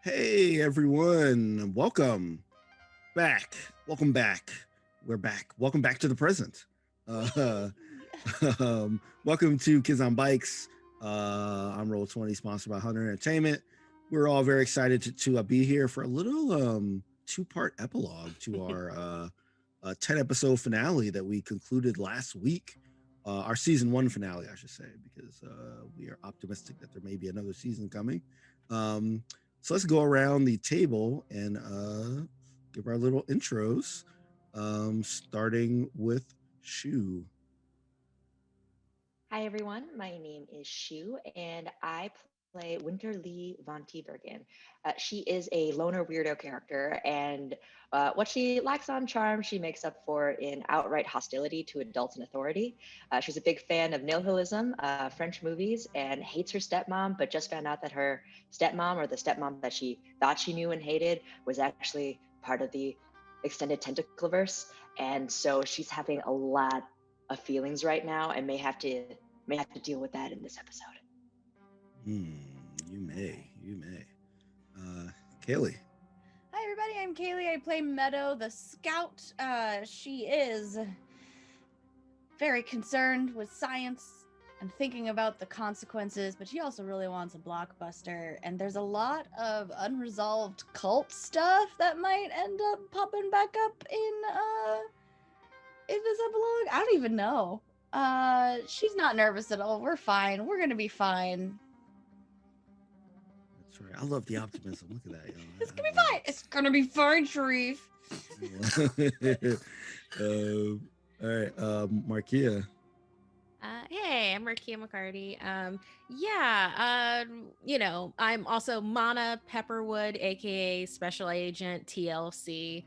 Hey everyone, welcome back. Welcome back. We're back. Welcome back to the present. Uh, Welcome to Kids on Bikes. I'm Roll20, sponsored by Hunter Entertainment. We're all very excited to be here for a little two-part epilogue to our 10 episode finale that we concluded last week. Our season 1 finale, I should say, because we are optimistic that there may be another season coming. So let's go around the table and give our little intros, starting with Shu. Hi, everyone. My name is Shu, and I play Winterlee von Tiebergen. She is a loner weirdo character, and what she lacks on charm, she makes up for in outright hostility to adults and authority. She's a big fan of nihilism, French movies, and hates her stepmom, but just found out that her stepmom, or the stepmom that she thought she knew and hated, was actually part of the extended tentacleverse. And so she's having a lot of feelings right now and may have to deal with that in this episode. You may. Kaylee. Hi, everybody. I'm Kailey. I play Meadow, the scout. She is very concerned with science and thinking about the consequences, but she also really wants a blockbuster. And there's a lot of unresolved cult stuff that might end up popping back up in this epilogue. I don't even know. She's not nervous at all. We're fine. We're gonna be fine. That's right. I love the optimism. Look at that. It's gonna be fine. It's gonna be fine, Shareef. All right, Markeia. Hey, I'm Markeia McCarty. I'm also Mana Pepperwood, aka Special Agent TLC,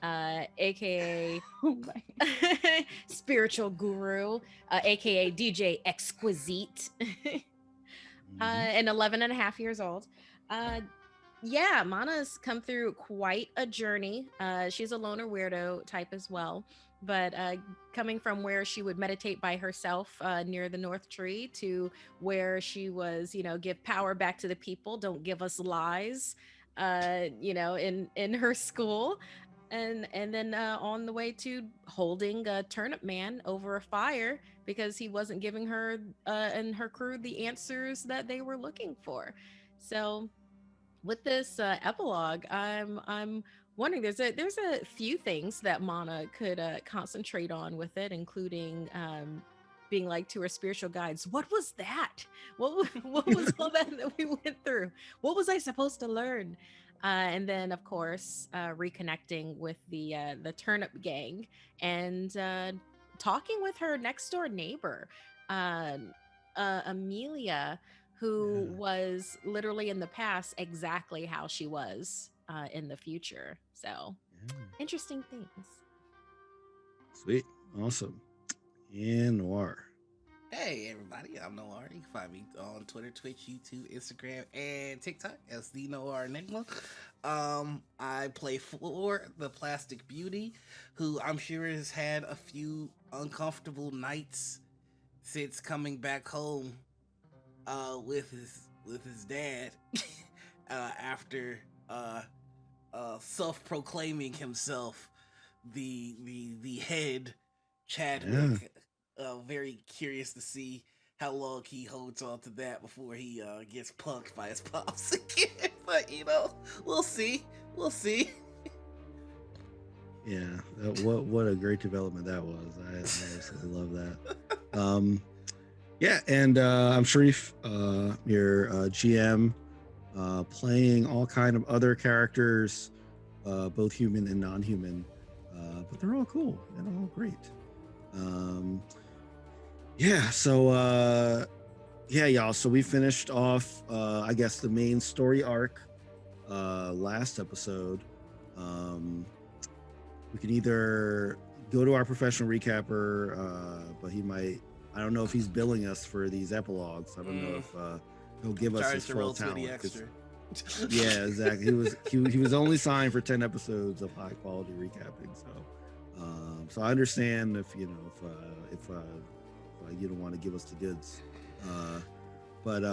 aka Oh my. Spiritual Guru, aka DJ Exquisite, and 11 and a half years old. Mana's come through quite a journey. She's a loner weirdo type as well, but coming from where she would meditate by herself near the North Tree to where she was, give power back to the people, don't give us lies, in her school. And then on the way to holding a turnip man over a fire because he wasn't giving her and her crew the answers that they were looking for. So with this epilogue, I'm wondering there's a few things that Mana could concentrate on with it, including being like to her spiritual guides, what was that? What was all that we went through? What was I supposed to learn? And then, of course, reconnecting with the turnip gang and talking with her next door neighbor, uh, Amelia, who was literally in the past exactly how she was in the future. So Yeah. interesting things. Sweet. Awesome. And Noir. Hey everybody, I'm Noir. You can find me on Twitter, Twitch, YouTube, Instagram, and TikTok as the Noir Enigma. I play Floor, the Plastic Beauty, who I'm sure has had a few uncomfortable nights since coming back home with his dad after self-proclaiming himself the head Chadwick. Very curious to see how long he holds on to that before he gets punked by his pops again. But we'll see. We'll see. Yeah, what a great development that was. I absolutely love that. Yeah, and I'm Shareef, your GM, playing all kind of other characters, both human and non-human, but they're all cool. They're all great. Y'all. So we finished off, I guess, the main story arc last episode. We could either go to our professional recapper, but I don't know if he's billing us for these epilogues. I don't know if he'll give us his full talent. Yeah, exactly. He was only signed for 10 episodes of high quality recapping. So I understand if you don't want to give us the goods. But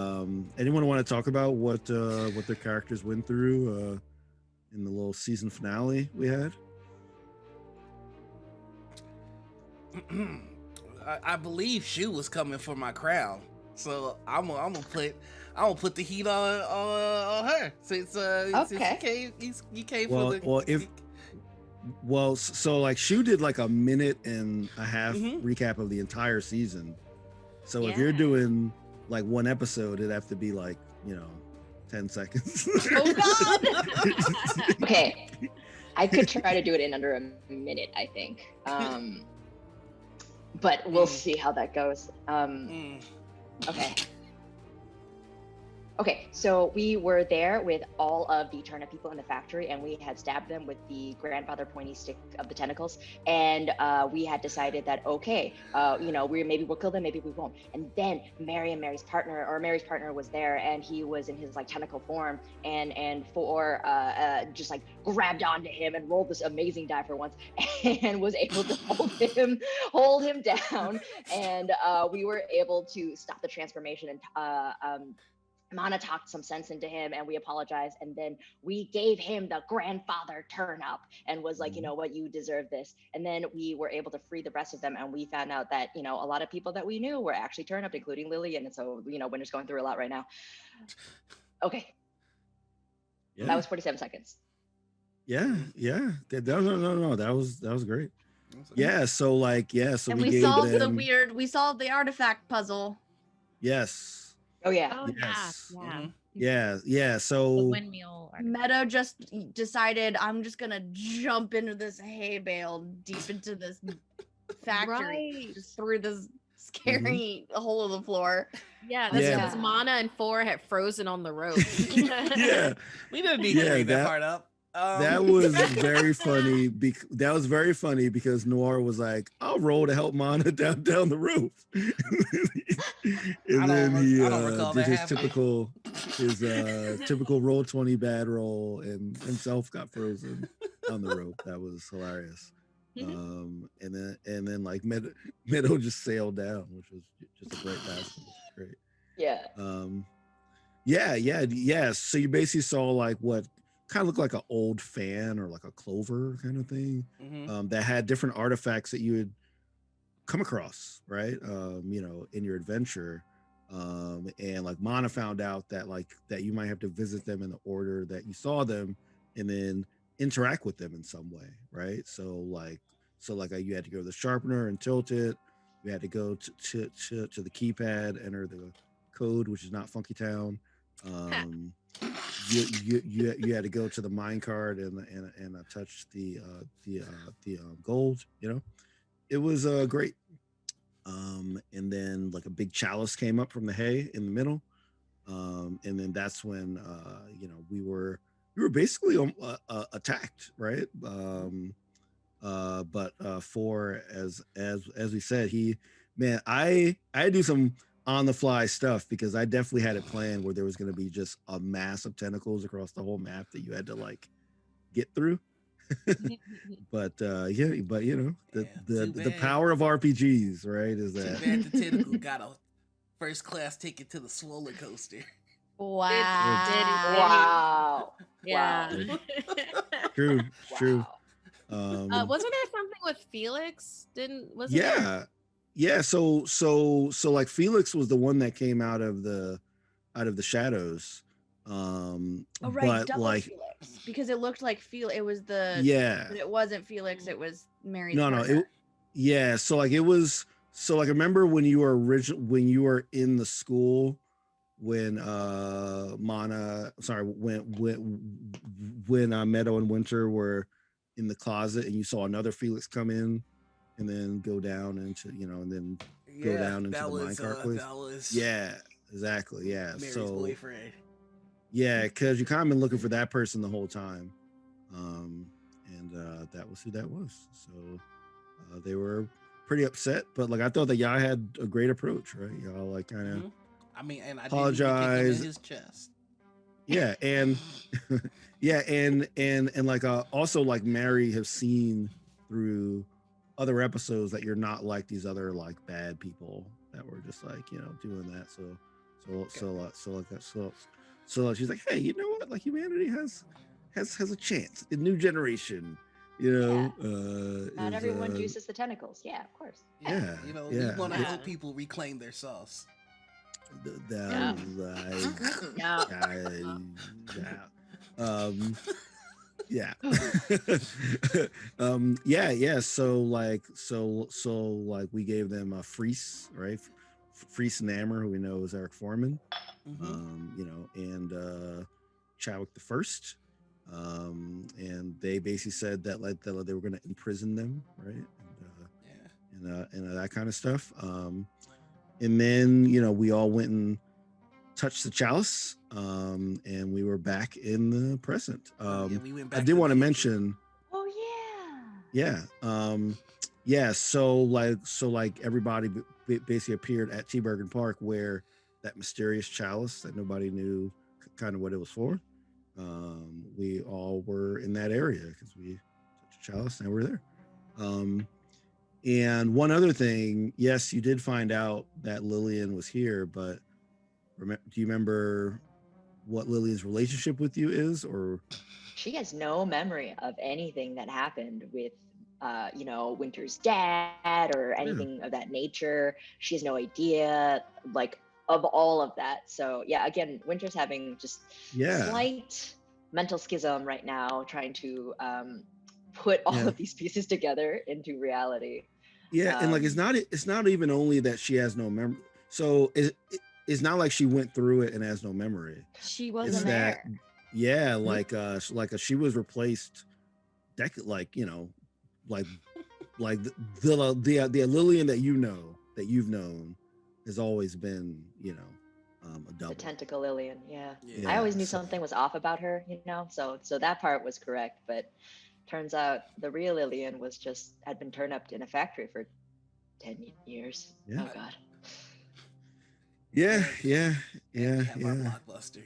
anyone want to talk about what their characters went through in the little season finale we had? I believe Shu was coming for my crown, so I'm gonna put the heat on her since Okay. you came Well, for the so like Shu did like a minute and a half Mhm. recap of the entire season. So if Yeah. you're doing like one episode, it'd have to be like 10 seconds. Oh God! Okay. I could try to do it in under a minute, I think. But we'll see how that goes. Okay. Okay, so we were there with all of the turnip people in the factory, and we had stabbed them with the grandfather pointy stick of the tentacles. And we had decided that, okay, maybe we'll kill them, maybe we won't. And then Mary's partner was there, and he was in his like tentacle form, and for just like grabbed onto him and rolled this amazing die for once, and was able to hold him down, and we were able to stop the transformation and Mana talked some sense into him, and we apologized, and then we gave him the grandfather turn up and was like, you know what, you deserve this. And then we were able to free the rest of them, and we found out that a lot of people that we knew were actually turned up, including Lillian. And so Winter's going through a lot right now. Okay. Yeah. That was 47 seconds. Yeah. No. That was great. Yeah. So And we we gave solved them, we solved the artifact puzzle. Yes. Oh yeah. Oh Yes. yeah. Yeah. The So windmill. Meadow just decided, I'm just gonna jump into this hay bale deep into this factory, Right. just through this scary hole in the floor. Yeah, that's Yeah. because Mana and Four had frozen on the rope. yeah, We didn't need to Yeah, bring that that- part up. that was very funny. That was very funny because Noir was like, "I'll roll to help Mana down the rope," and then he I don't recall did that his happening. typical roll 20 bad roll, and himself got frozen on the rope. That was hilarious. And then like Meadow just sailed down, which was just a great pass. Great. Yeah. Yeah. So you basically saw like what kind of looked like an old fan or like a clover kind of thing, that had different artifacts that you would come across, right? In your adventure. And like Mana found out that you might have to visit them in the order that you saw them, and then interact with them in some way, right? So you had to go to the sharpener and tilt it. You had to go to the keypad, enter the code, which is not Funky Town. You had to go to the mine card and touch the gold. It was great. And then like a big chalice came up from the hay in the middle, and then that's when we were basically attacked, right? But for as we said, I do some on the fly stuff because I definitely had it planned where there was going to be just a mass of tentacles across the whole map that you had to like get through. But the power of RPGs, right, is Too that bad the tentacle got a first class ticket to the swollen coaster. Wow. Wow. Yeah. true. Wow. Wasn't there something with Felix? Yeah. So like Felix was the one that came out of the shadows. Oh right, but double like Felix, because it looked like it was but it wasn't Felix, it was Mary's partner. So like it was, so like I remember when you were in the school when Meadow and Winter were in the closet and you saw another Felix come in and then go down into and then go down into the minecart place. Yeah, exactly. Yeah. Mary's so boyfriend. Yeah, because you kind of been looking for that person the whole time, and that was who that was. So they were pretty upset, but like I thought that y'all had a great approach, right? Y'all like kind of I mean, and I apologize. didn't even kick him in his chest. Yeah, and and like also like Mary have seen through other episodes that you're not like these other like bad people that were just like doing that. So So she's like, hey, you know what? Like humanity has a chance. The new generation, you know, Not everyone juices the tentacles. Yeah, of course. Yeah, You know, yeah. we want to Yeah. help people reclaim their sauce. Yeah. Yeah. Yeah. So like we gave them a Freese, right? Freese and Ammer, who we know is Eric Foreman. You know, and Chadwick the First. And they basically said that like that they were going to imprison them, right? And that kind of stuff. And then, you know, we all went and touched the chalice, and we were back in the present. We went back I did want to the future. mention. Oh yeah. Yeah. So like everybody basically appeared at Techburg Park, where that mysterious chalice that nobody knew kind of what it was for. We all were in that area because we touched the chalice and we're there. And one other thing, yes, you did find out that Lillian was here, but do you remember what Lillian's relationship with you is, or? She has no memory of anything that happened with, you know, Winter's dad or anything of that nature. She has no idea, like, of all of that. So yeah, again, Winter's having just slight mental schism right now, trying to put all of these pieces together into reality. Yeah, and like it's not even only that she has no memory. So it's not like she went through it and has no memory. She wasn't there. Yeah, like she was replaced, like you know, like the Lillian that you know that you've known has always been, you know, a double. The tentacle Lillian, yeah. Yeah, I always knew something was off about her, you know. So that part was correct, but turns out the real Lillian had been turned up in a factory for 10 years. Yeah. Oh God. Yeah. We have our Blockbuster.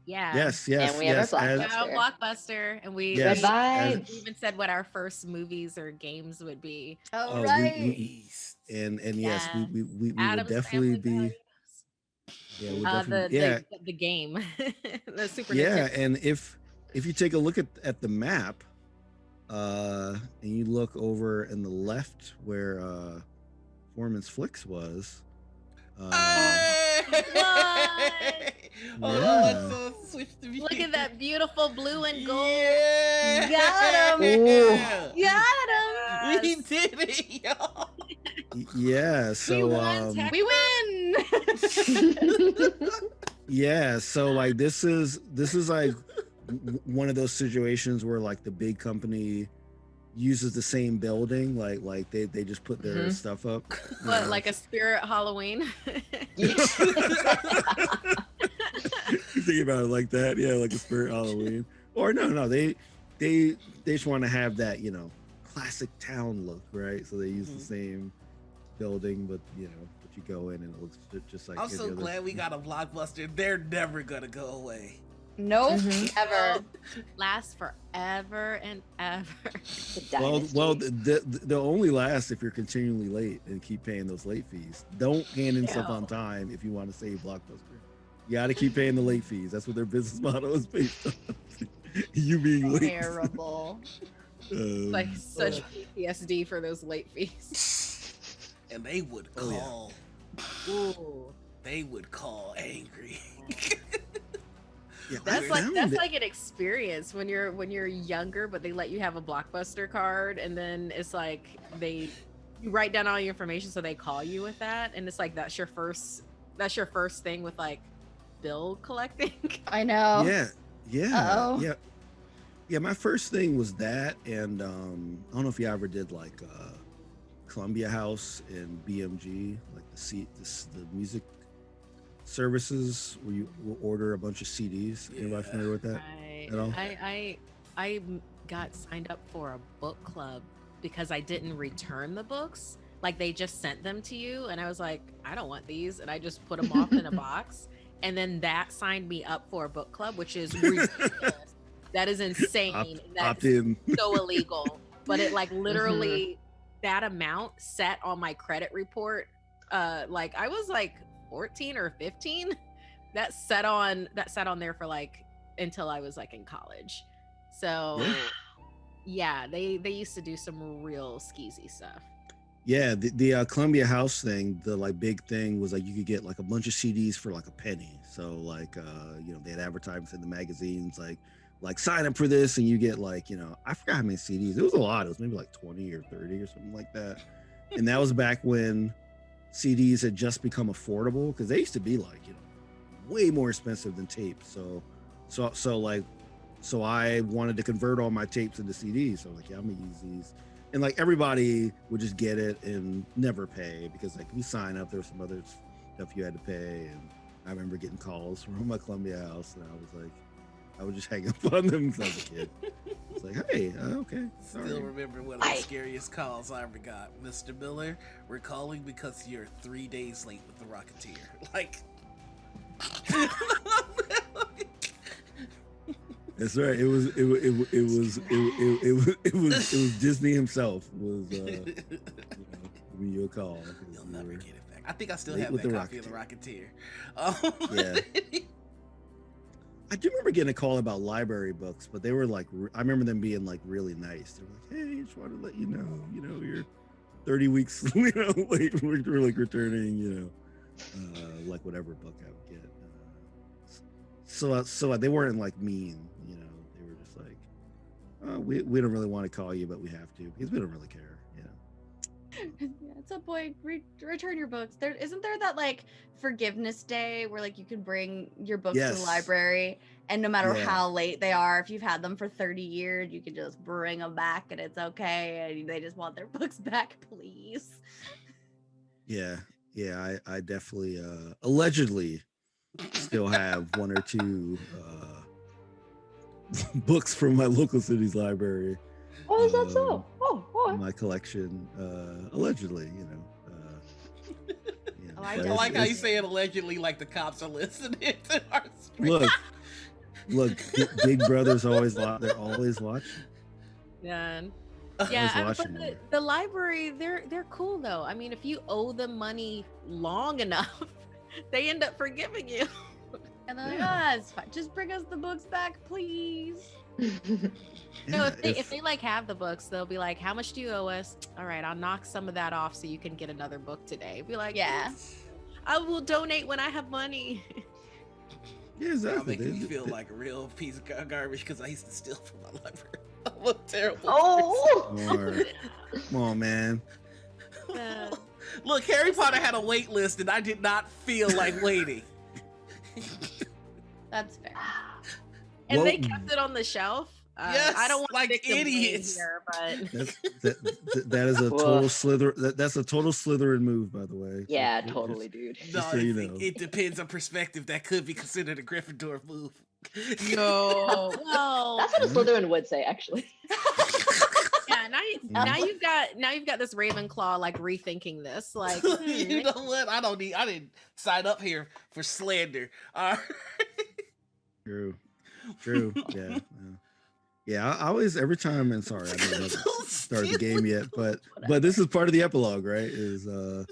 Yeah. Yes. And we have our We have a Blockbuster, and we Good vibes. we even said what our first movies or games would be. Oh, right. And yes, we would Addams definitely Family be. Values. Yeah, we'll definitely, the game, the Super Yeah, Nintendo. and if you take a look at the map, and you look over in the left where Foreman's Flicks was. Let's switch the view. Look at that beautiful blue and gold. Yeah. Got him. Yeah. Got him. We did it, y'all. Yeah, so We win. yeah, so like this is like one of those situations where like the big company uses the same building, like they just put their stuff up. What, like a Spirit Halloween? Think about it like that, yeah, like a Spirit Halloween. Or no, they just want to have that, you know, classic town look, right? So they use the same building, but you know, but you go in and it looks just like. I'm so glad we got a Blockbuster. They're never gonna go away. Nope, ever. Last forever and ever. Well, they'll only last if you're continually late and keep paying those late fees. Don't hand in stuff on time if you want to save Blockbuster. You got to keep paying the late fees. That's what their business model is based on. You being late. Terrible. Like such PTSD for those late fees. And they would call. Ooh. They would call angry. Yeah, That's like an experience when you're younger, but they let you have a Blockbuster card, and then it's like you write down all your information, so they call you with that, and it's like that's your first thing with like bill collecting. I know. Yeah. My first thing was that, and I don't know if you ever did like Columbia House and BMG, like the music services where you will order a bunch of CDs. Anybody familiar with that at all? I got signed up for a book club because I didn't return the books. Like they just sent them to you, and I was like, I don't want these, and I just put them off in a box. And then that signed me up for a book club, which is ridiculous. That is insane. That's so illegal. But it like literally that amount set on my credit report. Like I was like 14 or 15. That sat on there for like until I was like in college. So yeah, they used to do some real skeezy stuff. Yeah, the Columbia House thing, the like big thing was like you could get like a bunch of CDs for like a penny. So like you know, they had advertisements in the magazines like sign up for this and you get like, you know, I forgot how many CDs. It was a lot. It was maybe like 20 or 30 or something like that. And that was back when CDs had just become affordable because they used to be like, you know, way more expensive than tapes. So I wanted to convert all my tapes into CDs. So I was like, yeah, I'm gonna use these. And like everybody would just get it and never pay because like we sign up, there was some other stuff you had to pay. And I remember getting calls from my Columbia House, and I was like, I would just hang up on them because I was a kid. It's like, hey, okay, sorry. Still remember one of the scariest calls I ever got. Mr. Miller, we're calling because you're 3 days late with the Rocketeer. Like. That's right. It was Disney himself was you know, giving you a call. You'll never get it back. I think I still have that copy of the Rocketeer. Yeah. I do remember getting a call about library books, but they were like, I remember them being like really nice. They were like, hey, just wanted to let you know, you're 30 weeks, you know, late. We're like returning, you know, like whatever book I would get. So they weren't like mean, you know, they were just like, oh, we don't really want to call you, but we have to because we don't really care, you know. Yeah, at some point, return your books. Isn't there that like forgiveness day where like you can bring your books to the library, and no matter how late they are, if you've had them for 30 years, you can just bring them back and it's okay, and they just want their books back, please. Yeah, I definitely allegedly still have one or two books from my local city's library. Oh, is that so? My collection, allegedly, you know. I like how you say it allegedly, like the cops are listening to our stream. Look, Big Brother's always they're always watching. Yeah. Yeah, but the library, they're cool though. I mean, if you owe them money long enough, they end up forgiving you. And they're like, it's fine. Just bring us the books back, please. No, if they like have the books, they'll be like, how much do you owe us? All right, I'll knock some of that off so you can get another book today. Be like, yeah, I will donate when I have money. Yeah, exactly. That'll make me feel like a real piece of garbage because I used to steal from my library. I'm a terrible person. Come on, man. Look, Harry Potter had a wait list and I did not feel like waiting. That's fair. And they kept it on the shelf. Yes, I don't want like to idiots. Here, but that is a total Slytherin. That's a total Slytherin move, by the way. Yeah, totally, dude. No, so you know. It depends on perspective. That could be considered a Gryffindor move. No, well, that's what a Slytherin would say, actually. Yeah, now you've got this Ravenclaw like rethinking this. Like, you know what? I didn't sign up here for slander. True. Yeah. I always every time, and sorry, I didn't start the game yet, but this is part of the epilogue, right? Is us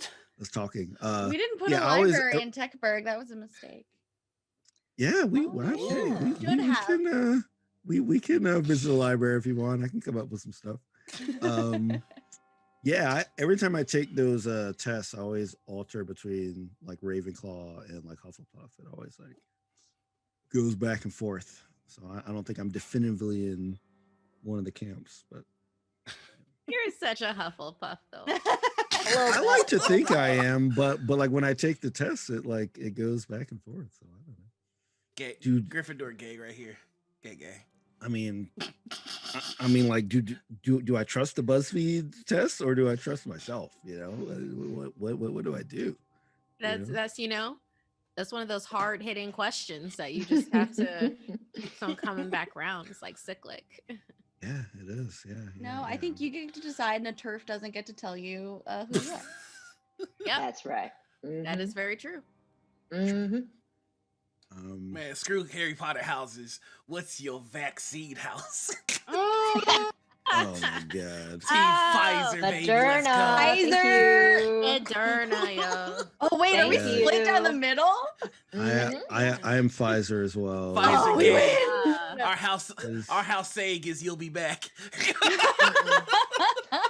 talking. We didn't put a library in Techburg. That was a mistake. Yeah, we can visit the library if you want. I can come up with some stuff. Every time I take those tests, I always alter between like Ravenclaw and like Hufflepuff. It always like goes back and forth. So I don't think I'm definitively in one of the camps, but you're such a Hufflepuff though. I like to think I am, but like when I take the test, it goes back and forth. So I don't know. Gay, dude, Gryffindor gay right here. Gay. I mean, like, do I trust the BuzzFeed test or do I trust myself? You know, what do I do? That's one of those hard hitting questions that you just have to keep on coming back around. It's like cyclic. Yeah, it is. Yeah. No, I think you get to decide, and a turf doesn't get to tell you who you are. Yeah, that's right. Mm-hmm. That is very true. Mm-hmm. Man, screw Harry Potter houses. What's your vaccine house? Oh my God. Team Pfizer, baby. Moderna. Let's go. Pfizer. Moderna, yo. Oh, Wait, are we Thank split down you. the middle? I am Pfizer as well. Pfizer we gang. win. Our house Is- saying is you'll be back.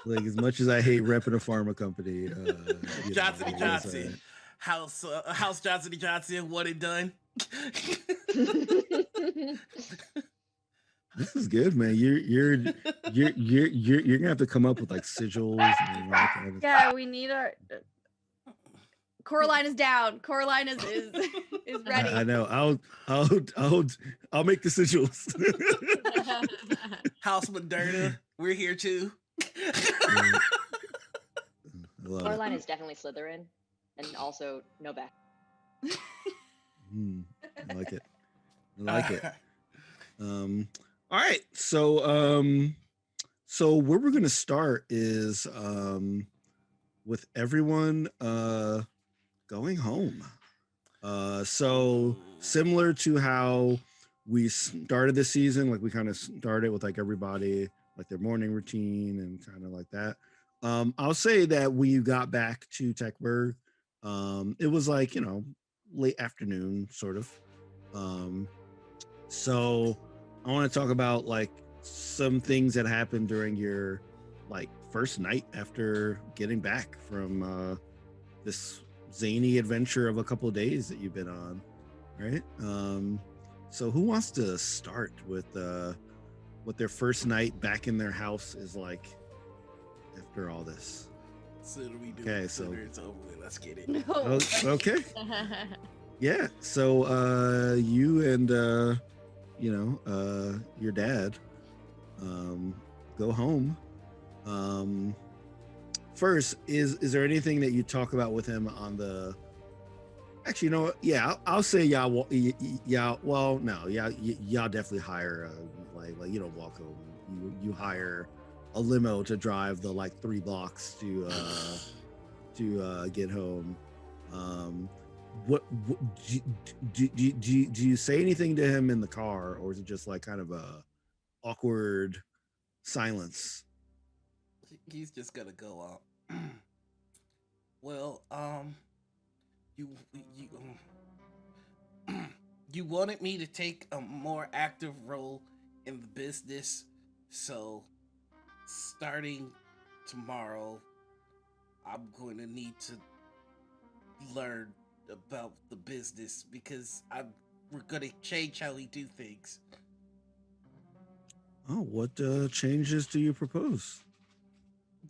like as much as I hate repping a pharma company, you know, Johnson it is, Johnson. House Johnson Johnson, one and done. this is good, man. You're gonna have to come up with like sigils and all that kind of Yeah, we need our. Coraline is down. Coraline is ready. I know. I'll make the sigils. House Moderna, we're here too. I love it. Coraline is definitely Slytherin, and also no back. I like it. I like it. All right. So where we're gonna start is with everyone going home. So similar to how we started this season, like we kind of started with like everybody like their morning routine and kind of like that. I'll say that when you got back to Techburg, it was like, you know, late afternoon sort of. So I want to talk about like some things that happened during your like first night after getting back from this zany adventure of a couple of days that you've been on, right? So who wants to start with what their first night back in their house is like after all this? So do we do Okay, it? so- It's over with. Let's get it. No. Oh, okay. Yeah. So you and you know, your dad go home. First, is there anything that you talk about with him on the actually, you know what? Yeah, I'll say y'all well, no, y'all definitely hire like you don't walk home. You hire a limo to drive the like 3 blocks to get home. What do you say anything to him in the car, or is it just like kind of a awkward silence? He's just gonna go out. Well, you you wanted me to take a more active role in the business, so starting tomorrow, I'm going to need to learn about the business because we're gonna change how we do things. Oh, what changes do you propose?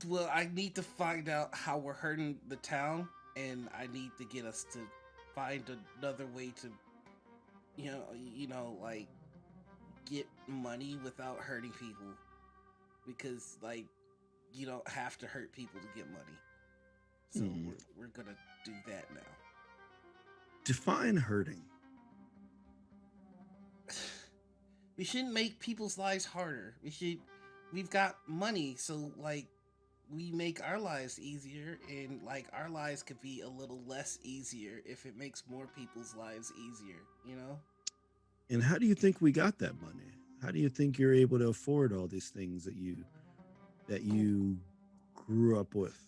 Well, I need to find out how we're hurting the town, and I need to get us to find another way to, you know, like get money without hurting people, because like you don't have to hurt people to get money. So we're gonna do that now. Define hurting. We shouldn't make people's lives harder. We've got money, so like we make our lives easier, and like our lives could be a little less easier if it makes more people's lives easier, you know? And how do you think we got that money? How do you think you're able to afford all these things that you grew up with?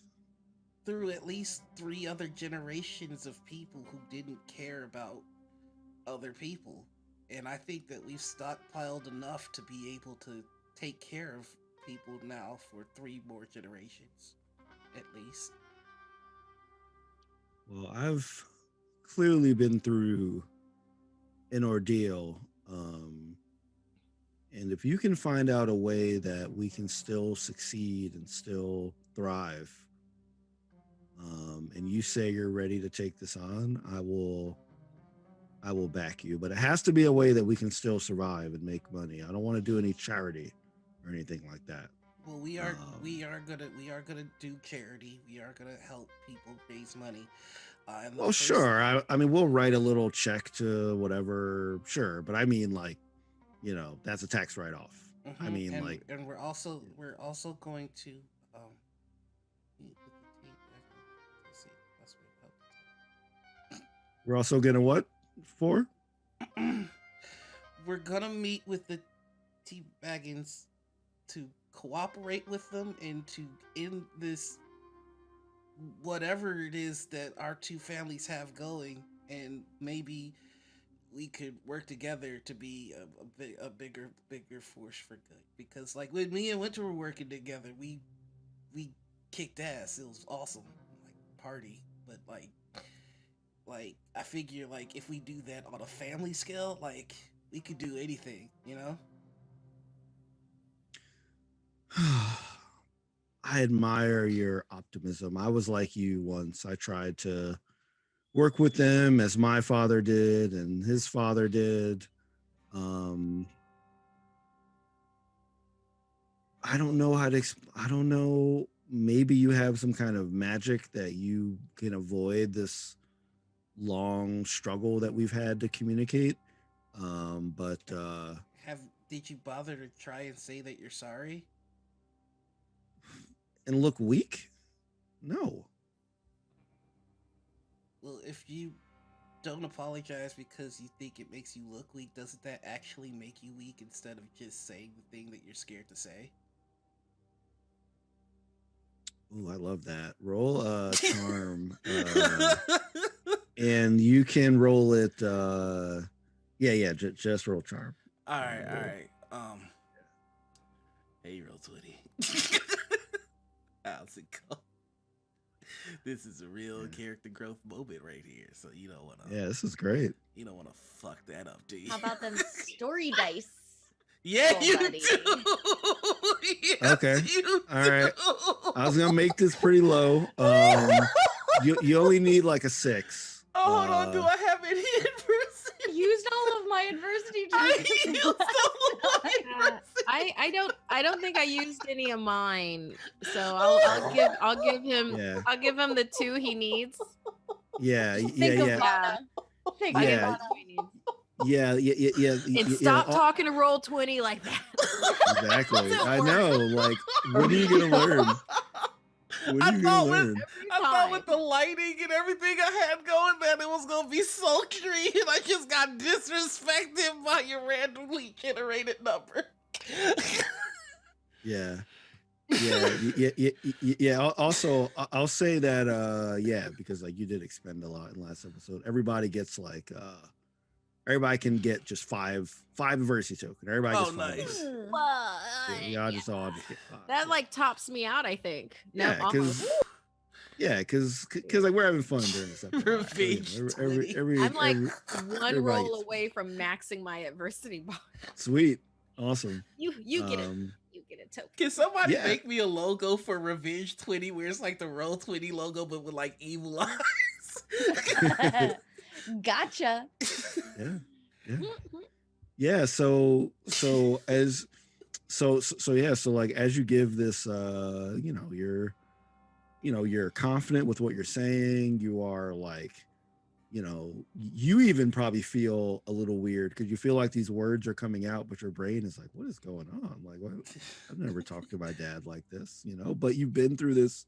Through at least 3 other generations of people who didn't care about other people. And I think that we've stockpiled enough to be able to take care of people now for 3 more generations, at least. Well, I've clearly been through an ordeal. And if you can find out a way that we can still succeed and still thrive, and you say you're ready to take this on, I will back you. But it has to be a way that we can still survive and make money. I don't want to do any charity or anything like that. Well, we are gonna do charity. We are gonna help people raise money. Well, sure. I mean, we'll write a little check to whatever. Sure, but I mean, like, you know, that's a tax write-off. Mm-hmm. I mean, and we're also going to meet with the team. Let's see, that's what helped. We're also gonna what for? We're gonna meet with the Teabaggins to cooperate with them and to end this whatever it is that our two families have going, and maybe we could work together to be a bigger force for good. Because like when me and Winter were working together, we kicked ass. It was awesome, like party. But like I figure like if we do that on a family scale, like we could do anything, you know? I admire your optimism. I was like you once. I tried to work with them as my father did and his father did. Um, I don't know how to. I don't know. Maybe you have some kind of magic that you can avoid this long struggle that we've had to communicate. But Have did you bother to try and say that you're sorry? and look weak? No. Well, if you don't apologize because you think it makes you look weak, doesn't that actually make you weak instead of just saying the thing that you're scared to say? Ooh, I love that. Roll charm. And you can roll it yeah, just roll charm. All right. Hey, roll 20. How's it go? This is a real character growth moment right here. So you don't want to. Yeah, this is great. You don't want to fuck that up, do you? How about them story dice? Yeah, Oh, you buddy. do. Yes, Okay. you All right. do. I was gonna make this pretty low. You only need like a 6. Oh, hold on. Do I have any adversity? Used all of my adversity I checks. used all of my adversity. I don't think I used any of mine. So I'll give him Yeah. I'll give him the 2 he needs. Yeah, Think yeah, of yeah. Lana. Think of Yeah. Lana. Yeah. And stop talking to roll 20 like that. Exactly. Doesn't I work. know. Like, what are you gonna learn? What are you gonna learn? I thought with the lighting and everything I had going that it was gonna be sultry, and I just got disrespected by your randomly generated number. Yeah. Also, I'll say that yeah, because like you did expend a lot in the last episode. Everybody gets like everybody can get just five adversity token. Everybody gets 5. Nice. Y'all just all get 5. That like tops me out, I think. No, Yeah, because like we're having fun during this episode. Revenge I'm like one everybody roll gets- away from maxing my adversity bar. Sweet, awesome. You get it. You get a token. Can somebody Yeah. make me a logo for Revenge 20 where it's like the Roll 20 logo but with like evil eyes? Gotcha. Yeah. So like as you give this you're confident with what you're saying. You are like, you even probably feel a little weird because you feel like these words are coming out, but your brain is like, what is going on? Like, what? I've never talked to my dad like this, but you've been through this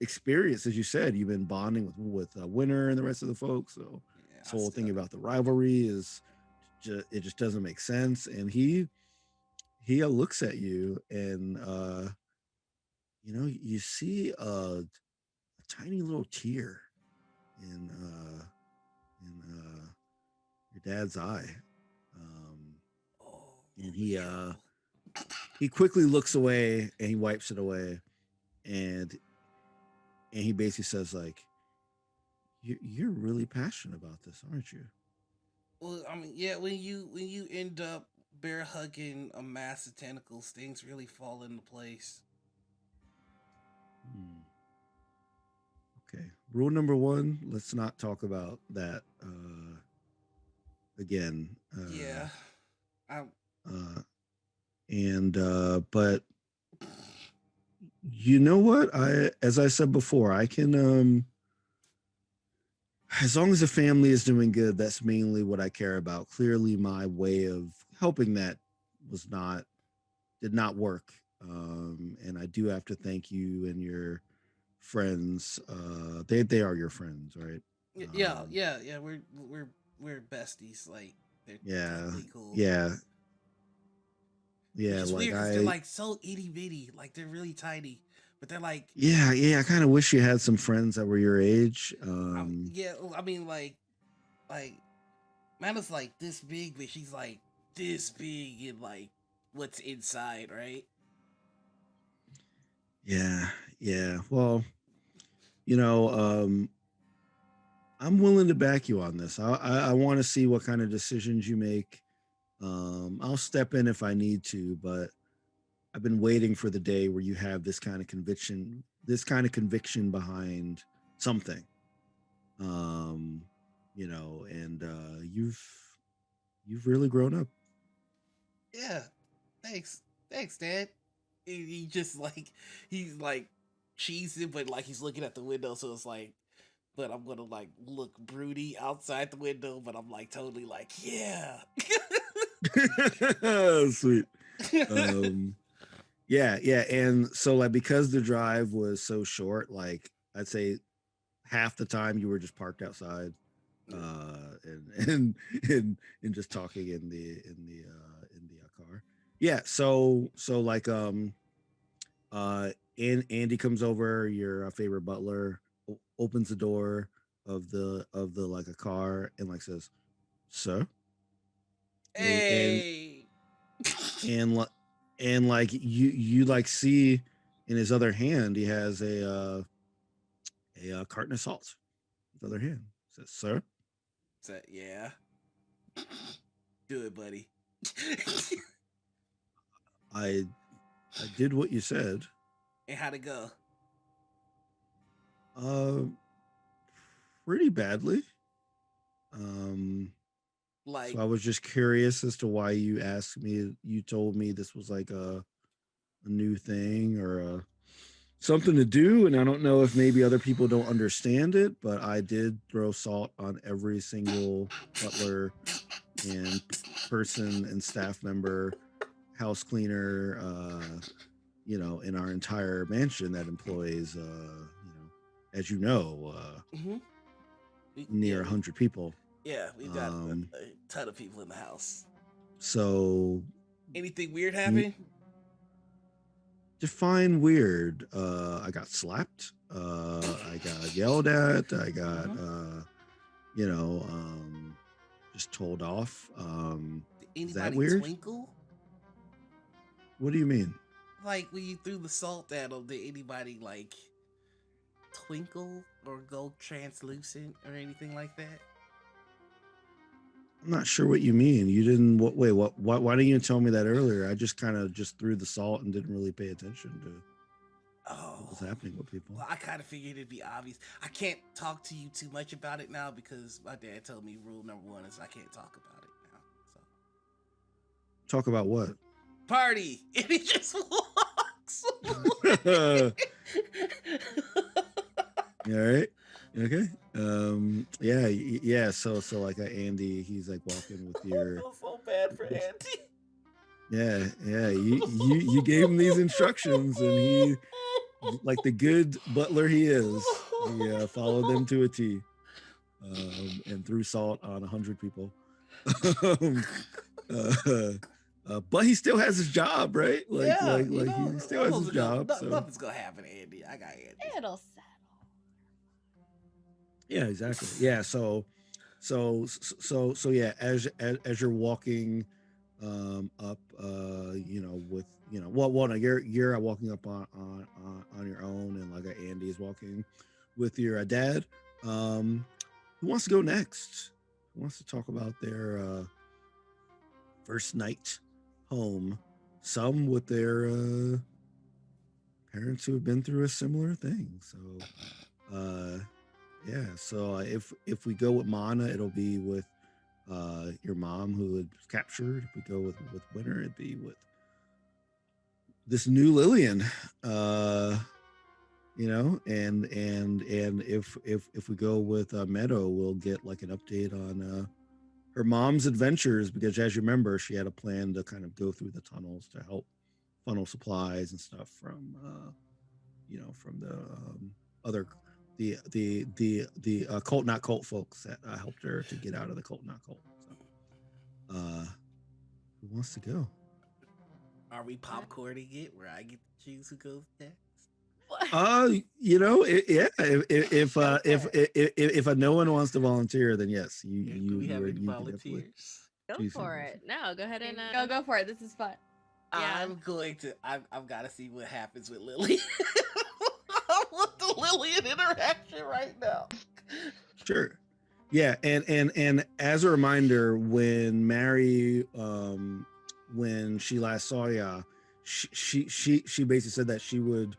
experience. As you said, you've been bonding with Winter and the rest of the folks. So Yeah, this whole thing about the rivalry is it just doesn't make sense. And he looks at you and you see a tiny little tear in your dad's eye, and he quickly looks away and he wipes it away, and he basically says like, you're really passionate about this, aren't you? Well, I mean, yeah, when you end up bear hugging a mass of tentacles, things really fall into place. Okay. Rule number 1, let's not talk about that again. Yeah. But you know what? As I said before, I can as long as the family is doing good, that's mainly what I care about. Clearly my way of helping that did not work. And I do have to thank you and your friends. They are your friends, right? Yeah. We're besties. Like they're totally cool. Yeah. It's Like weird 'cause they're like so itty bitty, like they're really tiny, but they're like, yeah. I kind of wish you had some friends that were your age. yeah. I mean, like Mana's like this big, but she's like this big in like what's inside, right? Yeah. Well, you know, I'm willing to back you on this. I want to see what kind of decisions you make. I'll step in if I need to, but I've been waiting for the day where you have this kind of conviction behind something. Um, and you've really grown up. Yeah. Thanks, Dad. He just like he's like cheesing, but like he's looking at the window, so it's like, but I'm gonna like look broody outside the window, but I'm like totally like, yeah. Sweet. Um, yeah. And so like because the drive was so short, like I'd say half the time you were just parked outside, and just talking in the car. Yeah. So like and Andy comes over, your favorite butler, opens the door of the like a car and like says, "Sir," and Hey. and li- and like you like see in his other hand he has a carton of salt. His other hand says, "Sir." So, yeah. Do it, buddy. I I did what you said. And how'd it go? Uh, Pretty badly. Um, Like, so I was just curious as to why you asked me. You told me this was like a new thing or something to do, and I don't know if maybe other people don't understand it, but I did throw salt on every single butler and person and staff member, house cleaner, in our entire mansion that employs, as you know, mhm. near Yeah, 100 people. yeah, we've got Um, a ton of people in the house. so Anything weird you happen? define weird. I got slapped. I got yelled at. I got, Mhm. you know, just told off. Did Is that anybody weird? twinkle? What do you mean? Like when you threw the salt at them, did anybody like twinkle or go translucent or anything like that? I'm not sure what you mean. You didn't. What? Wait. What? Why didn't you tell me that earlier? I just kind of just threw the salt and didn't really pay attention to what was Oh, happening with people. well, I kind of figured it'd be obvious. I can't talk to you too much about it now because my dad told me rule number one is I can't talk about it now. So Talk about what? party, and he just walks All away. right. Okay. Yeah. Yeah. So like Andy, he's like walking with I your. feel so bad for Andy. Yeah. Yeah. You gave him these instructions, and he, like the good butler he is, he followed them to a T, and threw salt on 100 people. um, uh, but he still has his job, right? Yeah, Like he still has his job. So nothing's gonna happen to Andy. I got Andy. It'll settle. yeah, exactly. Yeah. So yeah. As you're walking up, with no, you're walking up on your own, and like Andy is walking with your dad. Who wants to go next? Who wants to talk about their first night home? Some with their parents who have been through a similar thing. So yeah. So if we go with Mana, it'll be with your mom who was captured. If we go with Winter, it'd be with this new Lillian. And if we go with Meadow, we'll get like an update on her mom's adventures, because as you remember, she had a plan to kind of go through the tunnels to help funnel supplies and stuff from from the other cult not cult folks that helped her to get out of the cult not cult. So who wants to go? Are we popcorning it where I get to choose who goes next? You know, yeah. If no one wants to volunteer, then yes, Do we have any you can definitely volunteers? Go choose for something. it. No, go ahead and Go for it. This is fun. Yeah. I'm going to. I've got to see what happens with Lily. I want the Lillian interaction right now. Sure. Yeah, and as a reminder, when Mary, when she last saw ya, she basically said that she would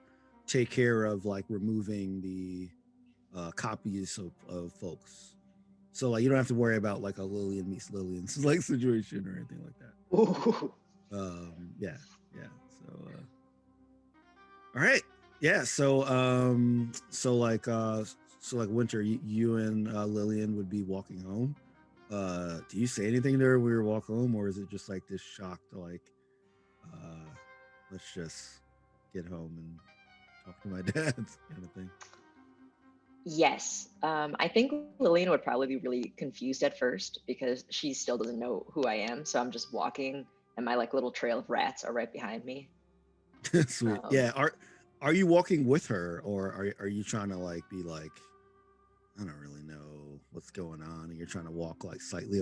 take care of like removing the copies of folks. So like you don't have to worry about like a Lillian meets Lillian's like situation or anything like that. Ooh. Yeah. So all right. Yeah. So like Winter, you and Lillian would be walking home. Do you say anything to her when you walk home, or is it just like this shock to like, let's just get home and talk to my dad kind of thing? Yes. I think Lillian would probably be really confused at first because she still doesn't know who I am. So I'm just walking and my like little trail of rats are right behind me. Sweet. Yeah. Are you walking with her, or are you trying to like be like, I don't really know what's going on, and you're trying to walk like slightly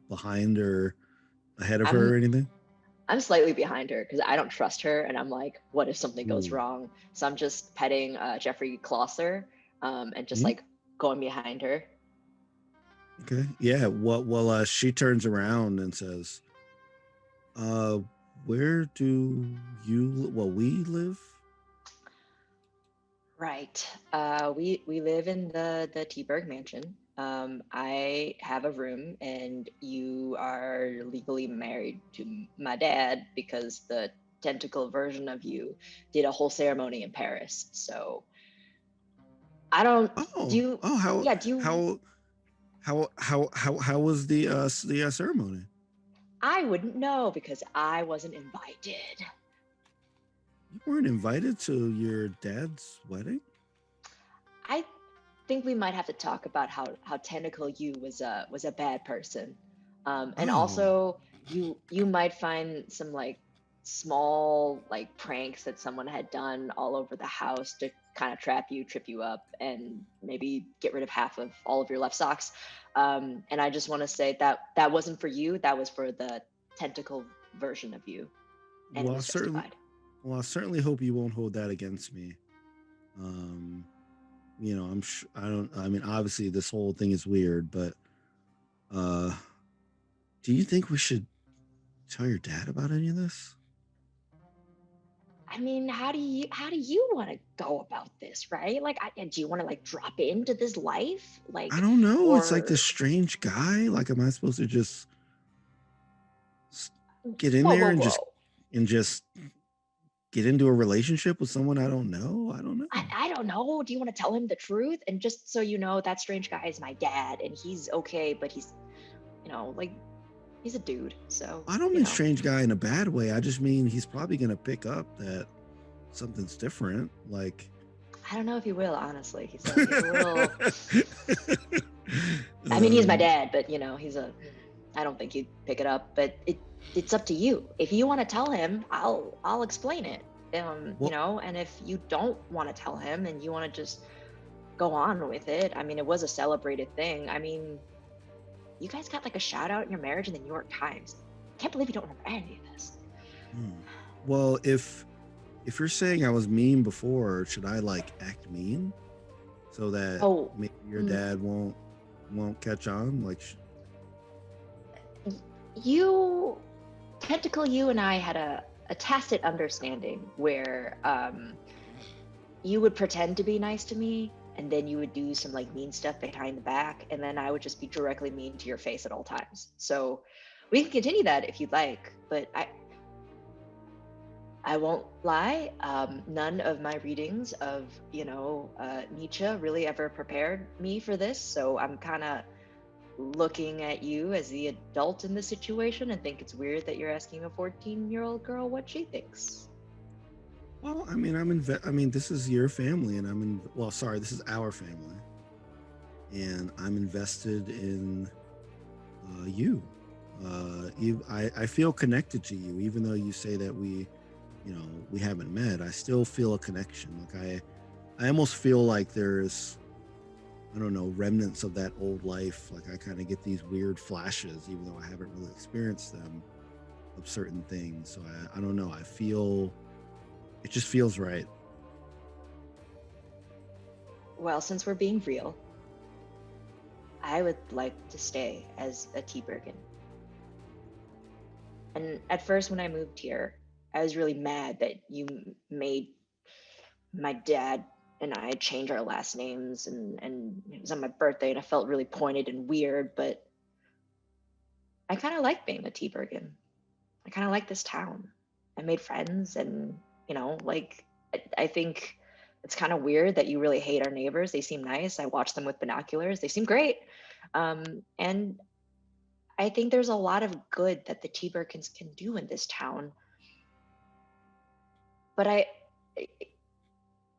behind or ahead of her or anything? I'm slightly behind her because I don't trust her, and I'm like, what if something goes Ooh. wrong? So I'm just petting Jeffrey Closser, and just like going behind her. Okay. Yeah. Well, she turns around and says, where do we live? Right. We live in the Techburg mansion. I have a room, and you are legally married to my dad because the tentacle version of you did a whole ceremony in Paris. So I don't. Do you? Yeah. Do you? How was the ceremony? I wouldn't know because I wasn't invited. You weren't invited to your dad's wedding? I think we might have to talk about how Tentacle you was a bad person, and also you might find some like small like pranks that someone had done all over the house to kind of trap you, trip you up, and maybe get rid of half of all of your left socks. And I just want to say that that wasn't for you. That was for the tentacle version of you, and it was justified. Well, I certainly hope you won't hold that against me. You know, I mean, obviously this whole thing is weird, but do you think we should tell your dad about any of this? I mean, how do you want to go about this, right? Like, do you want to like drop into this life, like? I don't know. It's like Or this strange guy. Like, am I supposed to just get in whoa, there whoa, and whoa. just get into a relationship with someone I don't know? I don't know. I don't know. Do you want to tell him the truth? And just so you know, that strange guy is my dad, and he's okay, but he's, like, he's a dude. So I don't mean strange guy in a bad way. I just mean he's probably gonna pick up that something's different. Like, I don't know if he will. Honestly, he's a little. I mean, he's my dad, but I don't think he'd pick it up. But it's up to you. If you want to tell him, I'll explain it. And if you don't want to tell him and you want to just go on with it, I mean, it was a celebrated thing. I mean, you guys got like a shout out in your marriage in the New York Times. I can't believe you don't remember any of this. Well, if you're saying I was mean before, should I like act mean so that maybe your dad won't catch on? Like, Tentacle, you and I had a tacit understanding where you would pretend to be nice to me, and then you would do some like mean stuff behind the back, and then I would just be directly mean to your face at all times. So we can continue that if you'd like, but I won't lie. None of my readings of Nietzsche really ever prepared me for this, so I'm kind of looking at you as the adult in the situation and think it's weird that you're asking a 14-year-old girl what she thinks. Well, I mean, I mean, this is your family, and this is our family, and I'm invested in you. I feel connected to you, even though you say that we we haven't met, I still feel a connection. Like I almost feel like there's, I don't know, remnants of that old life. Like I kind of get these weird flashes, even though I haven't really experienced them, of certain things. So I don't know. I feel, it just feels right. Well, since we're being real, I would like to stay as a T-Bergen. And at first, when I moved here, I was really mad that you made my dad and I change our last names, and it was on my birthday, and I felt really pointed and weird, but I kind of like being a T-Bergen. I kind of like this town. I made friends, and like I think it's kind of weird that you really hate our neighbors. They seem nice. I watch them with binoculars. They seem great. And I think there's a lot of good that the T-Bergens can do in this town. But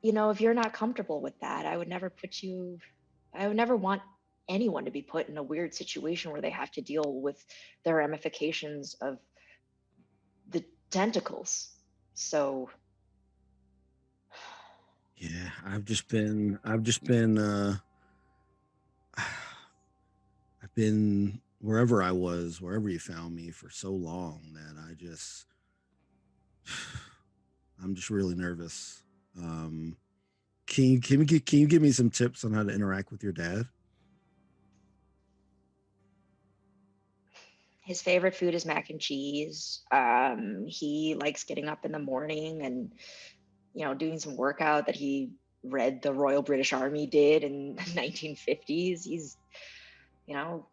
if you're not comfortable with that, I would never want anyone to be put in a weird situation where they have to deal with the ramifications of the tentacles. So Yeah, I've been I've been wherever I was, wherever you found me, for so long that I'm just really nervous. Can you give me some tips on how to interact with your dad? his favorite food is mac and cheese. He likes getting up in the morning and doing some workout that he read the Royal British Army did in the 1950s. You know,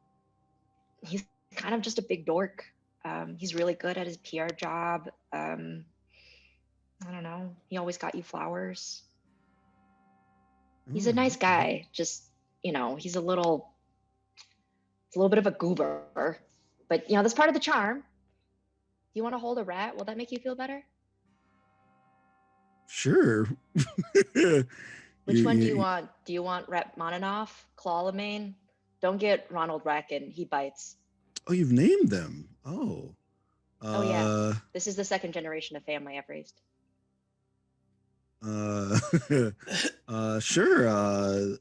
he's kind of just a big dork. He's really good at his PR job. I don't know. He always got you flowers. He's a nice guy. Just, he's a little bit of a goober, but that's part of the charm. You want to hold a rat? Will that make you feel better? Sure. Which one do you want? Do you want Rachmaninoff, Clawlamain? Don't get Ronald Rackin. He bites. Oh, you've named them. Oh. Oh yeah. This is the second generation of family I've raised. Sure.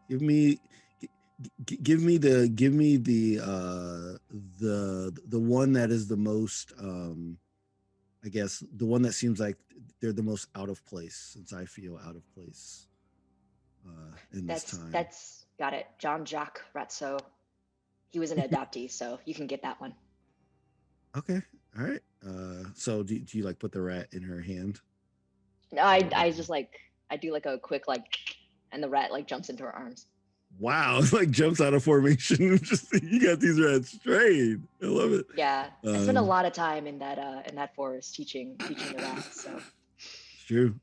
Give me the one that is the most I guess the one that seems like they're the most out of place, since I feel out of place in this time. That's got it. Jean-Jacques Ratzeau. He was an adoptee, so you can get that one. Okay. All right. So do you like put the rat in her hand? No, I just I do a quick and the rat jumps into her arms. Wow, it's like jumps out of formation. Just you got these rats trained. I love it. Yeah, I spent a lot of time in that forest teaching the rats. So it's true.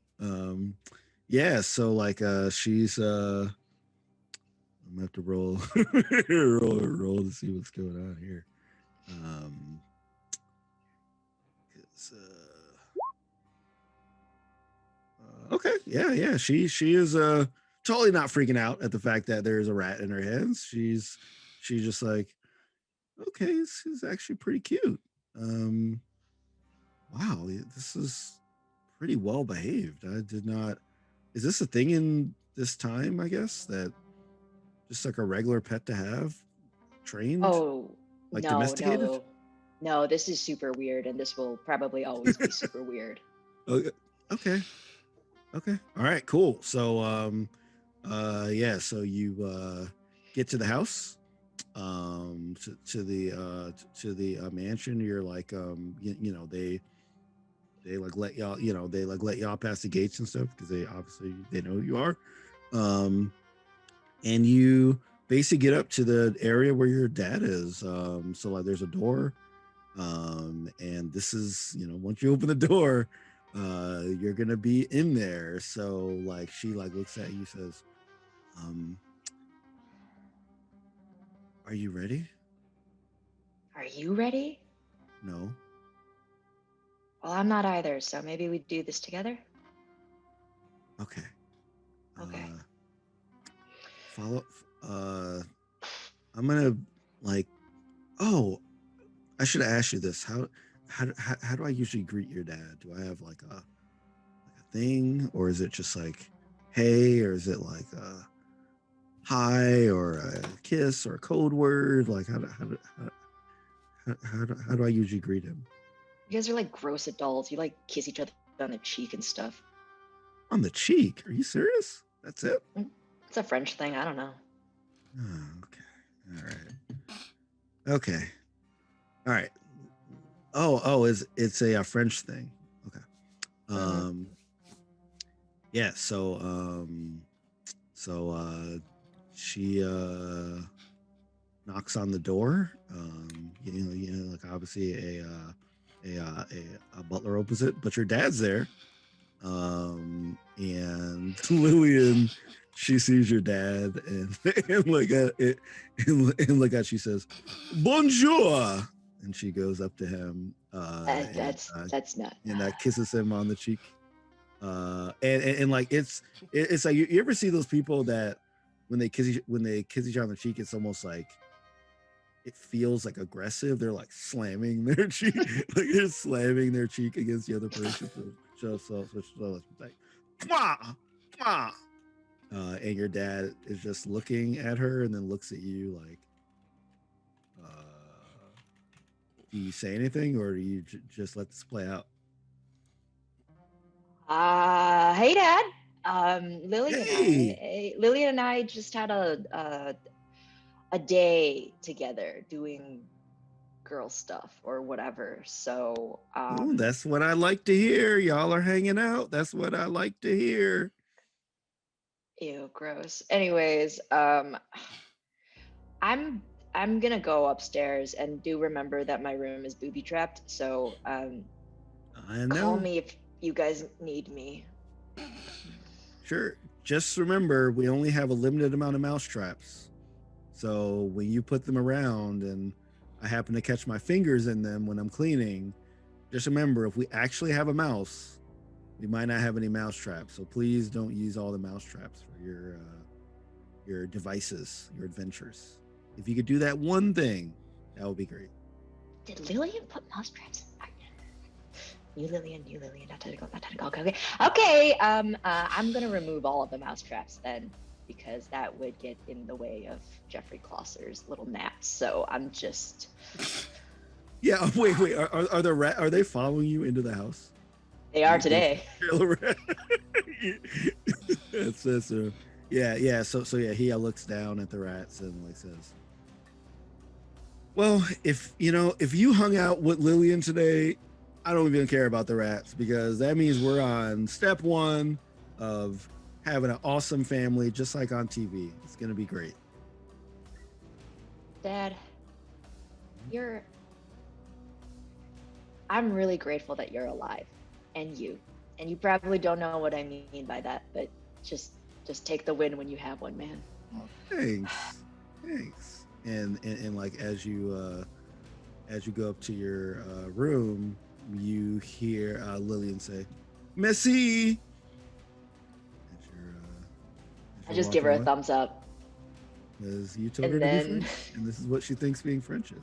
Yeah. So she's I'm gonna have to roll roll to see what's going on here. Okay. Yeah. She is totally not freaking out at the fact that there's a rat in her hands. She's just like, okay, this is actually pretty cute. Wow, this is pretty well behaved. I did not. Is this a thing in this time? I guess that just like a regular pet to have, trained. Oh, no, domesticated. No, this is super weird, and this will probably always be super weird. Okay. All right. Cool. So yeah. So you get to the house, to the mansion. You're like they let y'all let y'all pass the gates and stuff because they obviously know who you are, and you basically get up to the area where your dad is. So there's a door, and this is once you open the door, you're gonna be in there. So she looks at you, says, are you ready? Are you ready? No. Well, I'm not either, so maybe we do this together. Okay. Okay. Follow. I'm gonna oh, I should have asked you this. How how do I usually greet your dad? Do I have like a thing, or is it just like hey, or is it like a hi or a kiss or a code word? Like how do I usually greet him? You guys are like gross adults. You like kiss each other on the cheek and stuff. On the cheek? Are you serious? That's it? It's a French thing. I don't know. Oh, okay. All right. Okay. All right. Oh, it's a French thing. Okay. Yeah, so she knocks on the door. Like obviously a butler opens it, but your dad's there. And Lillian, she sees your dad and like it and like she says, "Bonjour," and she goes up to him. That's not. And kisses him on the cheek. And like it's like you ever see those people that when they kiss each other on the cheek, it's almost like it feels like aggressive. They're like slamming their cheek, like they're slamming their cheek against the other person. So like, mwah, mwah. And your dad is just looking at her and then looks at you like, do you say anything or do you just let this play out? Hey, Dad. Hey. Lillian and I just had a day together doing girl stuff or whatever. So Ooh, that's what I like to hear. Y'all are hanging out. That's what I like to hear. Ew, gross. Anyways, I'm gonna go upstairs and do remember that my room is booby trapped. So I know. call me if you guys need me. Sure. Just remember, we only have a limited amount of mouse traps. So when you put them around and I happen to catch my fingers in them when I'm cleaning, just remember, if we actually have a mouse, we might not have any mouse traps. So please don't use all the mouse traps for your devices, your adventures. If you could do that one thing, that would be great. Did Lillian put mouse traps in? New Lillian, not technical. Okay, I'm gonna remove all of the mouse traps then, because that would get in the way of Jeffrey Closser's little naps. So I'm just. Yeah. Wait. Are they following you into the house? They are today. That's yeah. So yeah, he looks down at the rats and like says, "Well, if you hung out with Lillian today, I don't even care about the rats because that means we're on step one of having an awesome family, just like on TV. It's gonna be great." Dad, I'm really grateful that you're alive, and you probably don't know what I mean by that, but just take the win when you have one, man. Oh, thanks. And like as you go up to your room, you hear Lillian say, "Merci." I just give her a thumbs up. Because you told her to be French, and this is what she thinks being French is.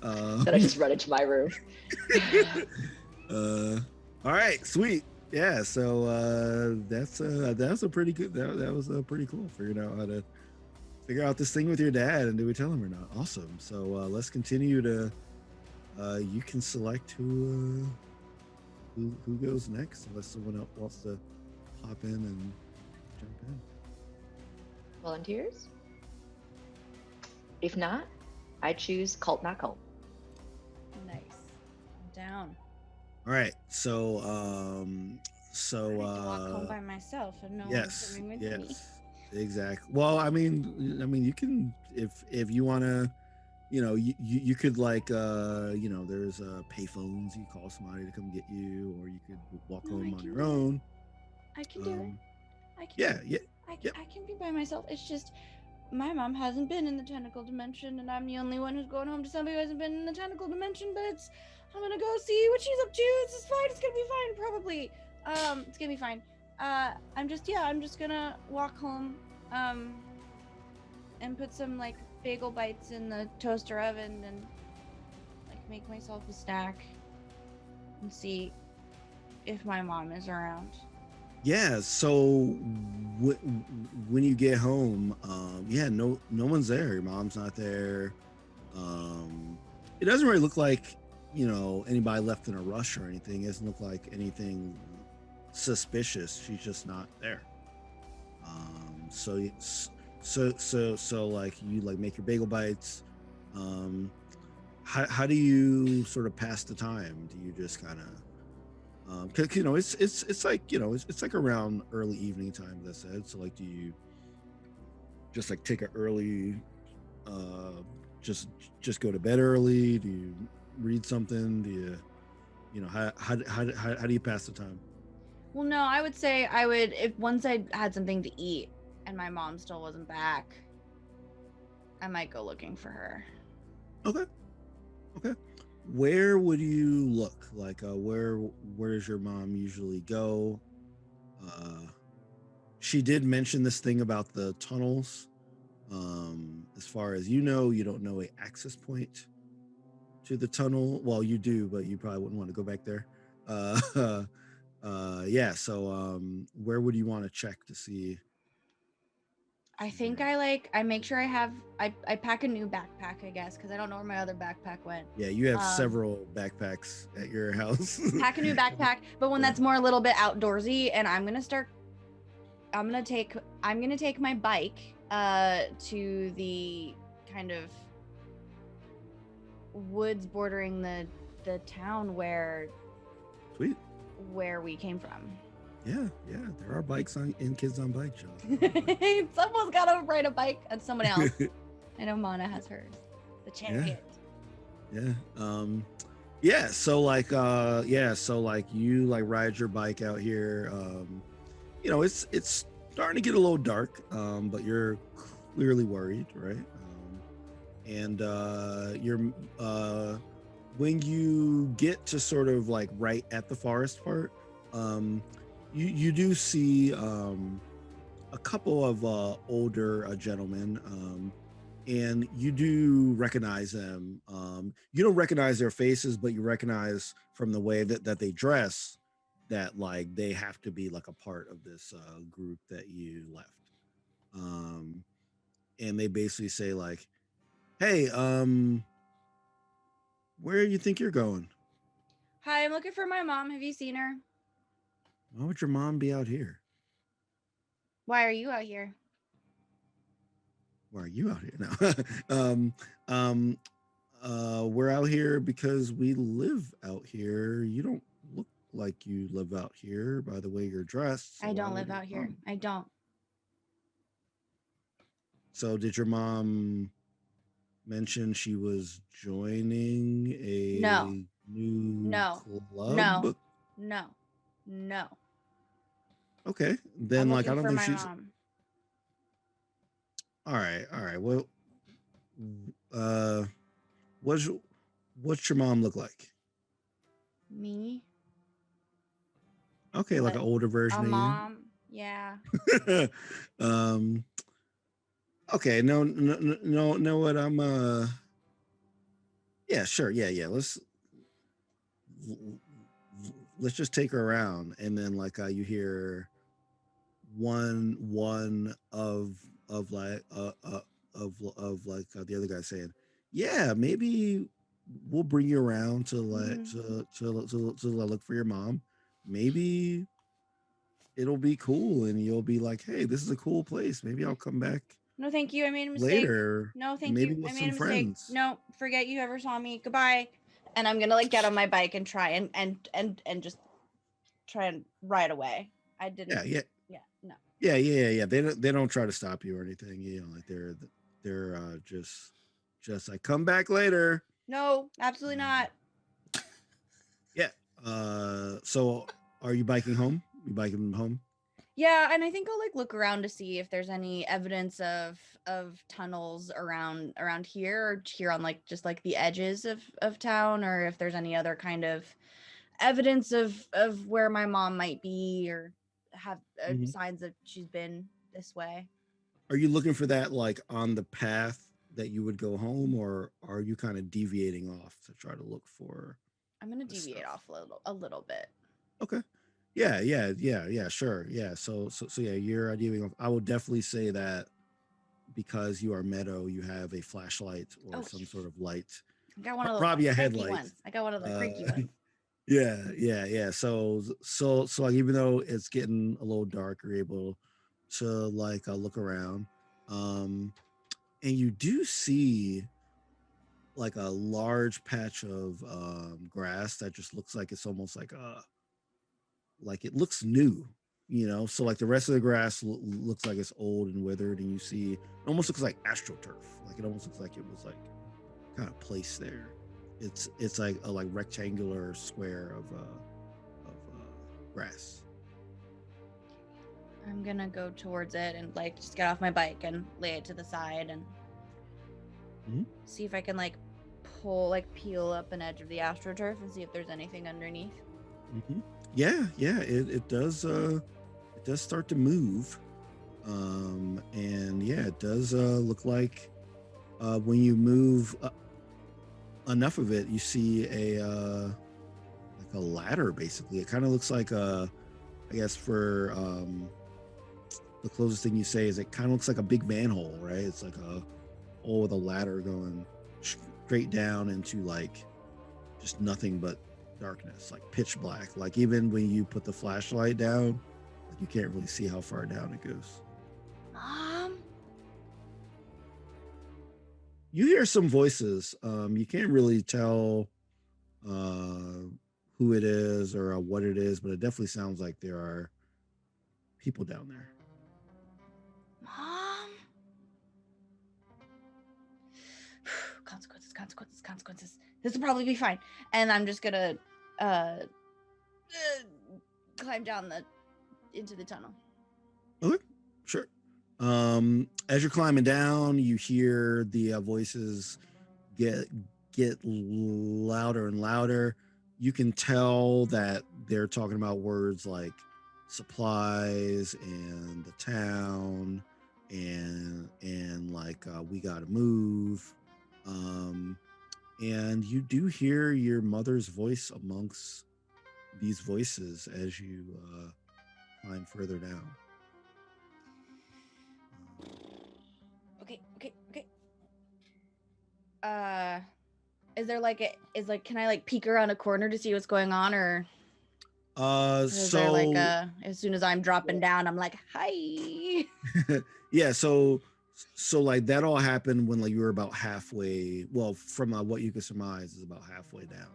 Then I just run into my room. All right, sweet. Yeah, so that's a pretty good. That was pretty cool. Figuring out how to figure out this thing with your dad, and do we tell him or not? Awesome. So let's continue to. You can select who goes next, unless someone else wants to hop in and jump in. Volunteers? If not, I choose cult, not cult. Nice. I'm down. All right, so I need to walk home by myself and no one's coming with me. Exactly. Well, I mean, you can if you want to, you could like, there's payphones. You call somebody to come get you, or you could walk home on your own. I can do it. I can be by myself. It's just my mom hasn't been in the tentacle dimension, and I'm the only one who's going home to somebody who hasn't been in the tentacle dimension. But I'm gonna go see what she's up to. This is fine. It's gonna be fine. Probably. It's gonna be fine. I'm just gonna walk home, and put some like bagel bites in the toaster oven and like make myself a snack. and see if my mom is around. Yeah, so when you get home, yeah, no one's there. Your mom's not there. It doesn't really look like, anybody left in a rush or anything. It doesn't look like anything suspicious. She's just not there. So like you like make your bagel bites. How do you sort of pass the time? Do you just kind of it's like it's like around early evening time, as I said. So like, do you just like take an early just go to bed early? Do you read something? Do you how do you pass the time? Well, no, I would say I would, if once I had something to eat and my mom still wasn't back, I might go looking for her. Okay. Where would you look? Like, where does your mom usually go? She did mention this thing about the tunnels. As far as you don't know a access point to the tunnel. Well, you do, but you probably wouldn't want to go back there. Yeah. So, where would you want to check to see? I think I make sure I pack a new backpack, I guess, because I don't know where my other backpack went. Yeah, you have several backpacks at your house. Pack a new backpack, but one that's more a little bit outdoorsy, and I'm gonna take my bike to the kind of woods bordering the town where Sweet. Where we came from. Yeah, there are bikes in Kids on Bike Shop. Someone's got to ride a bike, and someone else. I know Mana has hers, the chariot. Yeah. So like, you like ride your bike out here. It's starting to get a little dark, but you're clearly worried, right? And you're when you get to sort of like right at the forest part, you do see a couple of older gentlemen, and you do recognize them. You don't recognize their faces, but you recognize from the way that they dress that like they have to be like a part of this group that you left. And they basically say like, "Hey, where do you think you're going? Hi, I'm looking for my mom. Have you seen her? Why would your mom be out here? Why are you out here? Why are you out here now? We're out here because we live out here. You don't look like you live out here by the way you're dressed. So I don't live out here. I don't. So did your mom mention she was joining a new club? No. Okay, then like I don't think she's. Mom. All right. Well, what's your mom look like? Me. Okay, like an older version of mom. Yeah. Okay. No. What I'm. Yeah. Sure. Yeah. Let's just take her around, and then like you hear one of like the other guy saying, yeah, maybe we'll bring you around to like to look for your mom. Maybe it'll be cool and you'll be like, hey, this is a cool place, maybe I'll come back. No, thank you. I made a mistake. Later. No, thank maybe you. With I some made a mistake. friends. No, forget you ever saw me. Goodbye. And I'm gonna like get on my bike and try and just try and ride away. I didn't. Yeah. No. Yeah. They don't try to stop you or anything. Like they're just like, come back later. No, absolutely not. Yeah. So are you biking home? Yeah, and I think I'll like look around to see if there's any evidence of tunnels around here or here on like just like the edges of town, or if there's any other kind of evidence of where my mom might be or have signs that she's been this way. Are you looking for that like on the path that you would go home, or are you kind of deviating off to try to look for? I'm gonna Good deviate stuff. off a little bit. Okay. Yeah, sure. Yeah. So yeah, you're ideally I would definitely say that because you are Meadow, you have a flashlight or Oh, some sort of light. I got one of those Probably a cranky headlight. ones. I got one of the Uh cranky ones. yeah. So like even though it's getting a little dark, you're able to like look around. Um and you do see like a large patch of grass that just looks like it's almost like it looks new, you know. So like the rest of the grass looks like it's old and withered, and you see it almost looks like astroturf. Like it almost looks like it was like kind of placed there. It's like a like rectangular square of grass. I'm gonna go towards it and like just get off my bike and lay it to the side and Mhm. see if I can like peel up an edge of the astroturf and see if there's anything underneath. Mm-hmm. Yeah, it does start to move. And yeah, it does look like when you move enough of it, you see like a ladder. Basically, it kind of looks like I guess for the closest thing you say is it kind of looks like a big manhole, right? It's like a hole with a ladder going straight down into like just nothing but darkness, like pitch black. Like even when you put the flashlight down, like you can't really see how far down it goes. Mom? You hear some voices. You can't really tell who it is or what it is, but it definitely sounds like there are people down there. Mom? Consequences. This will probably be fine. And I'm just gonna climb down into the tunnel. Okay, sure. As you're climbing down, you hear the voices get louder and louder. You can tell that they're talking about words like supplies and the town and like we gotta move. And you do hear your mother's voice amongst these voices as you climb further down. Okay. Is there can I like peek around a corner to see what's going on, or is there like as soon as I'm dropping down, I'm like, hi. Yeah, so like that all happened when like you were about halfway, well, from what you could surmise is about halfway down.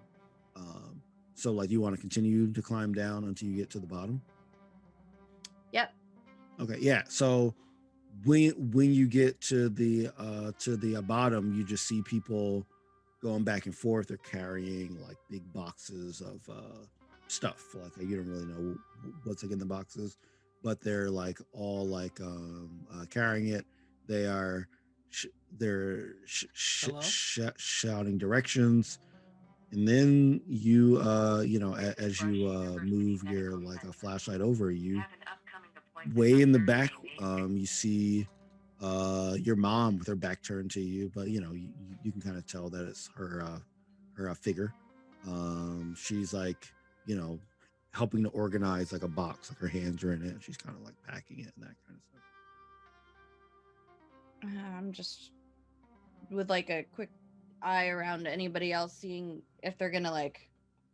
So like you want to continue to climb down until you get to the bottom? Yep. Okay, yeah. So when you get to the bottom, you just see people going back and forth. They're carrying like big boxes of stuff. Like you don't really know what's like in the boxes, but they're like all like carrying it. They are shouting directions, and then you as you move your like a flashlight over you, way in the back, you see your mom with her back turned to you, but you know you can kind of tell that it's her figure. She's like helping to organize like a box, like her hands are in it, and she's kind of like packing it and that kind of stuff. I'm just with like a quick eye around anybody else, seeing if they're gonna like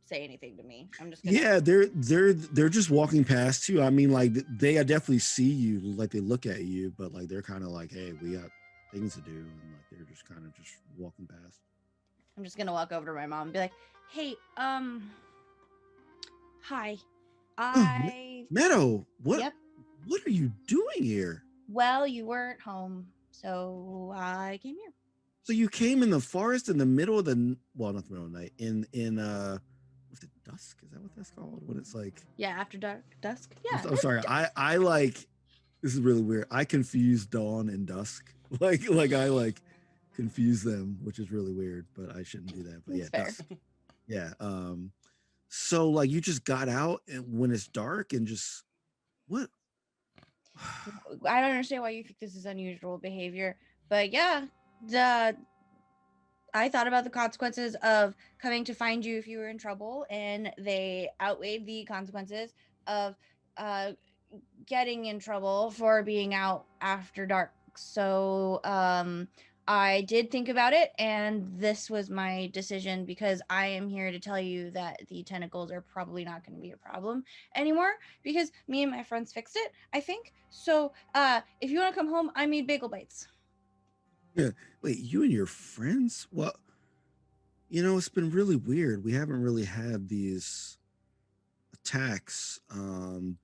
say anything to me. I'm just gonna... Yeah, they're just walking past you. I mean, like they definitely see you, like they look at you, but like they're kind of like, hey, we got things to do, and like they're just kind of just walking past. I'm just gonna walk over to my mom and be like, hey, hi. Meadow, what? Yep. What are you doing here? Well, you weren't home, so I came here. So you came in the forest in the middle of the not the middle of the night, in what's it, dusk? Is that what that's called? When it's like after dusk. Yeah. I'm sorry. I like, this is really weird. I confuse dawn and dusk. Like I like confuse them, which is really weird, but I shouldn't do that. But That's dusk. Yeah. So like you just got out and when it's dark and just what? I don't understand why you think this is unusual behavior, but yeah, I thought about the consequences of coming to find you if you were in trouble, and they outweighed the consequences of uh, getting in trouble for being out after dark. So I did think about it, and this was my decision because I am here to tell you that the tentacles are probably not going to be a problem anymore because me and my friends fixed it, I think. So if you want to come home, I made bagel bites. Yeah. Wait, you and your friends? Well, it's been really weird. We haven't really had these attacks,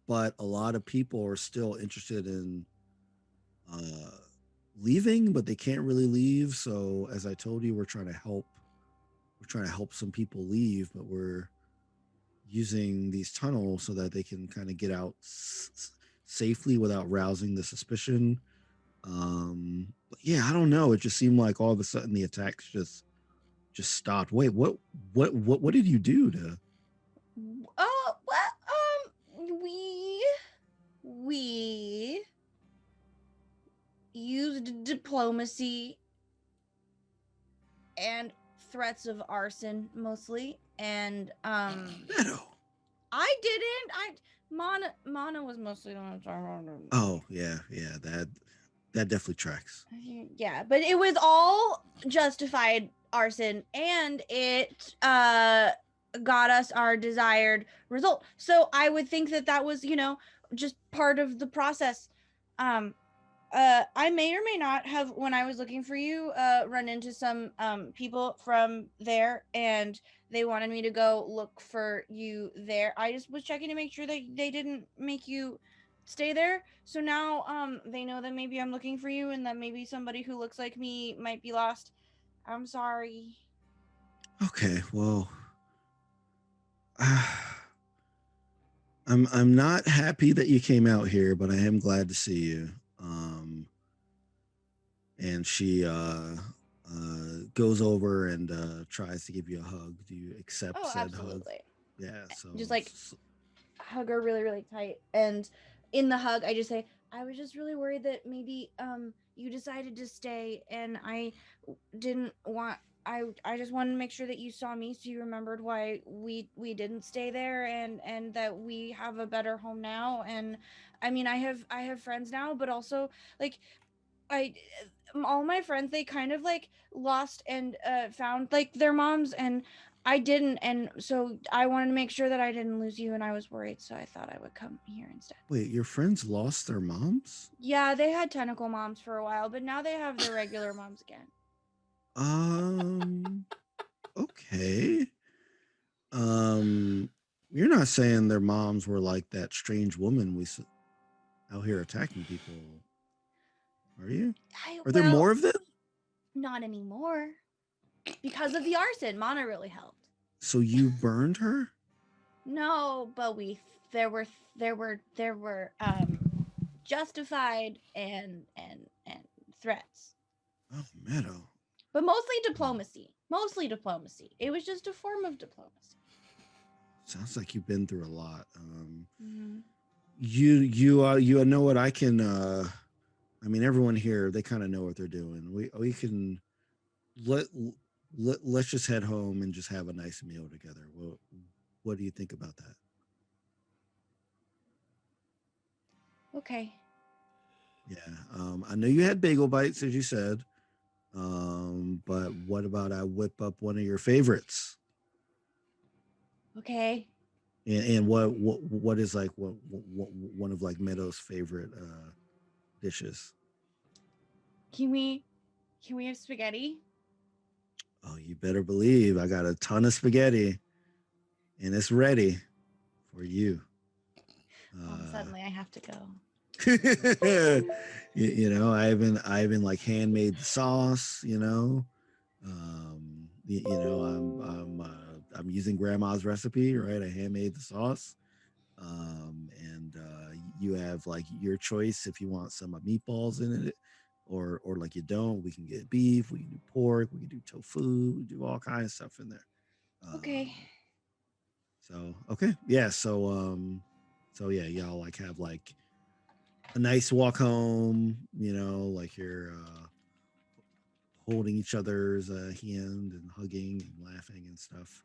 but a lot of people are still interested in uh, leaving, but they can't really leave. So, as I told you, we're trying to help. We're trying to help some people leave, but we're using these tunnels so that they can kind of get out safely without rousing the suspicion. But yeah, I don't know. It just seemed like all of a sudden the attacks just stopped. Wait, what did you do to? Oh, well, we used diplomacy and threats of arson mostly, and Meadow. I didn't. Mana was mostly the one. Oh yeah, that definitely tracks. Yeah, but it was all justified arson, and it got us our desired result. So I would think that was, just part of the process. I may or may not have, when I was looking for you, run into some people from there, and they wanted me to go look for you there. I just was checking to make sure that they didn't make you stay there. So now they know that maybe I'm looking for you, and that maybe somebody who looks like me might be lost. I'm sorry. Okay, well, I'm not happy that you came out here, but I am glad to see you. And she goes over and tries to give you a hug. Do you accept Oh, said hug? absolutely. Yeah. So Just like hug her really, really tight, and in the hug, I just say, I was just really worried that maybe you decided to stay, and I didn't want. I just wanted to make sure that you saw me, so you remembered why we didn't stay there, and that we have a better home now. And I mean, I have friends now, but also like I all my friends, they kind of like lost and found like their moms, and I didn't, and so I wanted to make sure that I didn't lose you, and I was worried, so I thought I would come here instead. wait, your friends lost their moms? Yeah, they had tentacle moms for a while, but now they have their regular moms again. Okay. Um, you're not saying their moms were like that strange woman out here attacking people, are you? Are there more of them? Not anymore, because of the arson. Mana really helped. So you burned her? No, but there were justified and threats. Oh, Meadow. But mostly diplomacy. Mostly diplomacy. It was just a form of diplomacy. Sounds like you've been through a lot. Mm-hmm. You know what I can I mean everyone here, they kind of know what they're doing. We can let's just head home and just have a nice meal together. What do you think about that? Okay. Yeah. I know you had bagel bites, as you said. But what about I whip up one of your favorites? Okay. And what is like what one of like Meadow's favorite dishes? Can we have spaghetti? Oh, you better believe I got a ton of spaghetti, and it's ready for you. Suddenly I have to go. I even like handmade the sauce. I'm using grandma's recipe, right? I handmade the sauce, and you have like your choice if you want some meatballs in it, or like you don't. We can get beef, we can do pork, we can do tofu, we do all kinds of stuff in there. Okay. So okay, yeah. So yeah, y'all like have like a nice walk home. Like you're holding each other's hand and hugging and laughing and stuff.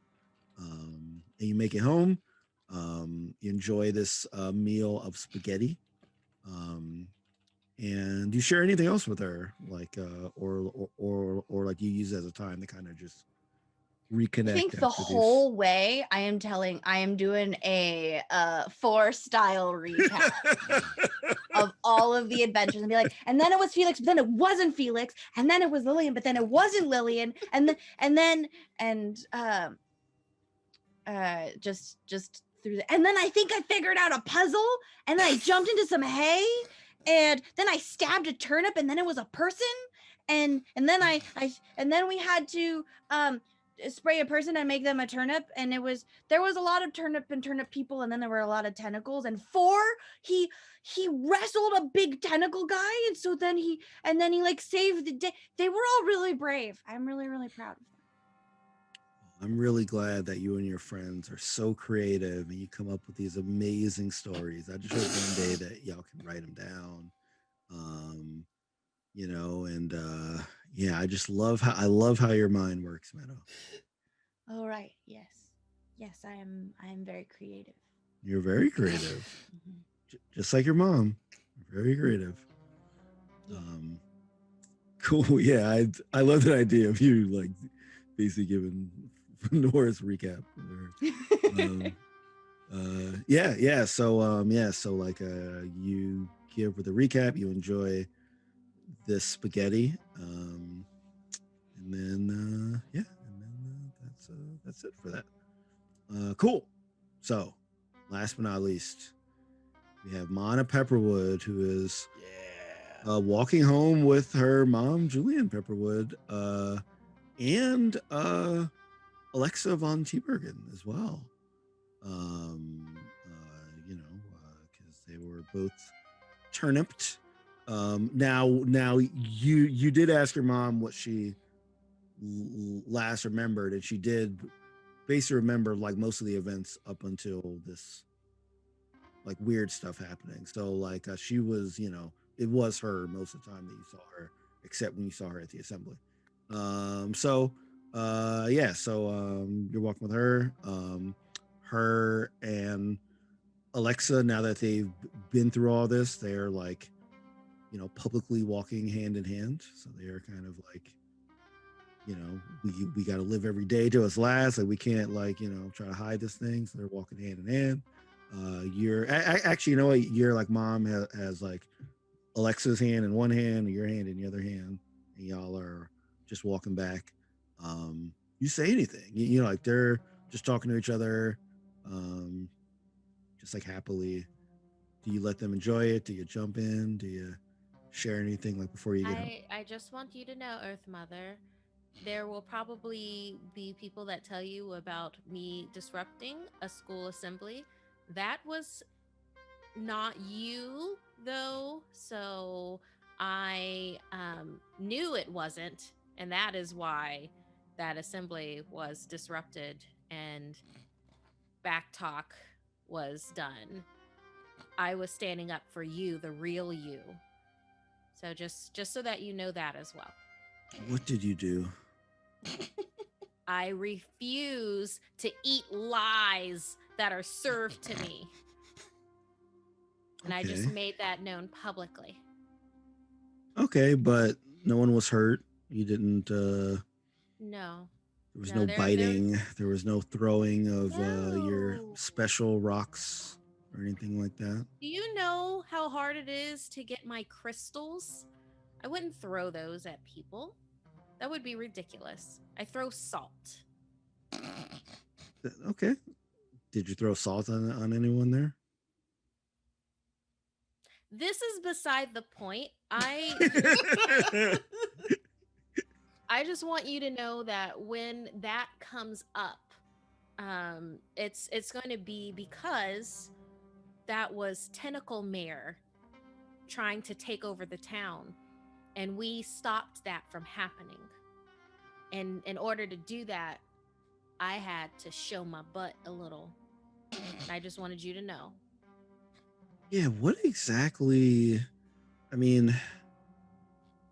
And you make it home. You enjoy this meal of spaghetti. And do you share anything else with her, like or like you use it as a time to kind of just reconnect? I think the whole way I am doing a 4-style recap of all of the adventures and be like, and then it was Felix, but then it wasn't Felix, and then it was Lillian, but then it wasn't Lillian, and just through the, and then I think I figured out a puzzle, and then I jumped into some hay, and then I stabbed a turnip, and then it was a person, and then and then we had to spray a person and make them a turnip, and there was a lot of turnip people, and then there were a lot of tentacles, and 4 he wrestled a big tentacle guy, and so then he like saved the day. They were all really brave. I'm really, really proud of them. I'm really glad that you and your friends are so creative and you come up with these amazing stories. I just hope one day that y'all can write them down. You know, and yeah, I just love how your mind works, Meadow. All right. Yes, I am very creative. You're very creative. Just like your mom. Very creative. Yeah. Cool. Yeah, I love that idea of you like basically giving Nora's recap. So like you give her the recap, you enjoy this spaghetti, and then that's it for that. Cool. So last but not least, we have Mana Pepperwood, who is walking home with her mom, Julianne Pepperwood, and Alexa von Tiebergen as well. You know, because they were both turniped. Now you did ask your mom what she last remembered, and she did basically remember like most of the events up until this like weird stuff happening. So like she was, you know, it was her most of the time that you saw her, except when you saw her at the assembly. So you're walking with her. Her and Alexa, now that they've been through all this, they're like, you know, publicly walking hand in hand. So they're kind of like, you know, we got to live every day to its last. Like we can't like, you know, try to hide this thing. So they're walking hand in hand. You're actually, you know what? You're like mom has like Alexa's hand in one hand and your hand in the other hand, and y'all are just walking back. You say anything, you know, like they're just talking to each other, just like happily. Do you let them enjoy it? Do you jump in? Do you share anything like before you get home? I just want you to know, Earth Mother, there will probably be people that tell you about me disrupting a school assembly. That was not you, though, so I knew it wasn't, and that is why that assembly was disrupted and back talk was done. I was standing up for you, the real you. So just so that you know that as well. What did you do? I refuse to eat lies that are served to me. And I just made that known publicly. Okay, but no one was hurt. You didn't No. There was no biting. There was no throwing of your special rocks or anything like that. Do you know how hard it is to get my crystals? I wouldn't throw those at people. That would be ridiculous. I throw salt. Okay. Did you throw salt on anyone there? This is beside the point. I just want you to know that when that comes up, it's going to be because that was Tentacle Mare trying to take over the town, and we stopped that from happening. And in order to do that, I had to show my butt a little. And I just wanted you to know. Yeah, what exactly? I mean,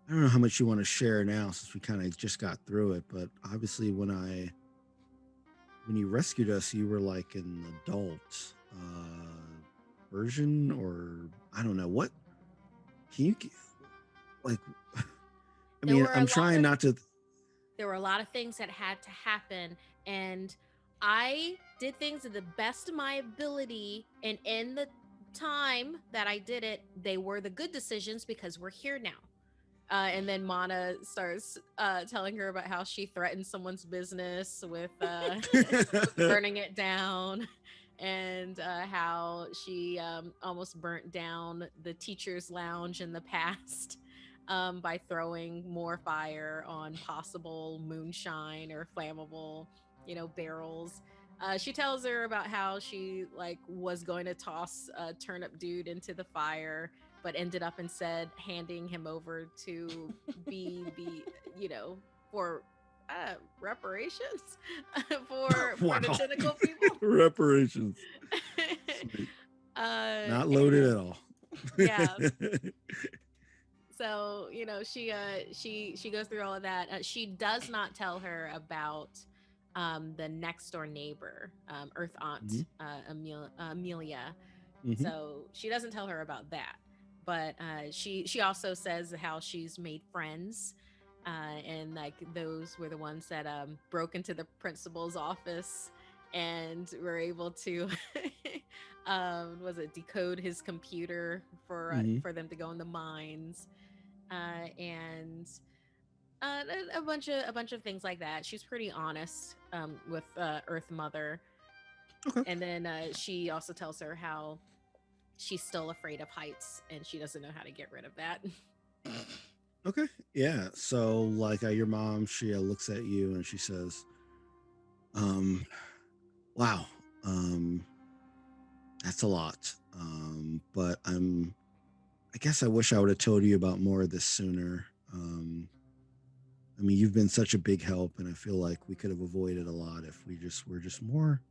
I don't know how much you want to share now since we kind of just got through it, but obviously when you rescued us, you were like an adult version, or I don't know what. Can you like? I There mean, were a I'm lot trying of not to. there were a lot of things that had to happen, and I did things to the best of my ability, and in the time that I did it, they were the good decisions because we're here now. And then Mana starts telling her about how she threatened someone's business with burning it down, and how she almost burnt down the teacher's lounge in the past by throwing more fire on possible moonshine or flammable, barrels. She tells her about how she like was going to toss a turnip dude into the fire, but ended up instead handing him over to be for reparations for the Wow. tentacle people. Reparations. Sweet. Not loaded at all. Yeah. So she goes through all of that. She does not tell her about the next door neighbor, Earth Aunt Amelia. Mhm. So she doesn't tell her about that, but she also says how she's made friends, and like those were the ones that broke into the principal's office and were able to was it decode his computer Mhm. for them to go in the mines, and a bunch of things like that. She's pretty honest with Earth Mother, Okay. and then she also tells her how she's still afraid of heights and she doesn't know how to get rid of that. Okay. Yeah. So, like, your mom, she looks at you and she says, um, "Wow, um, that's a lot. But I guess I wish I would have told you about more of this sooner. I mean, you've been such a big help, and I feel like we could have avoided a lot if we just were just more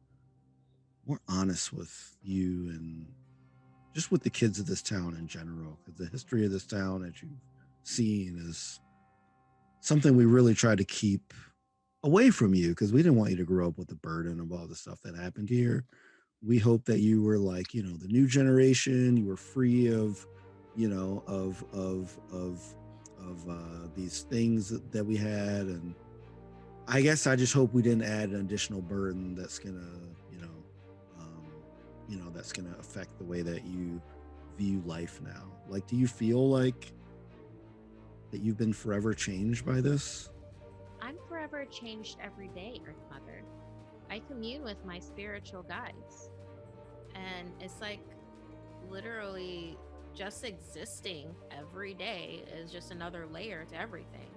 honest with you and just with the kids of this town in general. Because the history of this town, as you've seen, is something we really try to keep away from you because we didn't want you to grow up with the burden of all the stuff that happened here. We hope that you were like, the new generation, you were free of, these things that we had. And I guess I just hope we didn't add an additional burden that's gonna, that's gonna affect the way that you view life now. Like, do you feel like that you've been forever changed by this? I'm forever changed every day, Earth Mother. I commune with my spiritual guides. And it's like literally just existing every day is just another layer to everything.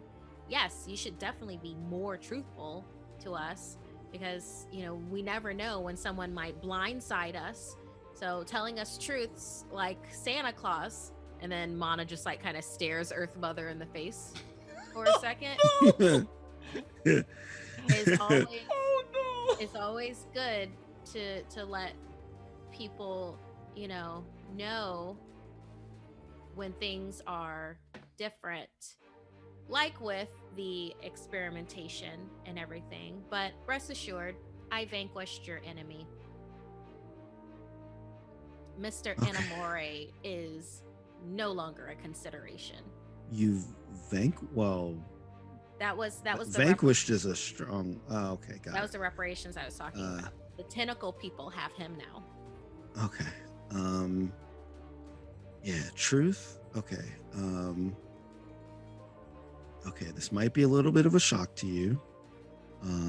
Yes, you should definitely be more truthful to us because, we never know when someone might blindside us. So telling us truths like Santa Claus, and then Mana just like kind of stares Earth Mother in the face for a second. Is always it's always good to let people know when things are different, like with the experimentation and everything. But rest assured, I vanquished your enemy. Mr. Okay. Enamore is no longer a consideration. You've well, That was the vanquished is a strong. Oh, okay, got that it. was the reparations I was talking about. The tentacle people have him now. Okay. Yeah, truth. Okay. Okay, this might be a little bit of a shock to you.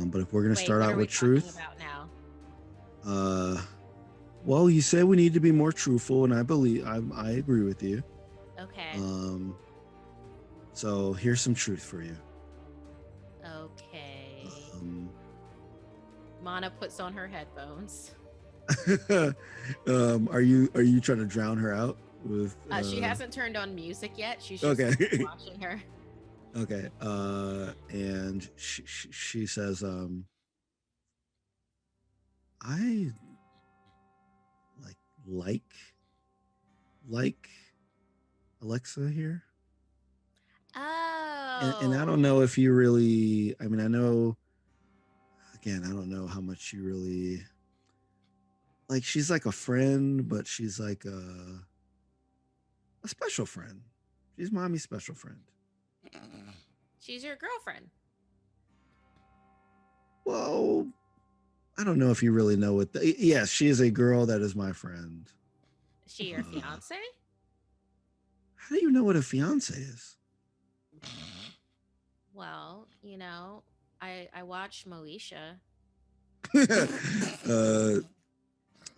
But if we're gonna Wait, start what out are we with talking truth, about now? well, you said we need to be more truthful, and I agree with you. Okay. So here's some truth for you. Okay. Um, Mana puts on her headphones. are you trying to drown her out with? She hasn't turned on music yet. She's just Okay. watching her. Okay. And she says, I like Alexa here. Oh. And I don't know if you really. I mean, I know. Again, I don't know how much you really like. She's like a friend, but she's like a special friend. She's mommy's special friend. She's your girlfriend. Well, I don't know if you really know what. Yes, she is a girl that is my friend. Is she your fiance? How do you know what a fiance is? Well, you know, I watch Moesha. uh,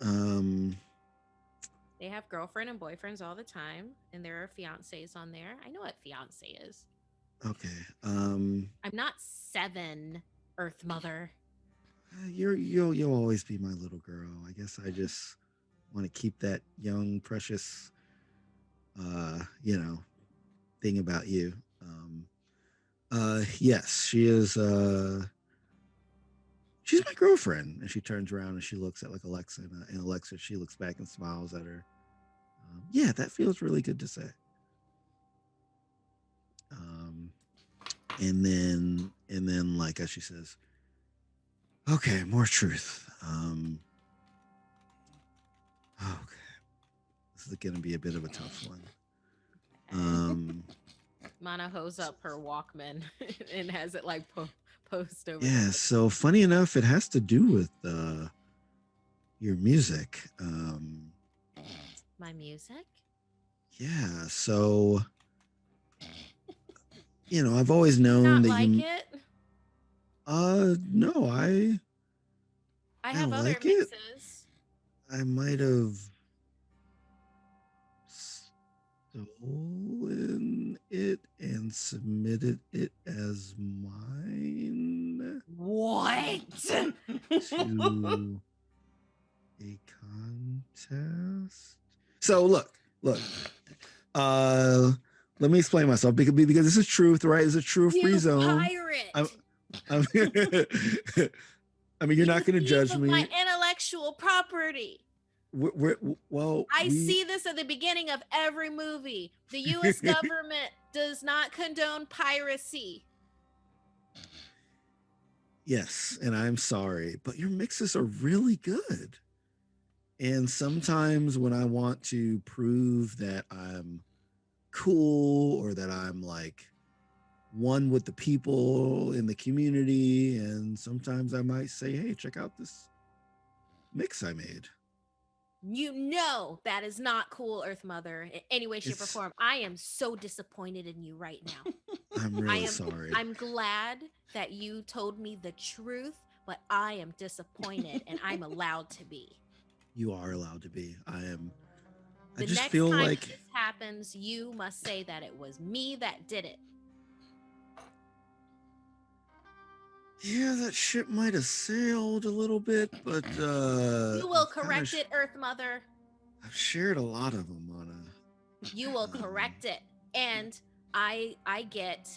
um, They have girlfriend and boyfriends all the time, and there are fiancés on there. I know what fiance is. okay. I'm not 7, Earth Mother. You'll always be my little girl. I guess I just want to keep that young, precious, thing about you. Yes, she is. She's my girlfriend. And she turns around and she looks at like Alexa, and Alexa, she looks back and smiles at her. Yeah, that feels really good to say. And then like as she says, okay, more truth. Okay, this is going to be a bit of a tough one. Mana hose up her Walkman and has it like post over. Yeah, so funny enough, it has to do with your music. My music? Yeah, so I've always known Not that like you. it. No, I have other like it. mixes. I might have stolen it and submitted it as mine. What? To a contest. So look. Let me explain myself because this is truth, right? It's a truth-free zone. Pirate. I mean, you're not going to judge me. My intellectual property. I see this at the beginning of every movie. The U.S. government does not condone piracy. Yes, and I'm sorry, but your mixes are really good. And sometimes when I want to prove that I'm cool or that I'm like one with the people in the community, and sometimes I might say, hey, check out this mix I made. You know that is not cool, Earth Mother, in any way, shape, or form. I am so disappointed in you right now. I'm really sorry. I'm glad that you told me the truth, but I am disappointed, and I'm allowed to be. You are allowed to be. I am. The I just next feel time like this happens, you must say that it was me that did it. Yeah, that ship might have sailed a little bit, but you will correct it, Earth Mother. I've shared a lot of them, Anna. You will correct it, and I get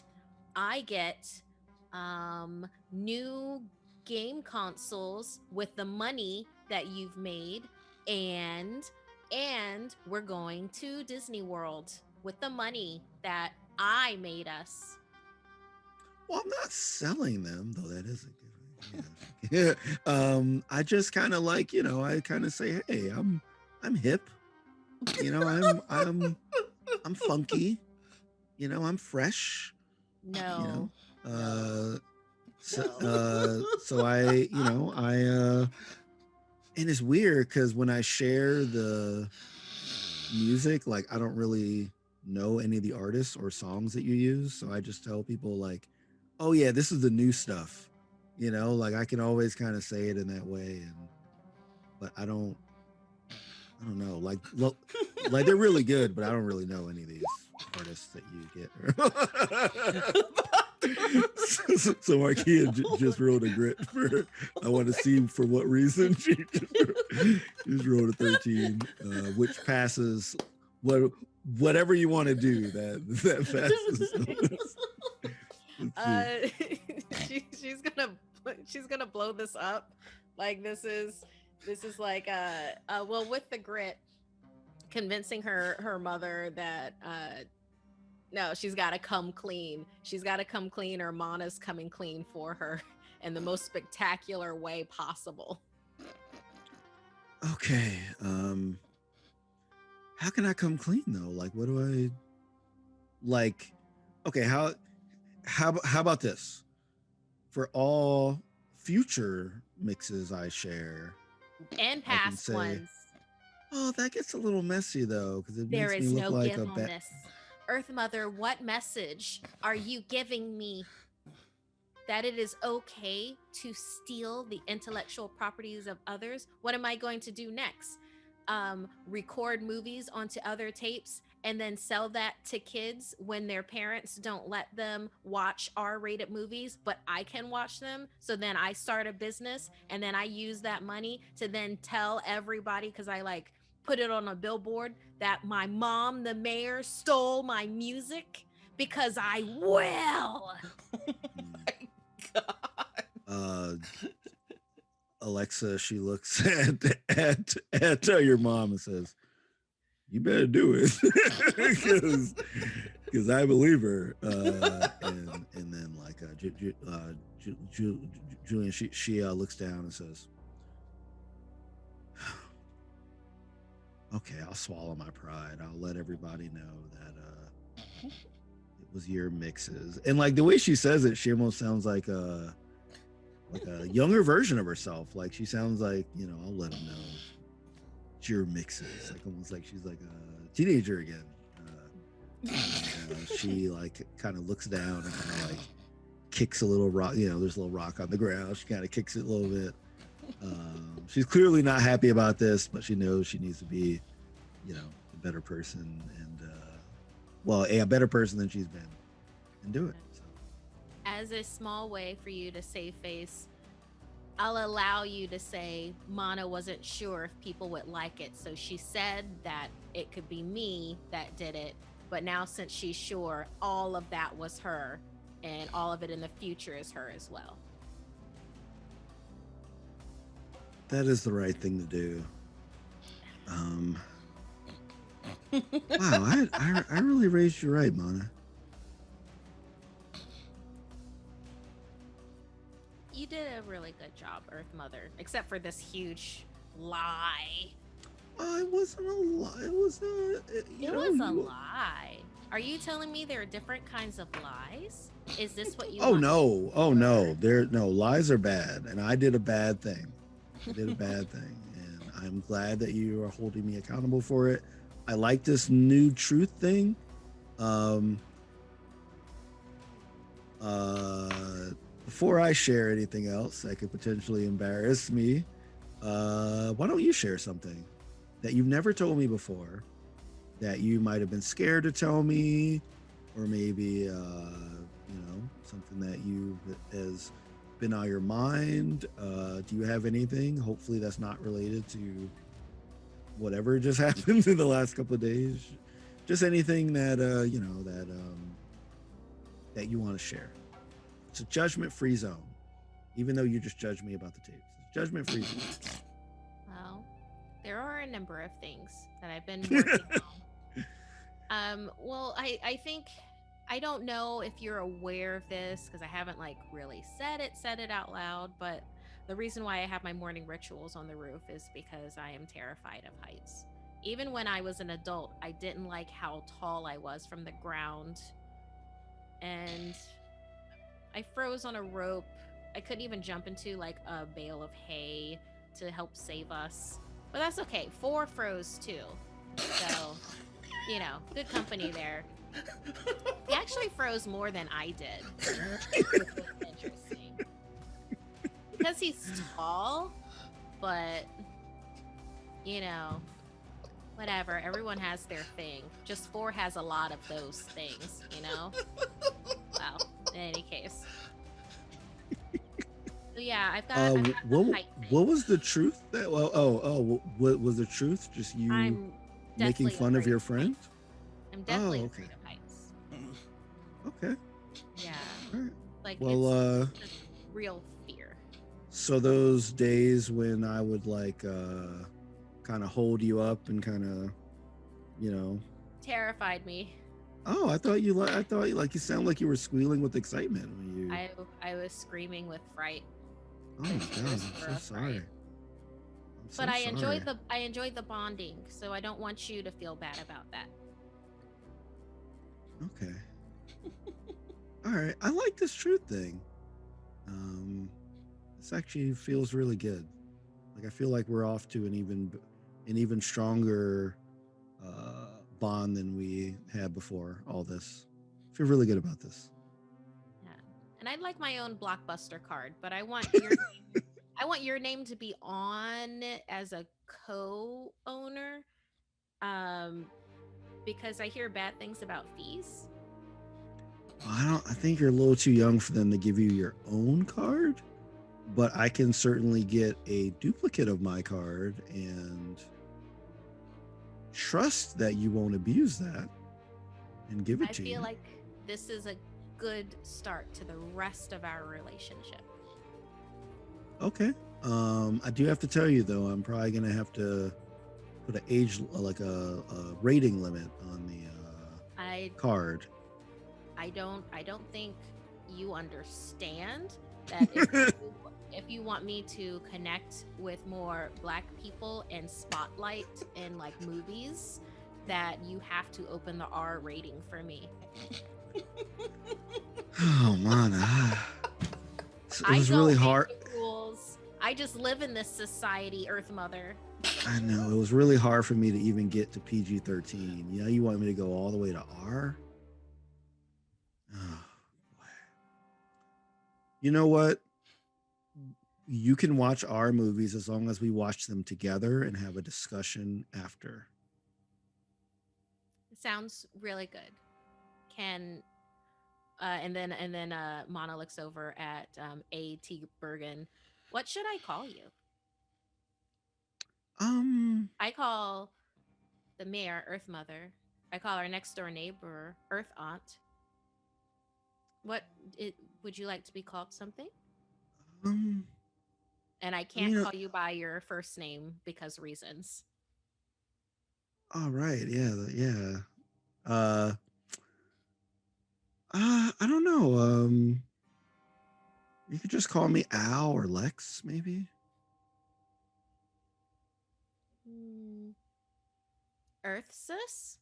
new game consoles with the money that you've made, and we're going to Disney World with the money that I made us. Well, I'm not selling them, though. That is a good idea. I just kind of like, I kind of say, hey, I'm hip. I'm funky. I'm fresh. No. So I and it's weird because when I share the music, like I don't really know any of the artists or songs that you use. So I just tell people like, oh yeah, this is the new stuff. Like I can always kind of say it in that way. But I don't know. Like they're really good, but I don't really know any of these artists that you get. So Markeia just rolled a grit for, I want to see for what reason. She just rolled a 13, which passes whatever you want to do, that passes. She's gonna blow this up. Like this is like well, with the grit, convincing her mother that No, she's got to come clean. She's got to come clean, or Mana's coming clean for her in the most spectacular way possible. Okay. How can I come clean though? Like, what do I like? Okay, how about this? For all future mixes I share, And I can past say, ones. oh, that gets a little messy though, because it There makes is me look no like give a on bad. this. Earth Mother, what message are you giving me? That it is okay to steal the intellectual properties of others? What am I going to do next? Record movies onto other tapes and then sell that to kids when their parents don't let them watch R-rated movies, but I can watch them. So then I start a business and then I use that money to then tell everybody, because I like put it on a billboard, that my mom, the mayor, stole my music, because I will. God. Alexa, she looks at your mom and says, "You better do it," because I believe her. And then like Julian, she looks down and says, "Okay, I'll swallow my pride. I'll let everybody know that it was your mixes." And like the way she says it, she almost sounds like a younger version of herself. Like she sounds like, I'll let them know it's your mixes. Like almost like she's like a teenager again. She like kind of looks down and kind of like kicks a little rock. There's a little rock on the ground. She kind of kicks it a little bit. She's clearly not happy about this, but she knows she needs to be, a better person and a better person than she's been, and do it. So. As a small way for you to save face, I'll allow you to say Mana wasn't sure if people would like it. So she said that it could be me that did it. But now since she's sure, all of that was her, and all of it in the future is her as well. That is the right thing to do. Wow, I really raised you right, Mana. You did a really good job, Earth Mother, except for this huge lie. It wasn't a lie. It was a lie. Are you telling me there are different kinds of lies? Is this what you Oh want? no. Oh no. Lies are bad, and I did a bad thing. And I'm glad that you are holding me accountable for it. I like this new truth thing. Before I share anything else that could potentially embarrass me, why don't you share something that you've never told me before, that you might have been scared to tell me, or maybe something that has been on your mind? Do you have anything? Hopefully that's not related to whatever just happened in the last couple of days. Just anything that that you want to share. It's a judgment-free zone, even though you just judged me about the tapes. It's judgment-free zone. Well, there are a number of things that I've been working on. Well, I think, I don't know if you're aware of this, because I haven't like really said it out loud, but the reason why I have my morning rituals on the roof is because I am terrified of heights. Even when I was an adult, I didn't like how tall I was from the ground. And I froze on a rope. I couldn't even jump into like a bale of hay to help save us. But that's okay. 4 froze too. So, good company there. He actually froze more than I did. Which was interesting. Because he's tall, but, whatever. Everyone has their thing. Just 4 has a lot of those things, Well, in any case. So yeah, I've got what was the truth? What was the truth? Just you making fun of your friend? I'm definitely afraid of heights. Okay. Yeah. All right. Like, well, it's real fear. So those days when I would like kind of hold you up and kind of, terrified me. Oh, I thought you like you sound like you were squealing with excitement when you. I was screaming with fright. Oh my god, I'm Just for so a sorry. fright. I'm so But I sorry. enjoyed the bonding, so I don't want you to feel bad about that. Okay. All right. I like this truth thing. This actually feels really good. Like I feel like we're off to an even stronger bond than we had before all this. I feel really good about this. Yeah. And I'd like my own Blockbuster card, but I want your name to be on as a co-owner. Um because I hear bad things about fees. I think you're a little too young for them to give you your own card, but I can certainly get a duplicate of my card and trust that you won't abuse that and give it I to feel you. like this is a good start to the rest of our relationship. Okay. I do have to tell you though, I'm probably gonna have to put an age like a rating limit on the I card. I don't think you understand that if you want me to connect with more black people and spotlight in like movies, that you have to open the R rating for me. Oh man, it I was don't really make hard. the rules. I just live in this society, Earth Mother. I know it was really hard for me to even get to PG-13. You know, you want me to go all the way to R? Oh, boy. You know what? You can watch our movies as long as we watch them together and have a discussion after. It sounds really good. Can and then Mana looks over at A.T. Bergen. What should I call you? Um, I call the mayor Earth Mother. I call our next door neighbor Earth Aunt. What it, would you like to be called something? um, And I I can't mean, call you by your first name because reasons. all right, yeah, yeah. Uh, I don't know. You could just call me Al or Lex, maybe. Hmm. Earth Sis?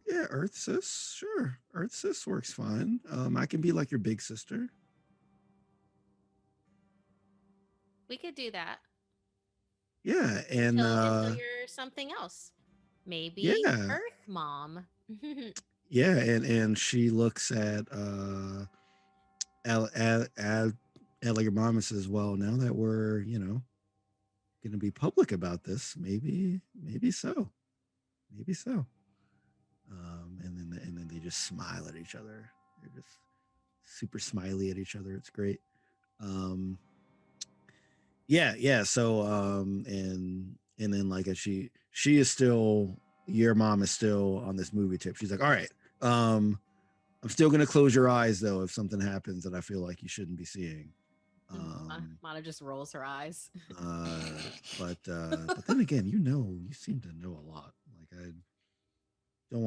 Yeah, Earth Sis, sure. Earth Sis works fine. I can be like your big sister. We could do that Yeah, and until you're something else. Maybe yeah, Earth Mom. yeah, and she looks at Al like your mom and says, "Well, now that we're going to be public about this, maybe so, maybe so." And then they just smile at each other. They're just super smiley at each other. It's great. Um, yeah. So and then like as she is still your mom is still on this movie tip. She's like, all right, I'm still gonna close your eyes though if something happens that I feel like you shouldn't be seeing. Mana just rolls her eyes. Uh, but then again, you seem to know a lot. Like I don't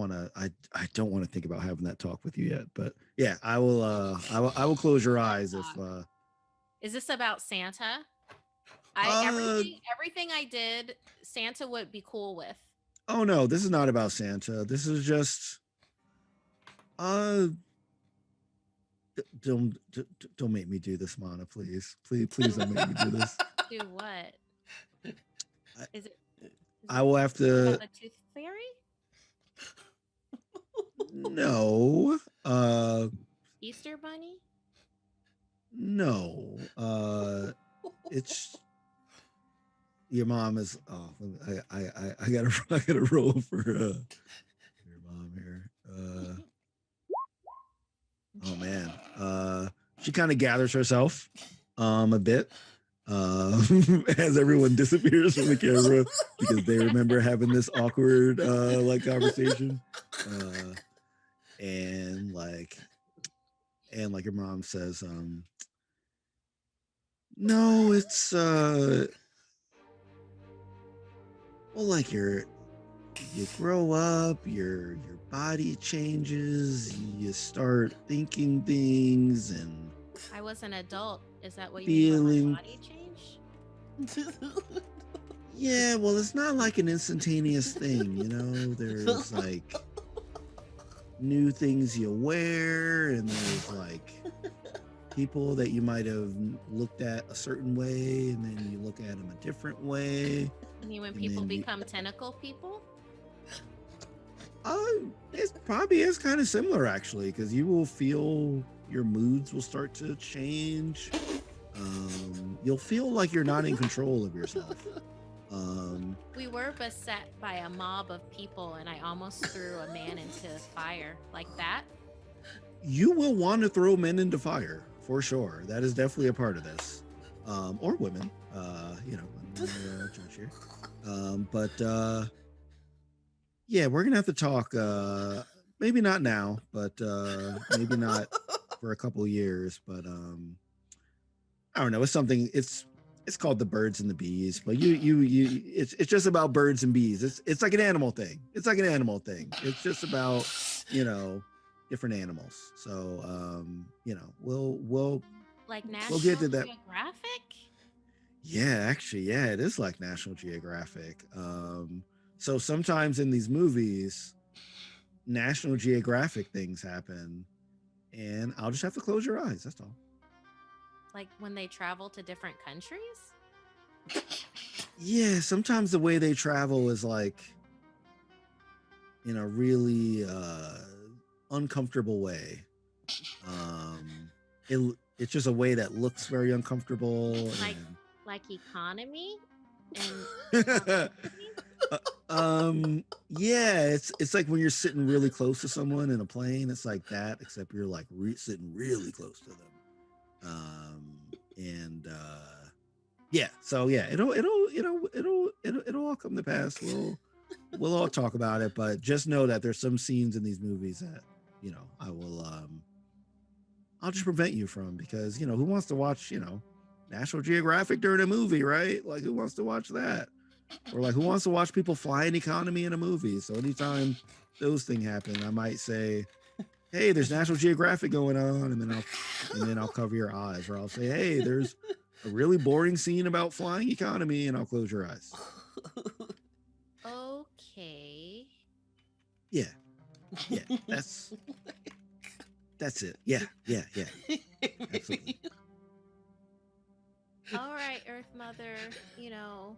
want to think about having that talk with you yet. But yeah, I will close your eyes if Is this about Santa? uh Everything I did, Santa would be cool with. oh no, this is not about Santa. This is just uh don't make me do this, Mana, please don't make me do this. Do what? Is it? I will have to About the tooth fairy? no Easter bunny? no it's your mom is I gotta roll for your mom here. Oh man. She kind of gathers herself a bit as everyone disappears from the camera because they remember having this awkward like conversation. And like your mom says, no, it's well like you grow up, your body changes, you start thinking things and I was an adult. Is that what you mean by my feeling. body changed? Yeah, well, it's not like an instantaneous thing, you know. There's like new things you wear, and there's like people that you might have looked at a certain way, and then you look at them a different way. You mean when And people then become tentacle people? It probably is kind of similar actually, because you will feel your moods will start to change. You'll feel like you're not in control of yourself. We were beset by a mob of people, and I almost threw a man into fire like that. You will want to throw men into fire for sure. That is definitely a part of this, or women. You know, judge here. Yeah, we're gonna have to talk. Maybe not now, but maybe not for a couple of years. But I don't know. It's something. It's called the birds and the bees. But it's just about birds and bees. It's like an animal thing. It's like an animal thing. It's just about, you know, different animals. So you know, we'll Like National get to that. Geographic? Yeah, actually, yeah, it is like National Geographic. So sometimes in these movies, National Geographic things happen, and I'll just have to close your eyes. That's all. Like when they travel to different countries? Yeah, sometimes the way they travel is like in a really uncomfortable way. It's just a way that looks very uncomfortable. Like economy? And yeah, it's like when you're sitting really close to someone in a plane. It's like that, except you're like sitting really close to them. Yeah, so yeah, it'll all come to pass. We'll all talk about it, but just know that there's some scenes in these movies that, you know, I'll just prevent you from, because, you know, who wants to watch, you know, National Geographic during a movie, right? Like, who wants to watch that? Or like, who wants to watch people fly an economy in a movie? So anytime those things happen, I might say, hey, there's National Geographic going on, and then I'll cover your eyes, or I'll say, hey, there's a really boring scene about flying economy, and I'll close your eyes. Okay. Yeah, that's it. Yeah, absolutely. All right, Earth Mother, you know,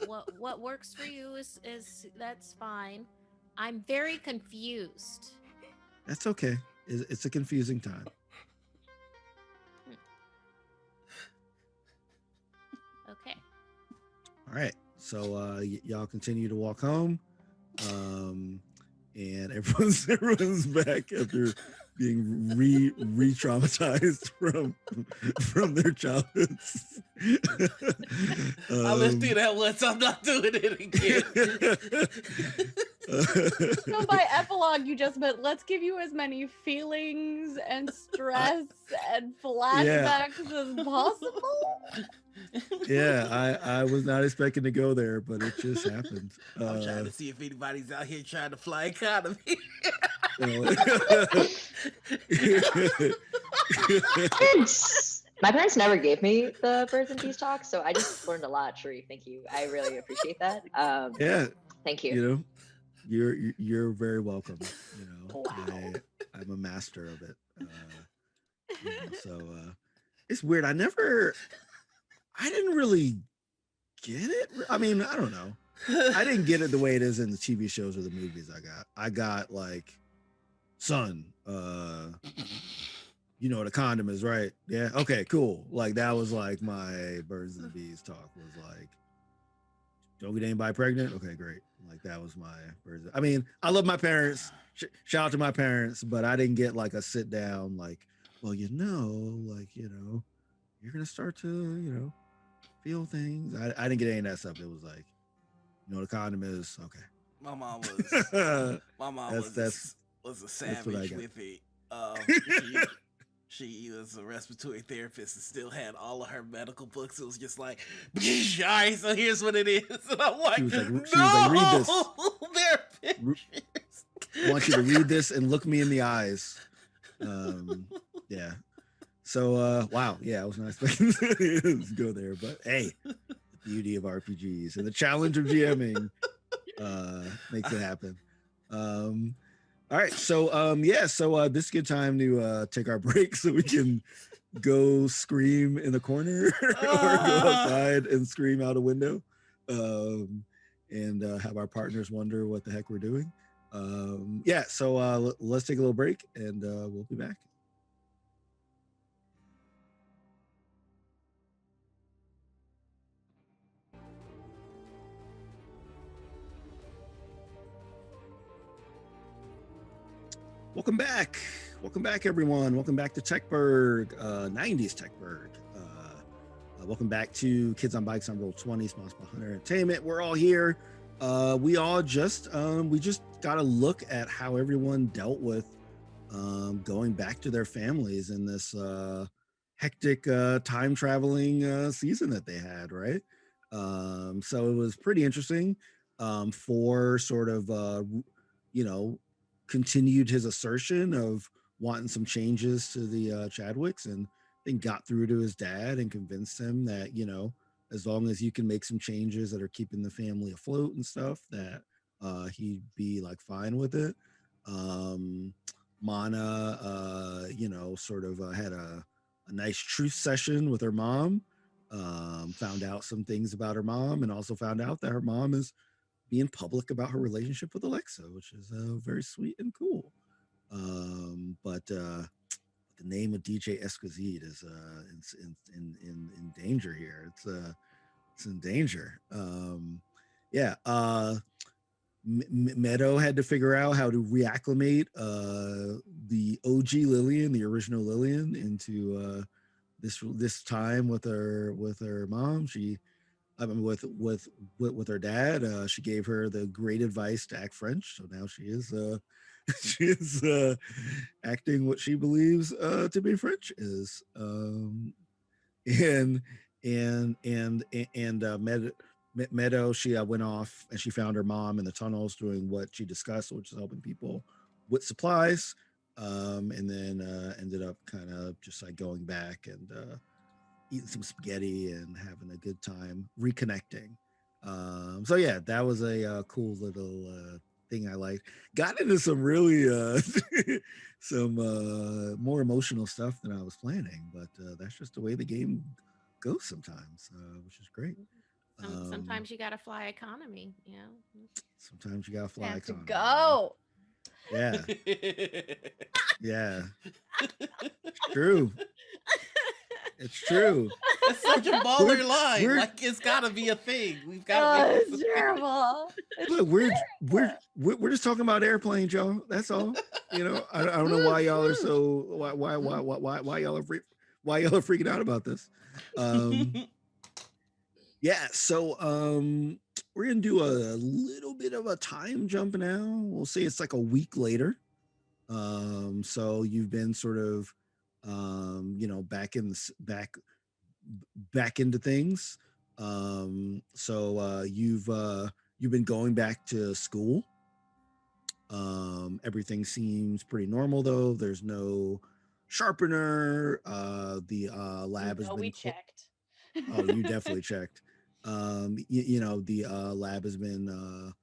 what works for you is that's fine. I'm very confused. That's okay. It's a confusing time. Okay. All right. So y'all continue to walk home. And everyone's back after being re-traumatized from their childhoods. I missed you that once. I'm not doing it again. So by epilogue, you just meant let's give you as many feelings and stress and flashbacks as possible. Yeah, I was not expecting to go there, but it just happened. I'm trying to see if anybody's out here trying to fly economy. My parents never gave me the birds and bees talk, so I just learned a lot, Shareef. Thank you. I really appreciate that. Yeah. Thank you. You know, you're very welcome. You know, Wow. I'm a master of it. You know, so it's weird. I didn't really get it. I mean, I don't know. I didn't get it the way it is in the TV shows or the movies I got like, son, you know what a condom is, right? Yeah. Okay, cool. Like that was like my birds and the bees talk was like, don't get anybody pregnant. Okay, great. Like that was my birds. I mean, I love my parents. Shout out to my parents, but I didn't get like a sit down, like, well, you know, like, you know, you're going to start to, you know, feel things. I didn't get any of that stuff. It was like, you know what a condom is? Okay. My mom was a That's savage what I got. with it. she was a respiratory therapist and still had all of her medical books. It was just like, all right, so here's what it is. And I'm like, She was like, no, read this. there are pictures. I want you to read this and look me in the eyes. Yeah. So, wow. Yeah, I was not expecting to go there, but hey, the beauty of RPGs and the challenge of GMing makes it happen. All right. So, this is a good time to take our break so we can go scream in the corner or go outside and scream out a window and have our partners wonder what the heck we're doing. So let's take a little break and we'll be back. Welcome back. Welcome back, everyone. Welcome back to Techburg, 90s Techburg. Welcome back to Kids on Bikes on Roll20, sponsored by Hunter Entertainment. We're all here. We all just got a look at how everyone dealt with going back to their families in this hectic time traveling season that they had, right? So it was pretty interesting for sort of, continued his assertion of wanting some changes to the Chadwicks, and then got through to his dad and convinced him that, as long as you can make some changes that are keeping the family afloat and stuff, that he'd be like fine with it. Mana, sort of had a nice truth session with her mom, found out some things about her mom, and also found out that her mom is being public about her relationship with Alexa, which is very sweet and cool. But the name of DJ Esquizit is in danger here. It's in danger. Meadow had to figure out how to reacclimate the OG Lillian, the original Lillian, into this time with her mom. With her dad, she gave her the great advice to act French. So now she is acting what she believes to be French is. Meadow, she went off and she found her mom in the tunnels doing what she discussed, which is helping people with supplies, and then ended up kind of just like going back and eating some spaghetti and having a good time reconnecting. So yeah, that was a cool little thing I liked. Got into some really some more emotional stuff than I was planning, but that's just the way the game goes sometimes, which is great. Sometimes you gotta fly economy, Sometimes you gotta fly Have to economy. go. Yeah. Yeah. It's true. It's true. It's such a baller line. Like it's gotta be a thing. We've got to make It's terrible. Look, we're just talking about airplanes, y'all. That's all. I don't know why y'all are so why y'all are why y'all are freaking out about this. So we're gonna do a little bit of a time jump now. We'll say it's like a week later. So you've been sort of back into things. So you've been going back to school. Everything seems pretty normal though. There's no sharpener. The lab has been we checked. Oh, you definitely checked. The lab has been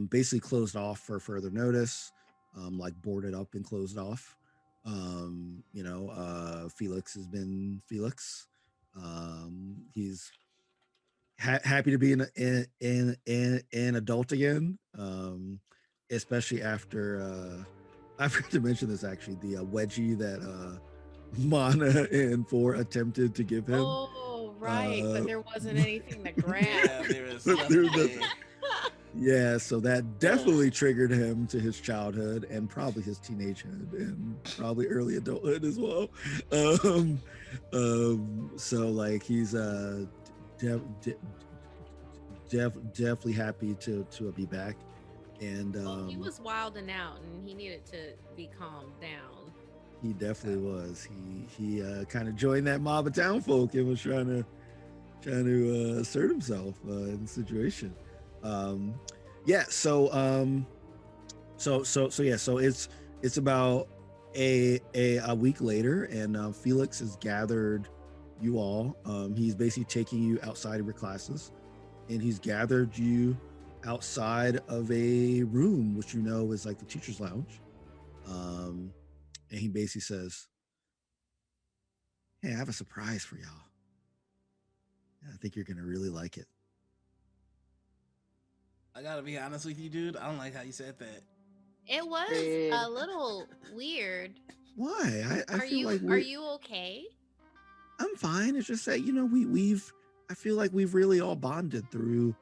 basically closed off for further notice, like boarded up and closed off. Felix has been Felix. He's happy to be an adult again, especially after I forgot to mention this actually, the wedgie that Mana and Four attempted to give him. Oh, right, but there wasn't anything to grab. Yeah, there was nothing. Yeah, so that definitely triggered him to his childhood and probably his teenagehood and probably early adulthood as well. So like he's definitely happy to be back. And he was wilding out and he needed to be calmed down. He definitely was. He kind of joined that mob of town folk and was trying to assert himself in the situation. Yeah. So it's about a week later, and Felix has gathered you all. He's basically taking you outside of your classes, and he's gathered you outside of a room which you know is like the teacher's lounge. And he basically says, "Hey, I have a surprise for y'all. I think you're gonna really like it." I gotta be honest with you, dude. I don't like how you said that. It was Rude. a little weird. Why? I Are feel you like are you okay? I'm fine. It's just that I feel like we've really all bonded through,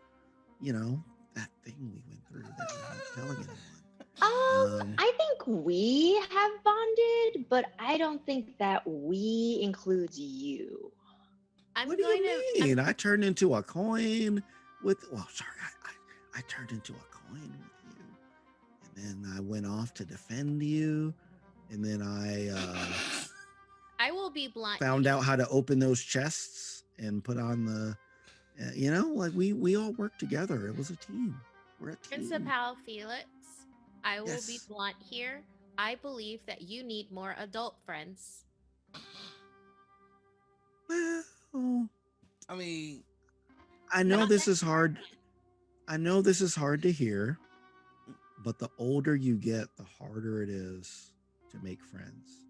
that thing we went through that we're not telling anyone. I think we have bonded, but I don't think that we includes you. What do you mean? I turned into a coin I turned into a coin with you, and then I went off to defend you, and then I will be blunt. found out how to open those chests and put on the, like we all worked together. It was a team. We're a team. Principal Felix, I will be Yes. blunt here. I believe that you need more adult friends. Well, I mean, I know Not this that is hard. I know this is hard to hear, but the older you get, the harder it is to make friends.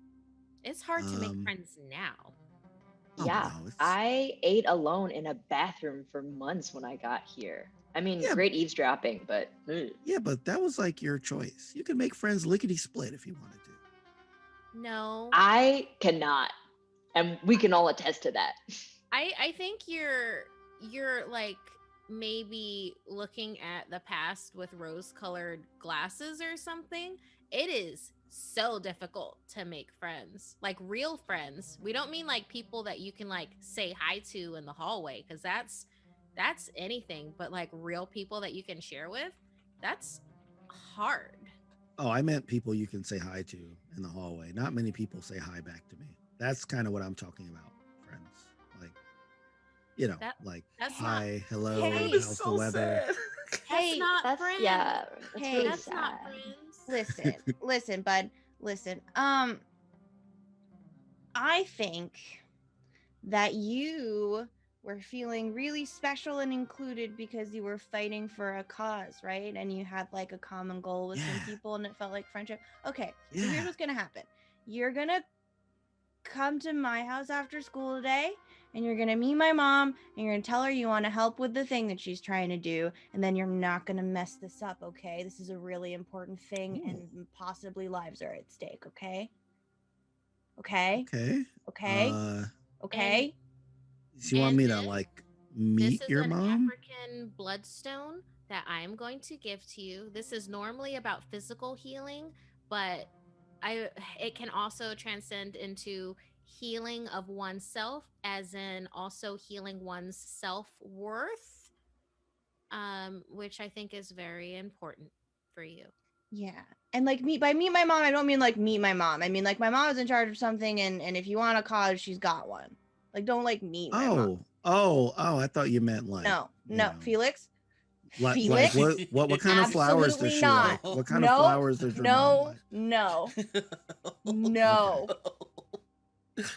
It's hard to make Um, friends now. Oh, Yeah, no, it's- I ate alone in a bathroom for months when I got here. I mean, Yeah. great eavesdropping, but Yeah, but that was like your choice. You could make friends lickety split if you wanted to. No. I cannot. And we can all attest to that. I think you're like maybe looking at the past with rose-colored glasses or something. It is so difficult to make friends, like real friends. We don't mean like people that you can like say hi to in the hallway, because that's anything, but like real people that you can share with, that's hard. Oh, I meant people you can say hi to in the hallway. Not many people say hi back to me. That's kind of what I'm talking about, friends. Like, That's hi, hello, Hey, how's the weather? Hey, not That's friends. yeah. That's Hey, really That's sad. not friends. listen, bud. Listen. I think that you were feeling really special and included because you were fighting for a cause, right? And you had like a common goal with some Yeah. people and it felt like friendship. Okay, so here's Yeah. what's gonna happen. You're gonna come to my house after school today and you're gonna meet my mom and you're gonna tell her you want to help with the thing that she's trying to do, and then you're not gonna mess this up, okay? This is a really important thing and possibly lives are at stake, okay? Okay? Okay. Okay? Okay? So you want me to And like This meet is your an mom? African bloodstone that I am going to give to you. This is normally about physical healing, but it can also transcend into healing of oneself, as in also healing one's self-worth, which I think is very important for you. Yeah. And like meet my mom, I don't mean like meet my mom. I mean like my mom is in charge of something and if you want a cause, she's got one. Like don't like meet my mom. Oh, I thought you meant like No, you no, know, Felix. like Felix? what kind of flowers does Absolutely she not. like? What kind No, of flowers does your mom No, like? no, no,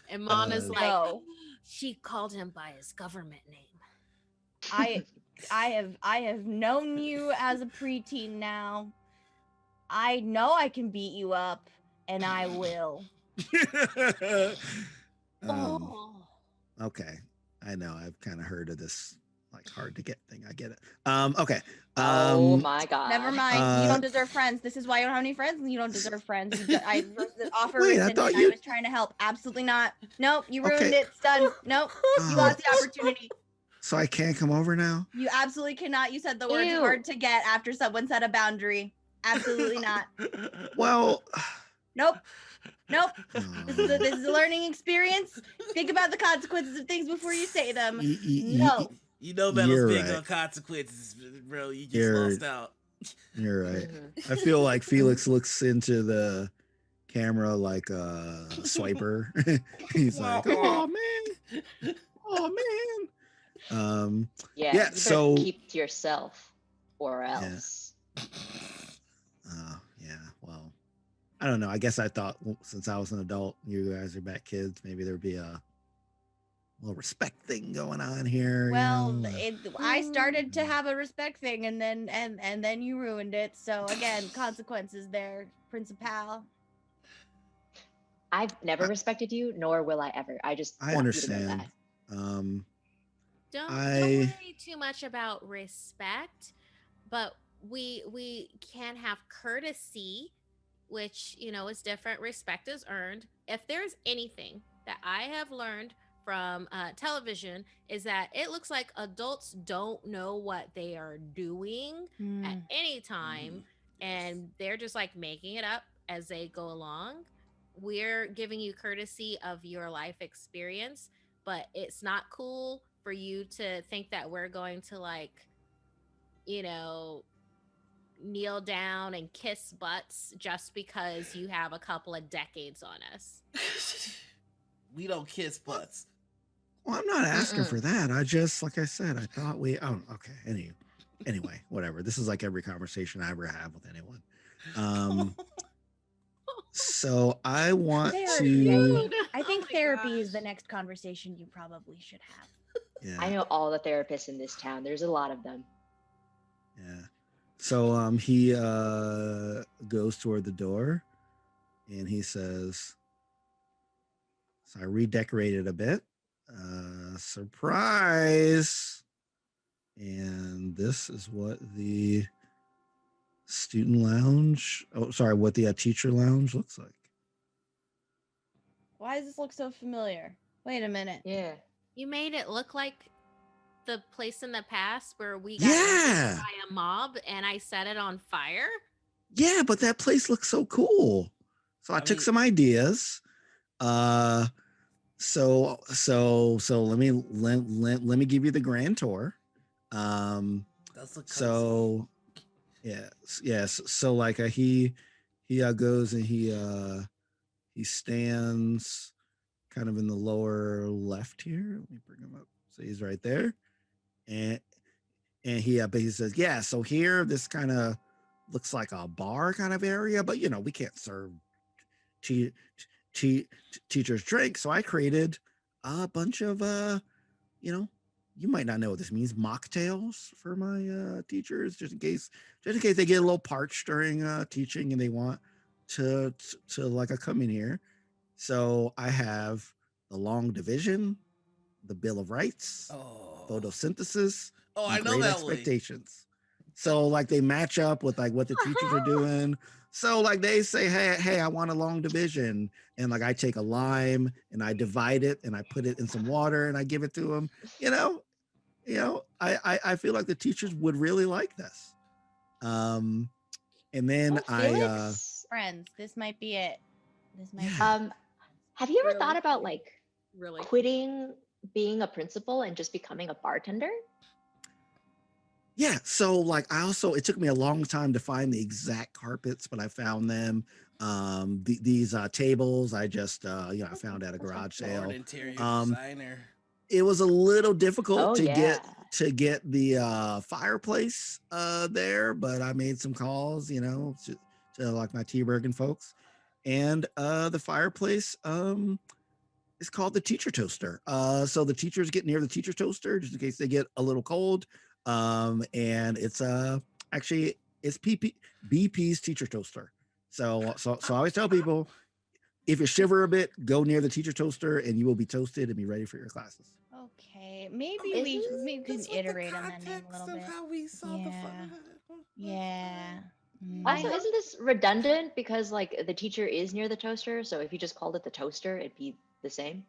And Mana's Uh, like, no. she called him by his government name. I have known you as a preteen now. I know I can beat you up, and I will. Oh. Okay, I know. I've kind of heard of this like hard to get thing. I get it. Okay. Oh my god. Never mind. You uh, don't deserve friends. This is why you don't have any friends, and you don't deserve friends. I the offer Wait, I rescinded. thought I you- was trying to help. Absolutely not. Nope. You ruined Okay. it. It's done. Nope. You Oh, lost the opportunity. so I can't come over now? You absolutely cannot. You said the words Ew. hard to get after someone set a boundary. Absolutely not. Well, Nope. Nope. oh, This is a learning experience. Think about the consequences of things before you say them. y- y- y- No. You know Meadow's You're big right. on consequences, bro. You just You're- lost out. You're right. Mhm. I feel like Felix looks into the camera like a swiper. He's like, oh man, oh man. Yeah, Yeah, you better so keep to yourself or yeah. else. Yeah, well, I don't know. I guess I thought since I was an adult, you guys are back kids, maybe there'd be a little respect thing going on here. Well, you know? I started to have a respect thing, and then you ruined it. So again, consequences there, Principal. I've never respected you, nor will I ever. I just I want you to know understand. that. Don't I worry too much about respect, but we can have courtesy, which is different. Respect is earned. If there's anything that I have learned from television, is that it looks like adults don't know what they are doing at any time, and they're just like making it up as they go along. We're giving you courtesy of your life experience, but it's not cool for you to think that we're going to you know kneel down and kiss butts just because you have a couple of decades on us. We don't kiss butts. Well, I'm not asking for that. I just, like I said, I thought okay. Anyway, whatever. This is like every conversation I ever have with anyone. So I want Therapy, to. I think Oh my therapy is gosh. the next conversation you probably should have. Yeah. I know all the therapists in this town. There's a lot of them. Yeah. So he goes toward the door and he says, so I redecorated a bit. Surprise. And this is what the student lounge, what the teacher lounge looks like. Why does this look so familiar? Wait a minute. Yeah. You made it look like the place in the past where we got Yeah. raided by a mob and I set it on fire. Yeah, but that place looks so cool. So I took some ideas. So let me give you the grand tour. That's so yes. So like he goes and he stands kind of in the lower left here. Let me bring him up. So he's right there, and he says, yeah. So here, this kind of looks like a bar kind of area, but we can't serve teachers drink. So I created a bunch of you might not know what this means, mocktails for my teachers, just in case they get a little parched during teaching and they want to come in here. So I have the long division, the Bill of Rights, photosynthesis, I know Great that Expectations. So they match up with what the teachers are doing. So they say, hey, I want a long division, and I take a lime and I divide it and I put it in some water and I give it to them. I feel like the teachers would really like this. And then friends, this might be it. Have you ever Really? thought about Really? quitting being a principal and just becoming a bartender? Yeah, so it took me a long time to find the exact carpets, but I found them. These tables I just I found at a garage sale. Interior designer. It was a little difficult to yeah. get the fireplace there, but I made some calls, to my Techburg folks, and the fireplace is called the teacher toaster. So the teachers get near the teacher toaster just in case they get a little cold. And it's actually it's BP's teacher toaster. So I always tell people, if you shiver a bit, go near the teacher toaster and you will be toasted and be ready for your classes. Okay, maybe we can iterate on that name a little bit. How we saw Yeah. Also, isn't this redundant because the teacher is near the toaster? So if you just called it the toaster, it'd be the same.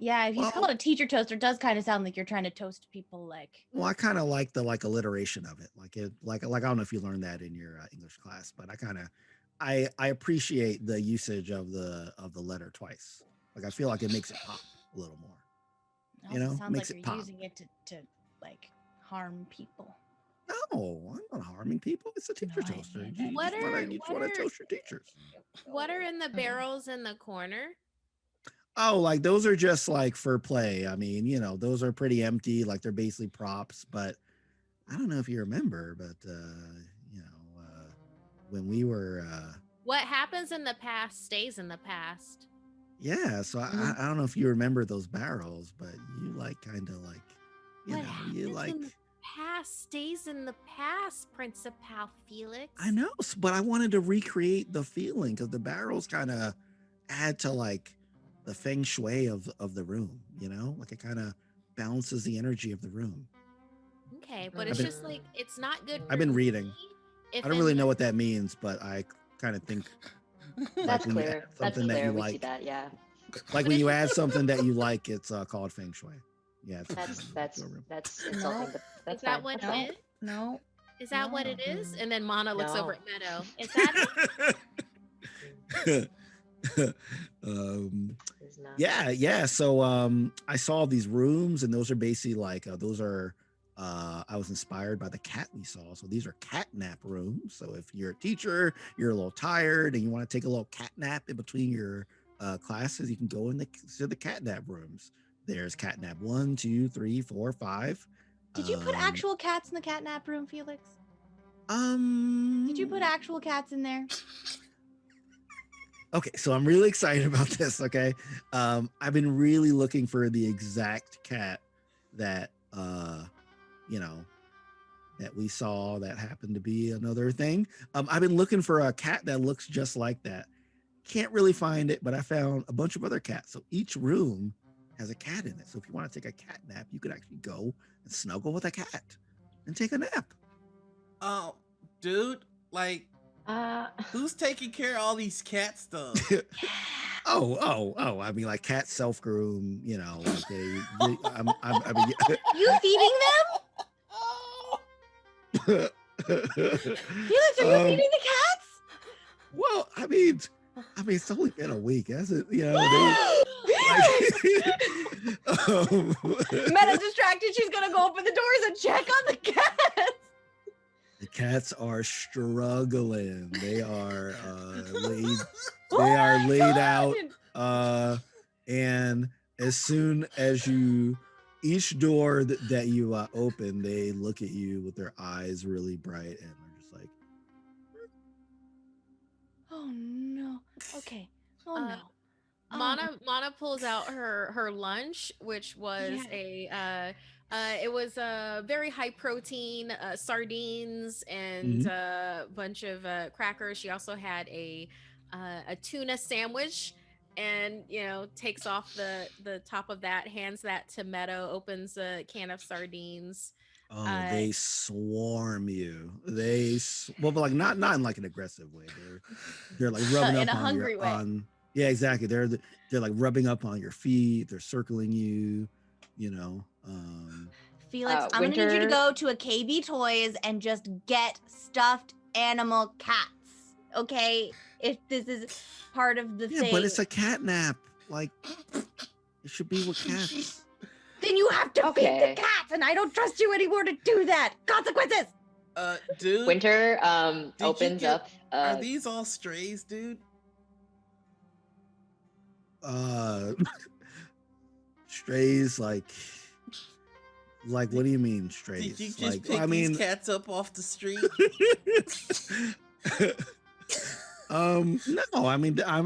Yeah, if you call it a teacher toaster, it does kind of sound like you're trying to toast people. Well, I kind of like the alliteration of it. I don't know if you learned that in your English class, but I appreciate the usage of the letter twice. I feel like it makes it pop a little more. It also sounds makes like it you're pop. using it to harm people. No, I'm not harming people. It's a teacher No, I toaster. didn't. You What just are want to toast your teachers. what are in the barrels in the corner? Oh, like those are just like for play. I mean, those are pretty empty. Like they're basically props. But I don't know if you remember, but when we were What happens in the past stays in the past. yeah, so I don't know if you remember those barrels, but you like kind of like What you happens like in the past stays in the past, Principal Felix. I know, but I wanted to recreate the feeling because the barrels kind of add to like the feng shui of the room, like it kind of balances the energy of the room. Okay, but it's just like it's not good. I've been reading. If I don't really know what that means, but I kind of think That's when you clear. add That's something that clear. you We see like, that. Yeah. like when you add something that you like, it's called feng shui. Yeah, That's insulting. But that's Is that fine. what No. it is? No. Is that what it is? And then Mana looks No. over at Meadow. Is that it? It's not. yeah. So I saw these rooms, and those are basically like those are. I was inspired by the cat we saw. So these are cat nap rooms. So if you're a teacher, you're a little tired, and you want to take a little cat nap in between your classes, you can go to the cat nap rooms. There's cat nap 1, 2, 3, 4, 5. Did you put actual cats in the catnap room, Felix? Did Did you put actual cats in there? Okay, so I'm really excited about this. Okay, I've been really looking for the exact cat that that we saw that happened to be another thing. I've been looking for a cat that looks just like that. Can't really find it, but I found a bunch of other cats. So each room has a cat in it. So if you want to take a cat nap, you could actually go and snuggle with a cat and take a nap. Oh, dude, like, who's taking care of all these cat stuff? I mean, like cats self-groom, like I mean, You feeding them? Felix, are you feeding the cats? Well, I mean, it's only been a week, hasn't it? Meadow distracted. She's gonna go open the doors and check on the cats. The cats are struggling. They are laid out. And as soon as each door that you open, they look at you with their eyes really bright, and they're just like, Oh no. Okay. Oh no. Mana pulls out her lunch, which was it was a very high protein sardines and a bunch of crackers. She also had a tuna sandwich, and takes off the top of that, hands that to Meadow, opens a can of sardines. they swarm you. But like not in like an aggressive way. They're like rubbing up in a on hungry your way. Yeah, exactly. They're like rubbing up on your feet. They're circling you. Felix, I'm gonna need you to go to a KB Toys and just get stuffed animal cats. Okay, if this is part of the thing. But it's a cat nap. Like it should be with cats. Then you have to feed the cats, and I don't trust you anymore to do that. Consequences. Dude. Winter opens up. Are these all strays, dude? Strays, like what do you mean strays? Did you just pick these cats up off the street? No, I mean, I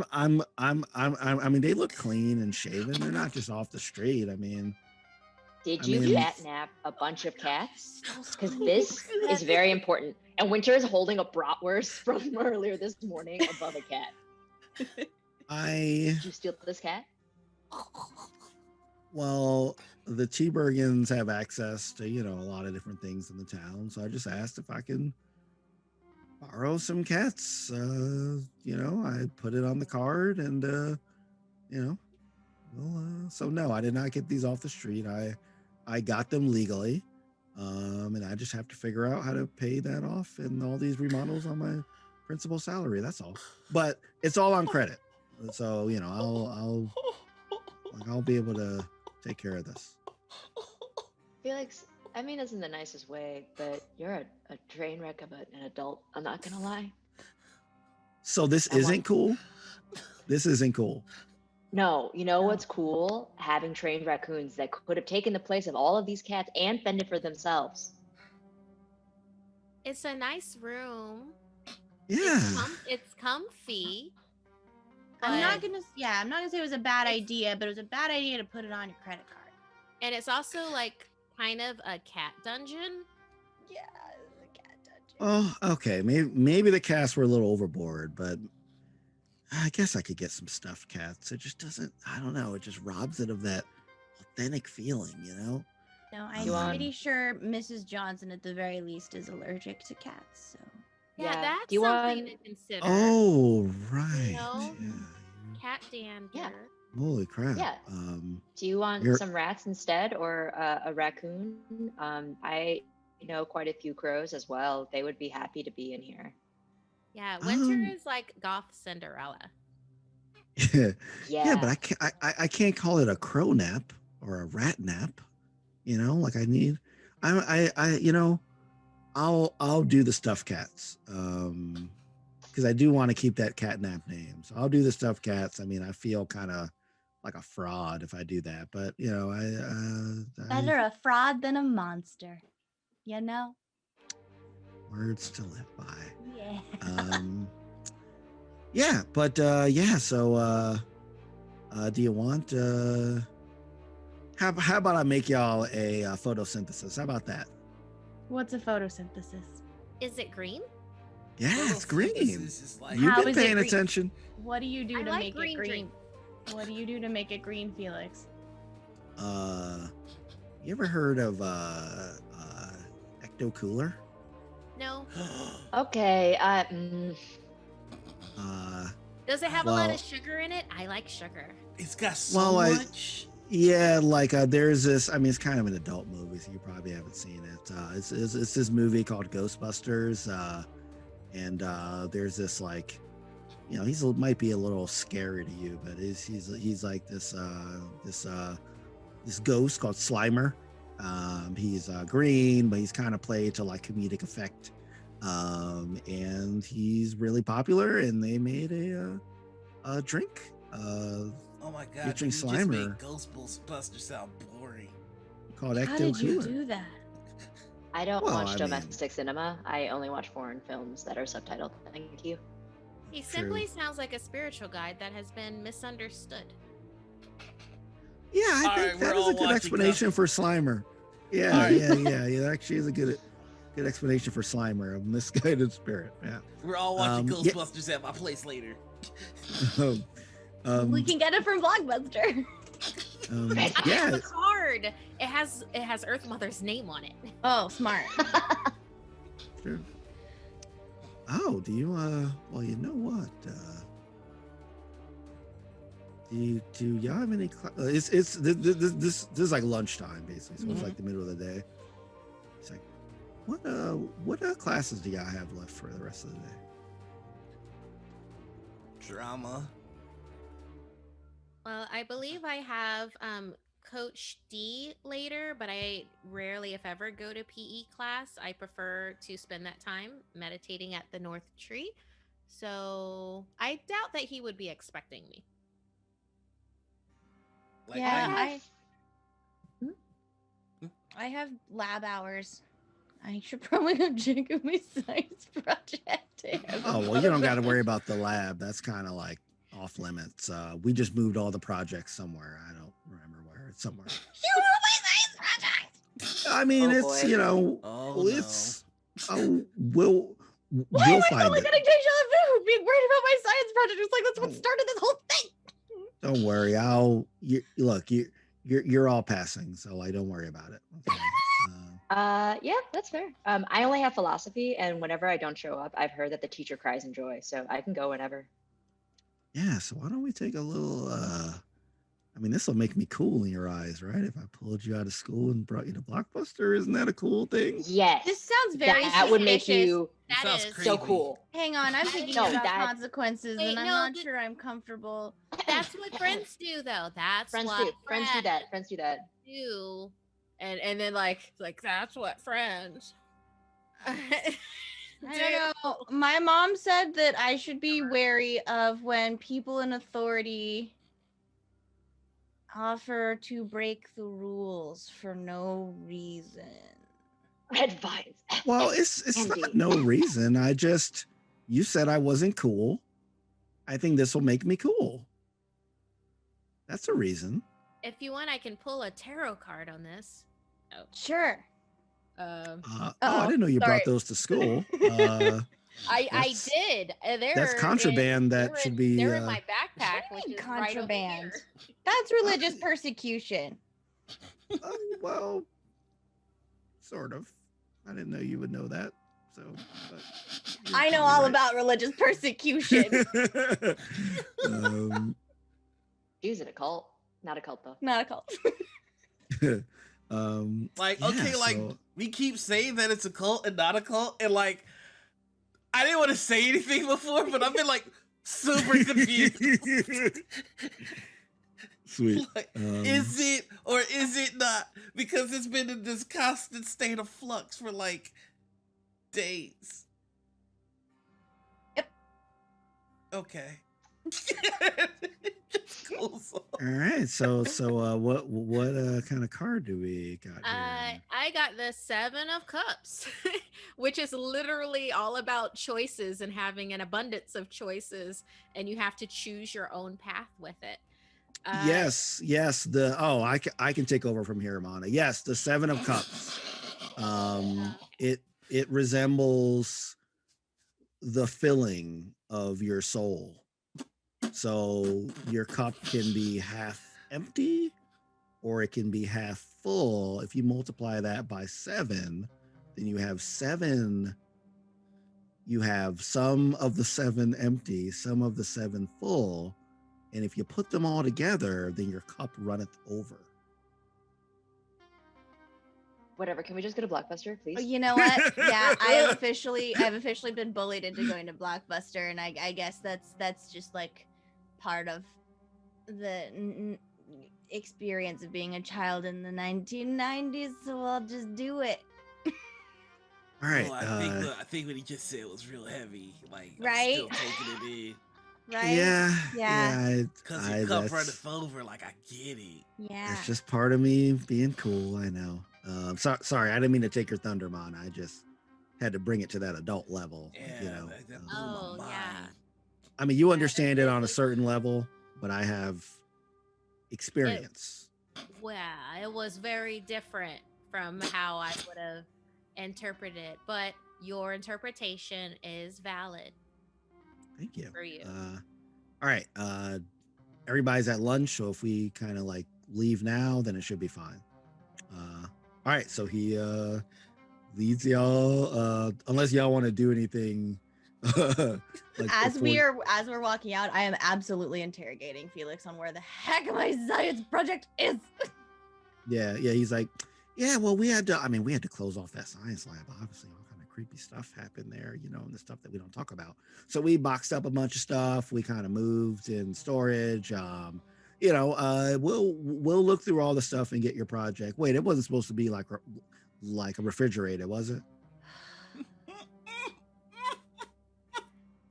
mean, they look clean and shaven. They're not just off the street. I mean, did you catnap a bunch of cats? Because this is very important. And Winter is holding a bratwurst from earlier this morning above a cat. Did you steal this cat? Well, the Techburgians have access to, a lot of different things in the town. So I just asked if I can borrow some cats. I put it on the card and, so no, I did not get these off the street. I got them legally. And I just have to figure out how to pay that off and all these remodels on my principal salary. That's all. But it's all on credit. So, I'll be able to take care of this. Felix, I mean this in the nicest way, but you're a train wreck of an adult. I'm not gonna lie. So this I want- isn't cool. This isn't cool. No, you know No. what's cool? Having trained raccoons that could have taken the place of all of these cats and fended for themselves. It's a nice room. Yeah. It's comfy. I'm not but- gonna say it was a bad idea, but it was a bad idea to put it on your credit card. And it's also like kind of a cat dungeon. Yeah, the cat dungeon. Oh, okay. Maybe the cats were a little overboard, but I guess I could get some stuffed cats. It just doesn't. I don't know. It just robs it of that authentic feeling, you know. No, You I'm want- pretty sure Mrs. Johnson, at the very least, is allergic to cats. So Yeah, Yeah. that's Do you something want- to consider. Oh, right. know? Yeah. Cat dander. Yeah. Holy crap. Yeah. Do you want You're- some rats instead, or a raccoon? I know quite a few crows as well. They would be happy to be in here. Yeah, winter Um, is like goth Cinderella. Yeah. Yeah. Yeah, but I can't call it a crow nap or a rat nap. You know, like I'll do the stuffed cats. Because I do want to keep that catnap name. So I'll do the stuffed cats. I mean, I feel kind of like a fraud if I do that, but you know, better a fraud than a monster. You know? words to live by. Yeah. Yeah, but yeah, so do you want how about I make y'all a photosynthesis? How about that? What's a photosynthesis? Is it green? Yeah, it's green. This is like You've How been is it paying green? attention. What do you do I to like make green it green? drink. What do you do to make it green, Felix? You ever heard of Ecto Cooler? No. Okay. Does it have a lot Well- of sugar in it? I like sugar. it's got so Well, much. Yeah, like there's this. I mean, it's kind of an adult movie, so you probably haven't seen it. It's this movie called Ghostbusters, and there's this like, you know, might be a little scary to you, but he's like this ghost called Slimer. He's green, but he's kind of played to like comedic effect, and he's really popular. And they made a drink. Oh my god, featuring you just made Slimer. Ghostbusters sound boring. Called How Ecto did you Cooler. do that? I don't Well, watch I mean- domestic cinema. I only watch foreign films that are subtitled. Thank you. He True. simply sounds like a spiritual guide that has been misunderstood. Yeah, I All think right, that we're is all a good watching explanation for Slimer. Yeah, All right. yeah. It actually is a good explanation for Slimer, a misguided spirit. Yeah. We're all watching Yeah. Ghostbusters at my place later. We can get it from Blockbuster. I yeah. have the card. It has Earth Mother's name on it. Oh, smart. Sure. Oh, do you well, you know what? Do y'all have any it's this is like lunchtime basically, so it's like the middle of the day. It's like what classes do y'all have left for the rest of the day? Drama. Well, I believe I have Coach D later, but I rarely, if ever, go to PE class. I prefer to spend that time meditating at the North Tree. So I doubt that he would be expecting me. Like, Yeah, I'm- I have lab hours. I should probably go check out my science project. Oh, well, you don't got to worry about the lab. That's kind of like off limits. We just moved all the projects somewhere. I don't remember where. It's somewhere. You know my science project. I mean, Oh, it's boy. you know, Oh, it's we'll Why am I find only it. getting deja vu? Being worried about my science project was like that's what Oh. started this whole thing. Don't worry. You're all passing, so like don't worry about it. Okay? Yeah, that's fair. I only have philosophy, and whenever I don't show up, I've heard that the teacher cries in joy, so I can go whenever. Yeah, so why don't we take a little I mean, this will make me cool in your eyes, right? If I pulled you out of school and brought you to Blockbuster, isn't that a cool thing? Yes. This sounds very that would make suspicious. you That sounds is so creepy. cool. Hang on, I'm thinking No, about that- consequences, Wait, and I'm no, not th- sure I'm comfortable. That's what friends do, though. That's Friends what do. Friends do that. Friends do that. do and then like that's what friends. I don't know. My mom said that I should be wary of when people in authority offer to break the rules for no reason. Advise. Well, it's Andy. not no reason. You said I wasn't cool. I think this will make me cool. That's a reason. If you want, I can pull a tarot card on this. Sure. I didn't know you brought those to school. I did. That's contraband. That should be. They're in my backpack. What do you mean which is right over contraband? here. That's religious persecution. Well, sort of. I didn't know you would know that. So, but I know all about religious persecution. She was in a cult. Not a cult though. Not a cult. We keep saying that it's a cult and not a cult, and like I didn't want to say anything before, but I've been like super confused. Sweet. Like, is it or is it not? Because it's been in this constant state of flux for like days. Yep. Okay. Cool. All right. So what kind of card do we got here? I got the 7 of Cups, which is literally all about choices and having an abundance of choices, and you have to choose your own path with it. Yes. I can take over from here, Mana. Yes, the 7 of Cups. It resembles the filling of your soul. So your cup can be half empty or it can be half full. If you multiply that by 7, then you have 7. You have some of the 7 empty, some of the 7 full. And if you put them all together, then your cup runneth over. Whatever. Can we just go to Blockbuster, please? You know what? Yeah, I've officially been bullied into going to Blockbuster, and I guess that's just like part of the experience of being a child in the 1990s. So I'll just do it. All right. Well, I think what he just said was real heavy. Like, right? I'm still taking it in. Right? Yeah. Because your cup runneth over. Like, I get it. Yeah. It's just part of me being cool. I know. Sorry, I didn't mean to take your thunder, Mon. I just had to bring it to that adult level. Yeah, you know. that blew my mind. I mean, you understand it on a certain level, but I have experience. It was very different from how I would have interpreted it, but your interpretation is valid. Thank you. For you. All right. Everybody's at lunch, so if we kind of like leave now, then it should be fine. All right, so he leads y'all, unless y'all want to do anything. As we're walking out, I am absolutely interrogating Felix on where the heck my science project is. Yeah, he's like, yeah, well, we had to close off that science lab. Obviously, all kind of creepy stuff happened there, and the stuff that we don't talk about. So we boxed up a bunch of stuff. We kind of moved in storage. We'll look through all the stuff and get your project. Wait, it wasn't supposed to be like a refrigerator, was it?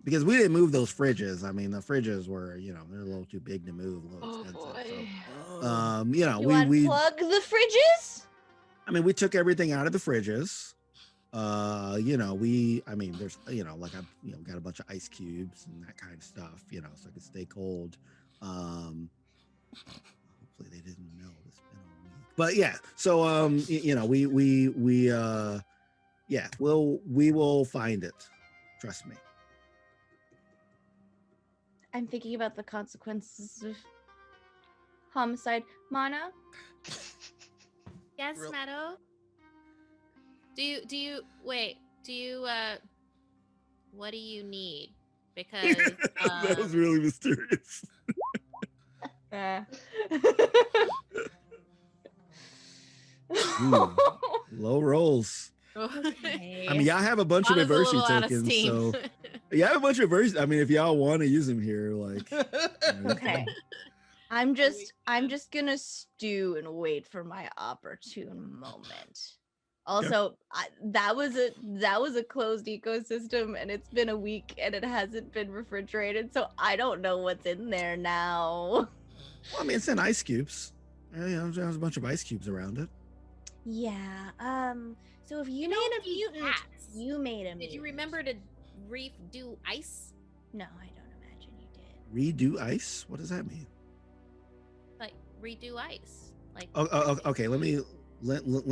Because we didn't move those fridges. I mean, the fridges were, they're a little too big to move, a little expensive. So, we unplug the fridges? I mean, we took everything out of the fridges. There's, I've got a bunch of ice cubes and that kind of stuff, so it could stay cold. Hopefully they didn't know it's been a week. But yeah, so we will find it. Trust me. I'm thinking about the consequences of homicide. Mana? Yes, Meadow? What do you need? Because that was really mysterious. Low rolls. Okay. I mean, y'all have a bunch of adversity tokens, so you have a bunch of adversity. I mean, if y'all want to use them here, like, Okay. I'm just gonna stew and wait for my opportune moment. Also, that was a closed ecosystem, and it's been a week, and it hasn't been refrigerated, so I don't know what's in there now. Well, I mean, it's in ice cubes. There's a bunch of ice cubes around it. Yeah. So if you made a mutant, you made a mutant. Did you remember to redo ice? No, I don't imagine you did. Redo ice? What does that mean? Like redo ice? Like Okay. Let me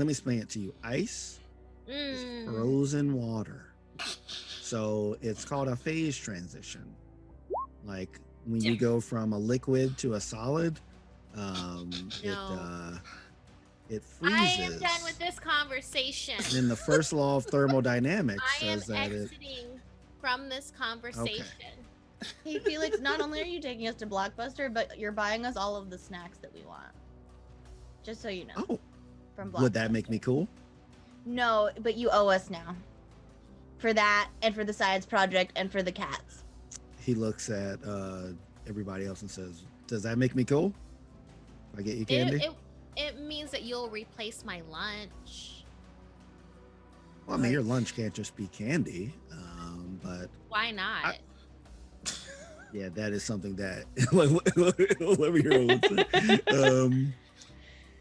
explain it to you. Ice is frozen water, so it's called a phase transition. Like when you go from a liquid to a solid, it freezes. I am done with this conversation. And the first law of thermodynamics I am says that exiting from this conversation. Hey Felix, not only are you taking us to Blockbuster, but you're buying us all of the snacks that we want. Just so you know. Oh, from Blockbuster. Would that make me cool? No, but you owe us now. For that, and for the science project, and for the cats. He looks at everybody else and says, "Does that make me cool? If I get you candy?" It means that you'll replace my lunch. Well, I mean, your lunch can't just be candy, but Why not? yeah, that is something that 11-year-old would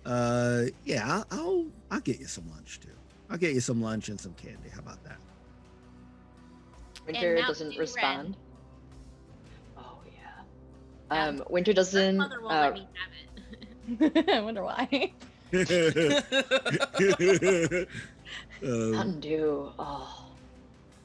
say. Yeah, I'll get you some lunch too. I'll get you some lunch and some candy. How about that? Winter Mountain doesn't Dew respond. Oh yeah. Winter doesn't. Mother won't let me have it. I wonder why. Mountain Dew. Oh.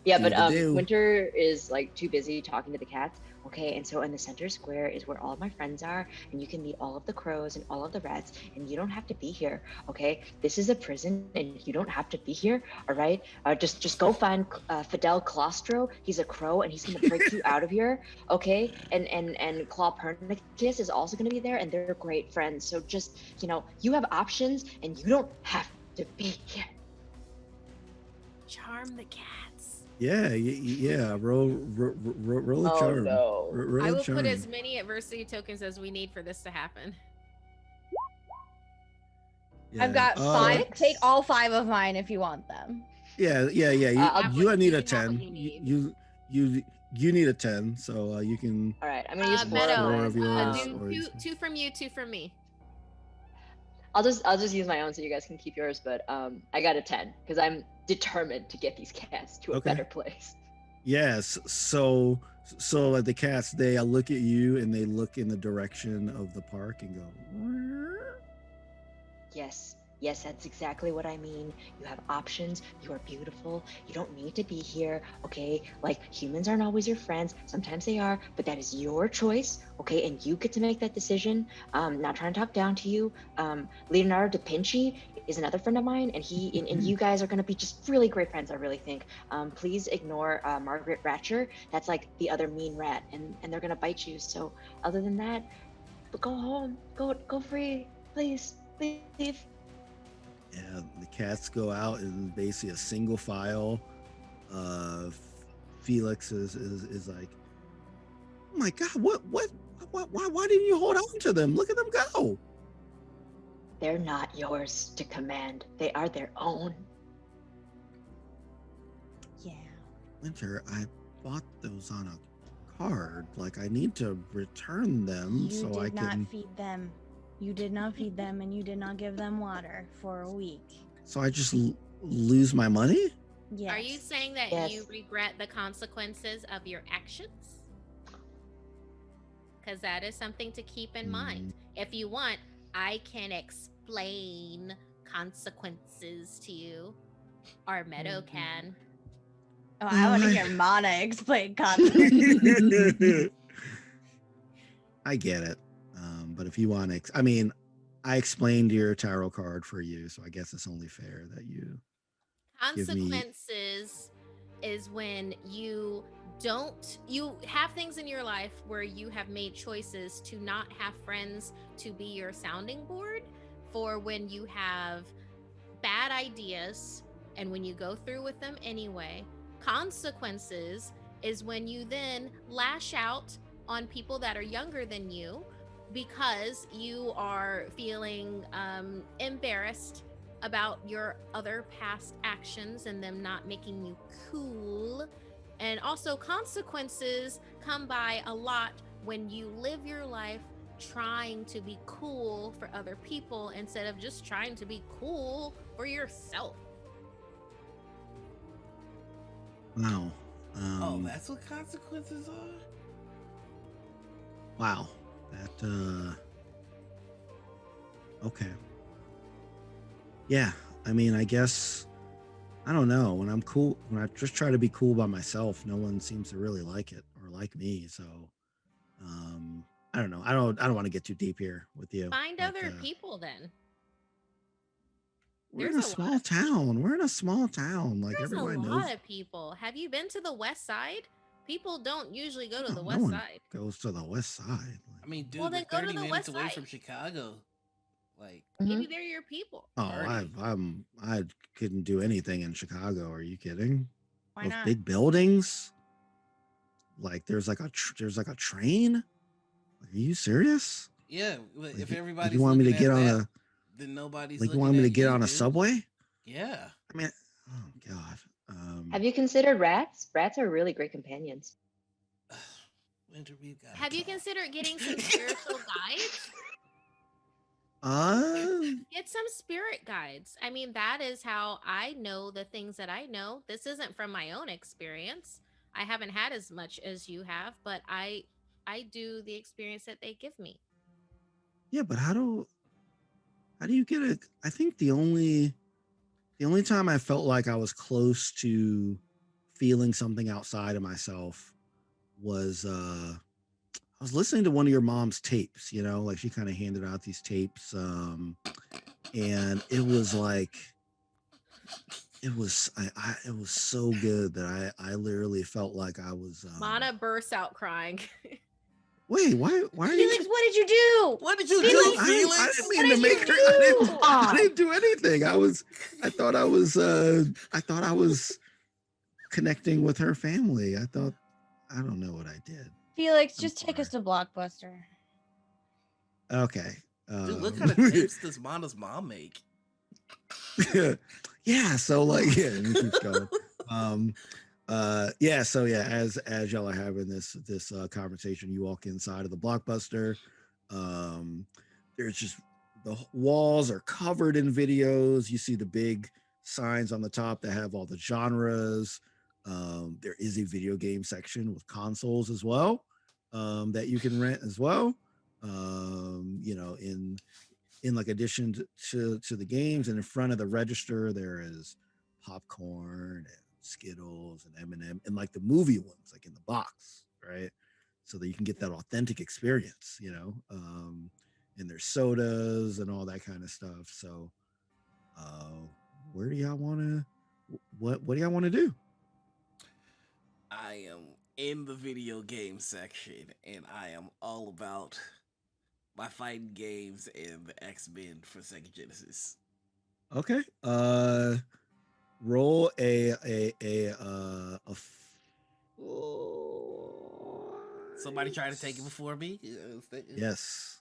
Yeah, Do but the do. Winter is like too busy talking to the cats. Okay, and so in the center square is where all of my friends are, and you can meet all of the crows and all of the rats, and you don't have to be here. Okay, this is a prison, and you don't have to be here. All right, just go find Fidel Claustro. He's a crow, and he's gonna break you out of here. Okay, and Clawpernicus is also gonna be there, and they're great friends. So just you have options, and you don't have to be here. Charm the cats. Yeah. Roll a charm. No. Roll I a will charm. put as many adversity tokens as we need for this to happen. Yeah. I've got 5. Take all 5 of mine if you want them. Yeah. You you need a can have what 10. you You need a 10, so you can. All right, I'm gonna use 4 Meadow, of mine. yours. two from you, 2 from me. I'll just use my own so you guys can keep yours, but I got a 10 because I'm determined to get these cats to a Okay. better place. Yes. So like the cats, they look at you and they look in the direction of the park and go. Yes, that's exactly what I mean. You have options. You are beautiful. You don't need to be here, okay? Like, humans aren't always your friends. Sometimes they are, but that is your choice, okay? And you get to make that decision. Not trying to talk down to you. Leonardo da Vinci is another friend of mine, and and you guys are gonna be just really great friends, I really think. Please ignore Margaret Ratcher. That's like the other mean rat, and they're gonna bite you. So other than that, go home. Go free. Please, leave. Yeah, the cats go out and basically a single file. Felix is like, oh my God, why didn't you hold on to them? Look at them go. They're not yours to command. They are their own. Yeah. Winter, I bought those on a card. Like, I need to return them You so did I not can. feed them. You did not feed them, and you did not give them water for a week. So I just lose my money? Yes. Are you saying that Yes. you regret the consequences of your actions? Because that is something to keep in mind. If you want, I can explain consequences to you. Or Meadow can. Oh, I want to hear Mana explain consequences. I get it. But if you want to, I mean, I explained your tarot card for you, so I guess it's only fair that you give me. Consequences is when you have things in your life where you have made choices to not have friends to be your sounding board for when you have bad ideas and when you go through with them anyway. Consequences is when you then lash out on people that are younger than you because you are feeling embarrassed about your other past actions and them not making you cool. And also, consequences come by a lot when you live your life trying to be cool for other people instead of just trying to be cool for yourself. Wow. Oh, that's what consequences are? Wow. That okay. Yeah, I mean, I guess I don't know. When I just try to be cool by myself, no one seems to really like it or like me. So I don't know. I don't want to get too deep here with you. Find but, other people then. We're in There's a a lot small of people. town. We're in a small town. Like There's a everybody lot knows. of people. Have you been to the west side? People don't usually go to No, the no west one side. goes to the west side. I mean, dude, Well, we're then go to 30 the minutes west away side. from Chicago. Like, Maybe they're your people. Oh, 30. I couldn't do anything in Chicago. Are you kidding? Why Those not? big buildings. Like there's like a train. Like, are you serious? yeah, but Like, if like everybody's you want me to looking get at on that, a then nobody's like you looking want me at to get you, on a dude. subway? Yeah. I mean, oh god. Have you considered rats? Rats are really great companions. Winter, we've got Have you considered getting some spiritual guides? Get some spirit guides. I mean, that is how I know the things that I know. This isn't from my own experience. I haven't had as much as you have, but I do the experience that they give me. yeah, but how do you get it? I think the only time I felt like I was close to feeling something outside of myself was I was listening to one of your mom's tapes, you know, like she kind of handed out these tapes and it was like it was it was so good that I literally felt like I was Mana bursts out crying. wait, why are you Felix, what did you do? What did you Felix, do, I Felix? didn't What mean to did make you her do? I didn't do anything. I thought I was connecting with her family. I don't know what I did. Felix, I'm just take us sorry. to Blockbuster. Okay. Dude, what kind of tapes does Mana's mom make? Yeah, so like yeah, it keeps going. Yeah, so yeah, as y'all are having this conversation, you walk inside of the Blockbuster. There's just the walls are covered in videos. You see the big signs on the top that have all the genres. There is a video game section with consoles as well, that you can rent as well. You know, in like addition to the games, and in front of the register there is popcorn and Skittles and M&M and like the movie ones like in the box, right? So that you can get that authentic experience, you know. And there's sodas and all that kind of stuff. So where do y'all want to what do y'all want to do? I am in the video game section, and I am all about my fighting games and the X-Men for Sega Genesis. Okay. Roll Somebody try to take it before me? Yes.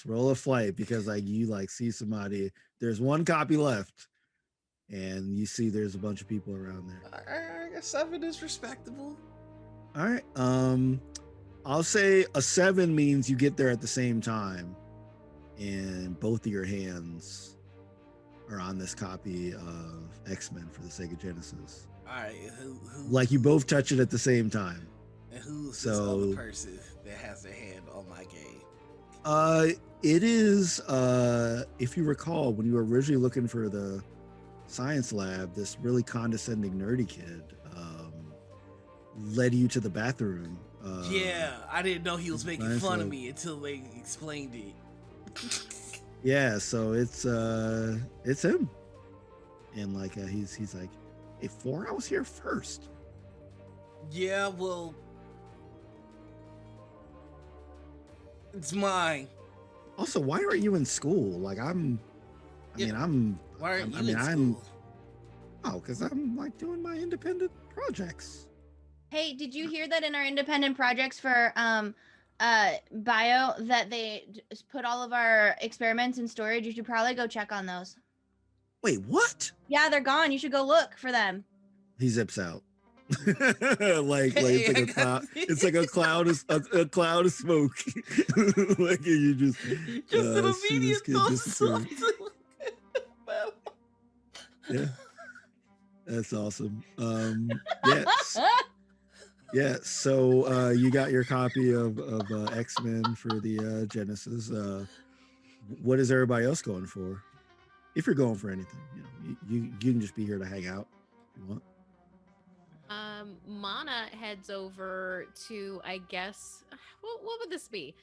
Roll a flight, because like you like see somebody. There's one copy left, and you see there's a bunch of people around there. I guess 7 is respectable. All right. I'll say a 7 means you get there at the same time, and both of your hands are on this copy of X-Men for the Sega Genesis. All right, who like you both touch it at the same time. And who's this other person that has their hand on my game? It is if you recall, when you were originally looking for the science lab, this really condescending nerdy kid led you to the bathroom. Yeah, I didn't know he was making fun of me until they explained it. Yeah, so it's him, and like he's like, hey, 4, I was here first. Yeah, well, it's mine. Also, why aren't you in school? Like Why aren't you in school? Because I'm like doing my independent projects. Hey, did you hear that in our independent projects for bio that they put all of our experiments in storage. You should probably go check on those. Wait, what? Yeah, they're gone. You should go look for them. He zips out. like it's like a cloud. It's like a cloud of smoke. Like you just an see immediate this kid disappear. Yeah, that's awesome. Yes. Yeah, so you got your copy of X-Men for the Genesis. What is everybody else going for? If you're going for anything, you can just be here to hang out if you want. Mana heads over to, I guess, what would this be?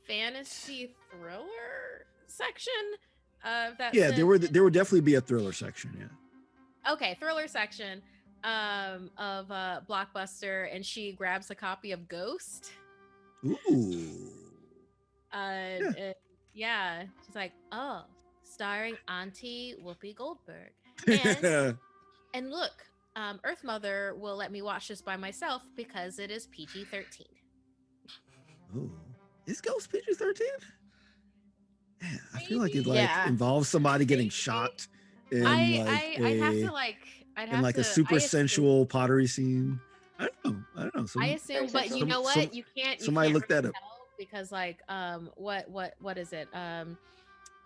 Fantasy thriller section of that. Yeah, there would definitely be a thriller section. Yeah. Okay, thriller section of Blockbuster, and she grabs a copy of Ghost. Ooh. Yeah, she's like, oh, starring Auntie Whoopi Goldberg, and look. Earth Mother will let me watch this by myself because it is PG-13. Oh, is Ghost PG-13? Yeah, I feel like it Yeah. involves somebody getting shot in I'd a super sensual pottery scene. I don't know. I assume, but you know what? You can't. Somebody look that up because what is it?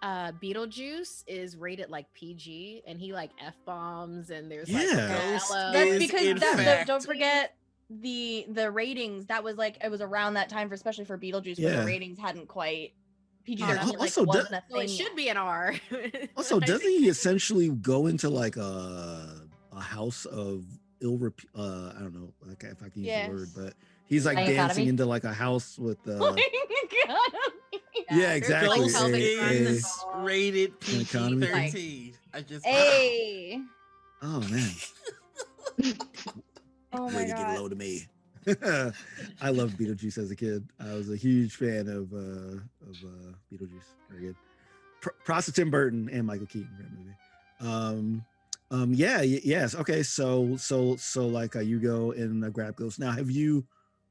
Beetlejuice is rated like PG, and he like F-bombs, and there's like that's because don't forget the ratings. That was like, it was around that time, especially for Beetlejuice, where the ratings hadn't quite PG-13 wasn't a thing. It should be an R. Also, doesn't he essentially go into like a house of I don't know, like if I can use the word, but he's like dancing into like a house with yeah, exactly. Is rated PG-13. Oh man. Oh my Way to get low to me. I loved Beetlejuice as a kid. I was a huge fan of Beetlejuice. Very good. Props to Tim Burton and Michael Keaton. Great movie. Yes. Okay. So like you go and grab Ghost. Now, have you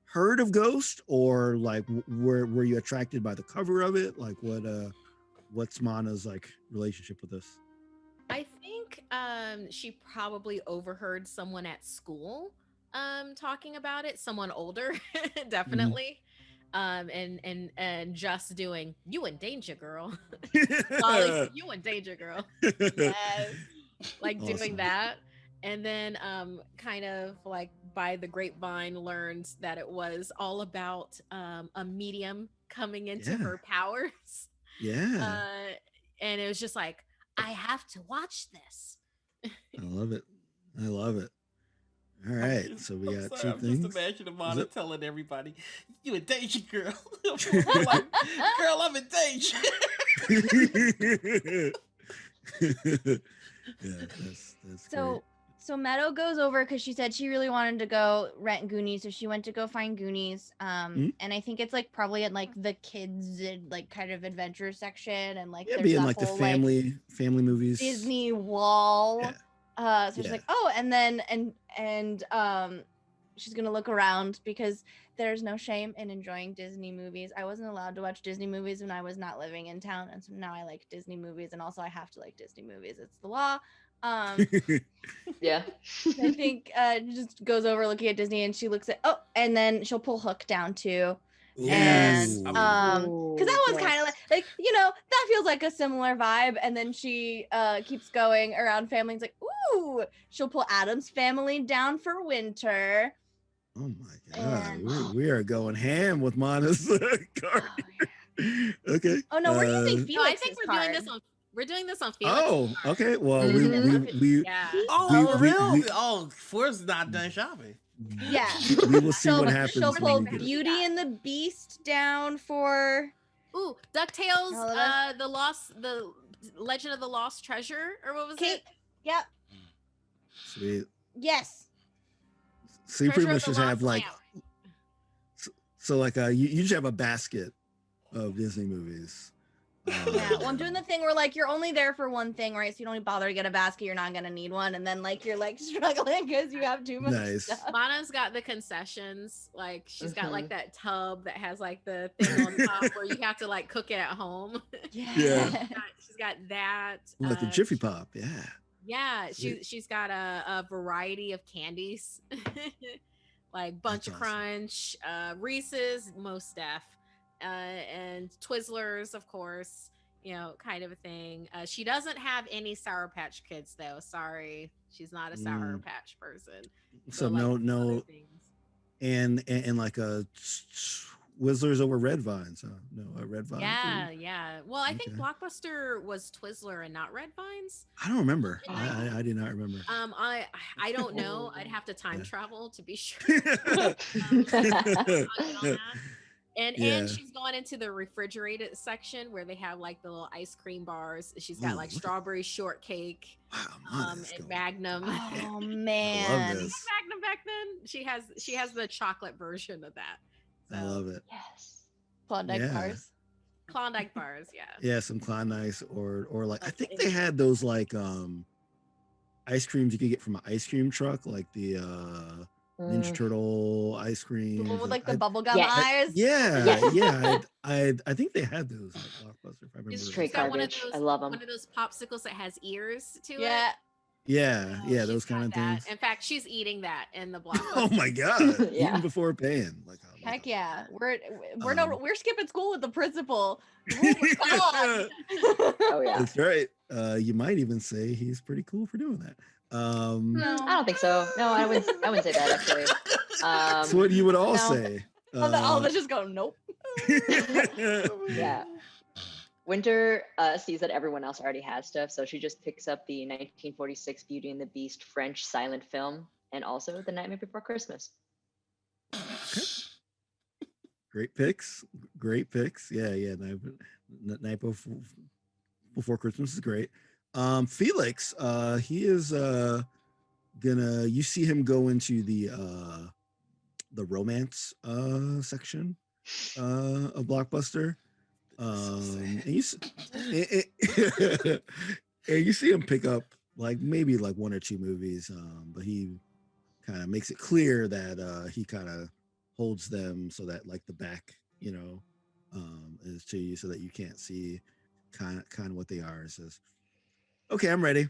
heard of Ghost, or like were you attracted by the cover of it? Like what's Mana's like relationship with this? I think she probably overheard someone at school talking about it, someone older, definitely. And just doing, you in danger, girl. Molly, you in danger, girl. Yes. Like awesome. Doing that. And then kind of like by the grapevine learned that it was all about a medium coming into her powers. Yeah. And it was just like, I have to watch this. I love it. All right, so we got two things. Just imagine Amanda telling everybody, "You in danger, girl." Like, girl, I'm in danger. Yeah, that's so. So Meadow goes over because she said she really wanted to go rent Goonies, so she went to go find Goonies. And I think it's like probably in like the kids like kind of adventure section, and like there's being that like whole, the family movies, Disney wall. Yeah. So she's like, oh, and then she's gonna look around because there's no shame in enjoying Disney movies. I wasn't allowed to watch Disney movies when I was not living in town, and so now I like Disney movies, and also I have to like Disney movies. It's the law. Yeah. I think just goes over looking at Disney, and she looks at and then she'll pull Hook down too. Yes. And because that one's kind of like that feels like a similar vibe. And then she keeps going around family. It's like, ooh, she'll pull Adam's Family down for winter. Oh my god, we are going ham with Mana's card. Okay. Oh no, we're using Felix's I think we're card. doing this on. We're doing this on Felix. Oh, okay. Well, we really? Ford's not done shopping. Yeah. We will see what happens. She'll pull Beauty and the Beast down for. Ooh, DuckTales. The Legend of the Lost Treasure, or what was it? Yep. Sweet. Yes. So you pretty much just have like, so like you just have a basket of Disney movies. Yeah, well, I'm doing the thing where like you're only there for one thing, right? So you don't even bother to get a basket. You're not gonna need one, and then like you're like struggling because you have too much Nice. stuff. Mana's got the concessions. Like she's got like Mhm. that tub that has like the thing on top where you have to like cook it at home. Yeah. She's got that. Like the Jiffy Pop. Yeah. Yeah, Sweet. she's got a variety of candies. Like Bunch That's of awesome. Crunch, Reese's, Most Def, and Twizzlers, of course, you know, kind of a thing. She doesn't have any Sour Patch Kids though. Sorry, she's not a Sour Patch person. So like, no other things. and like a Twizzlers over Red Vines. Huh? No, Red Vines. Yeah. Well, I think Okay. Blockbuster was Twizzler and not Red Vines. I don't remember. I did not remember. I don't know. I'd have to time travel to be sure. And Yeah. she's gone into the refrigerated section where they have like the little ice cream bars. She's got Ooh, like look at- strawberry shortcake, Wow, man, and Magnum. Oh I man. love this. Magnum back then. She has the chocolate version of that. I love it. Yes. Klondike Yeah. bars. Klondike bars, yeah. Yeah, some Klondikes or like I Like think the they had those like ice creams you could get from an ice cream truck, like the Ninja Turtle ice cream. The one with like the bubblegum Yes. eyes. Yeah, Yes. yeah. I think they had those at Blockbuster if I remember. Straight She's got one of garbage. those- I love 'em. One of those popsicles that has ears to Yeah. it. Yeah, So those she's got kind of that. things. In fact, she's eating that in the Blockbuster. Oh my god! Yeah. Even before paying, like Heck yeah. We're Um, we're skipping school with the principal. Oh my God. Oh yeah. That's right. You might even say he's pretty cool for doing that. No. I don't think so. No, I wouldn't say that actually. That's what you would all no. say. All of us just go, nope. Yeah. Winter sees that everyone else already has stuff, so she just picks up the 1946 Beauty and the Beast French silent film and also The Nightmare Before Christmas. Great picks. Great picks. Yeah. Night before Christmas is great. Felix, he is gonna. You see him go into the romance section of Blockbuster. And you see him pick up like maybe like one or two movies, but he kind of makes it clear that he kind of holds them so that like the back, is to you so that you can't see kind of what they are. It says, "Okay, I'm ready."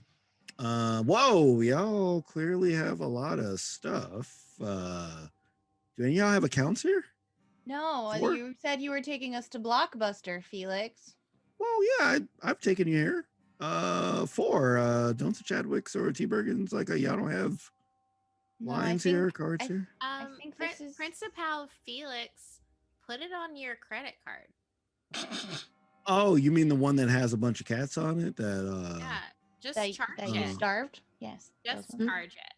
Whoa, y'all clearly have a lot of stuff. Do any of y'all have accounts here? No, Four? you said you were taking us to Blockbuster, Felix. Well, yeah, I've taken you here. 4. Don't the Chadwicks or T Bergens like y'all don't have No, I lines think- here, cards I- here? think this is- Principal Felix, put it on your credit card. Oh, you mean the one that has a bunch of cats on it? That Yeah, just that, charge that Oh. you it. starved? Yes. Just those ones. charge it.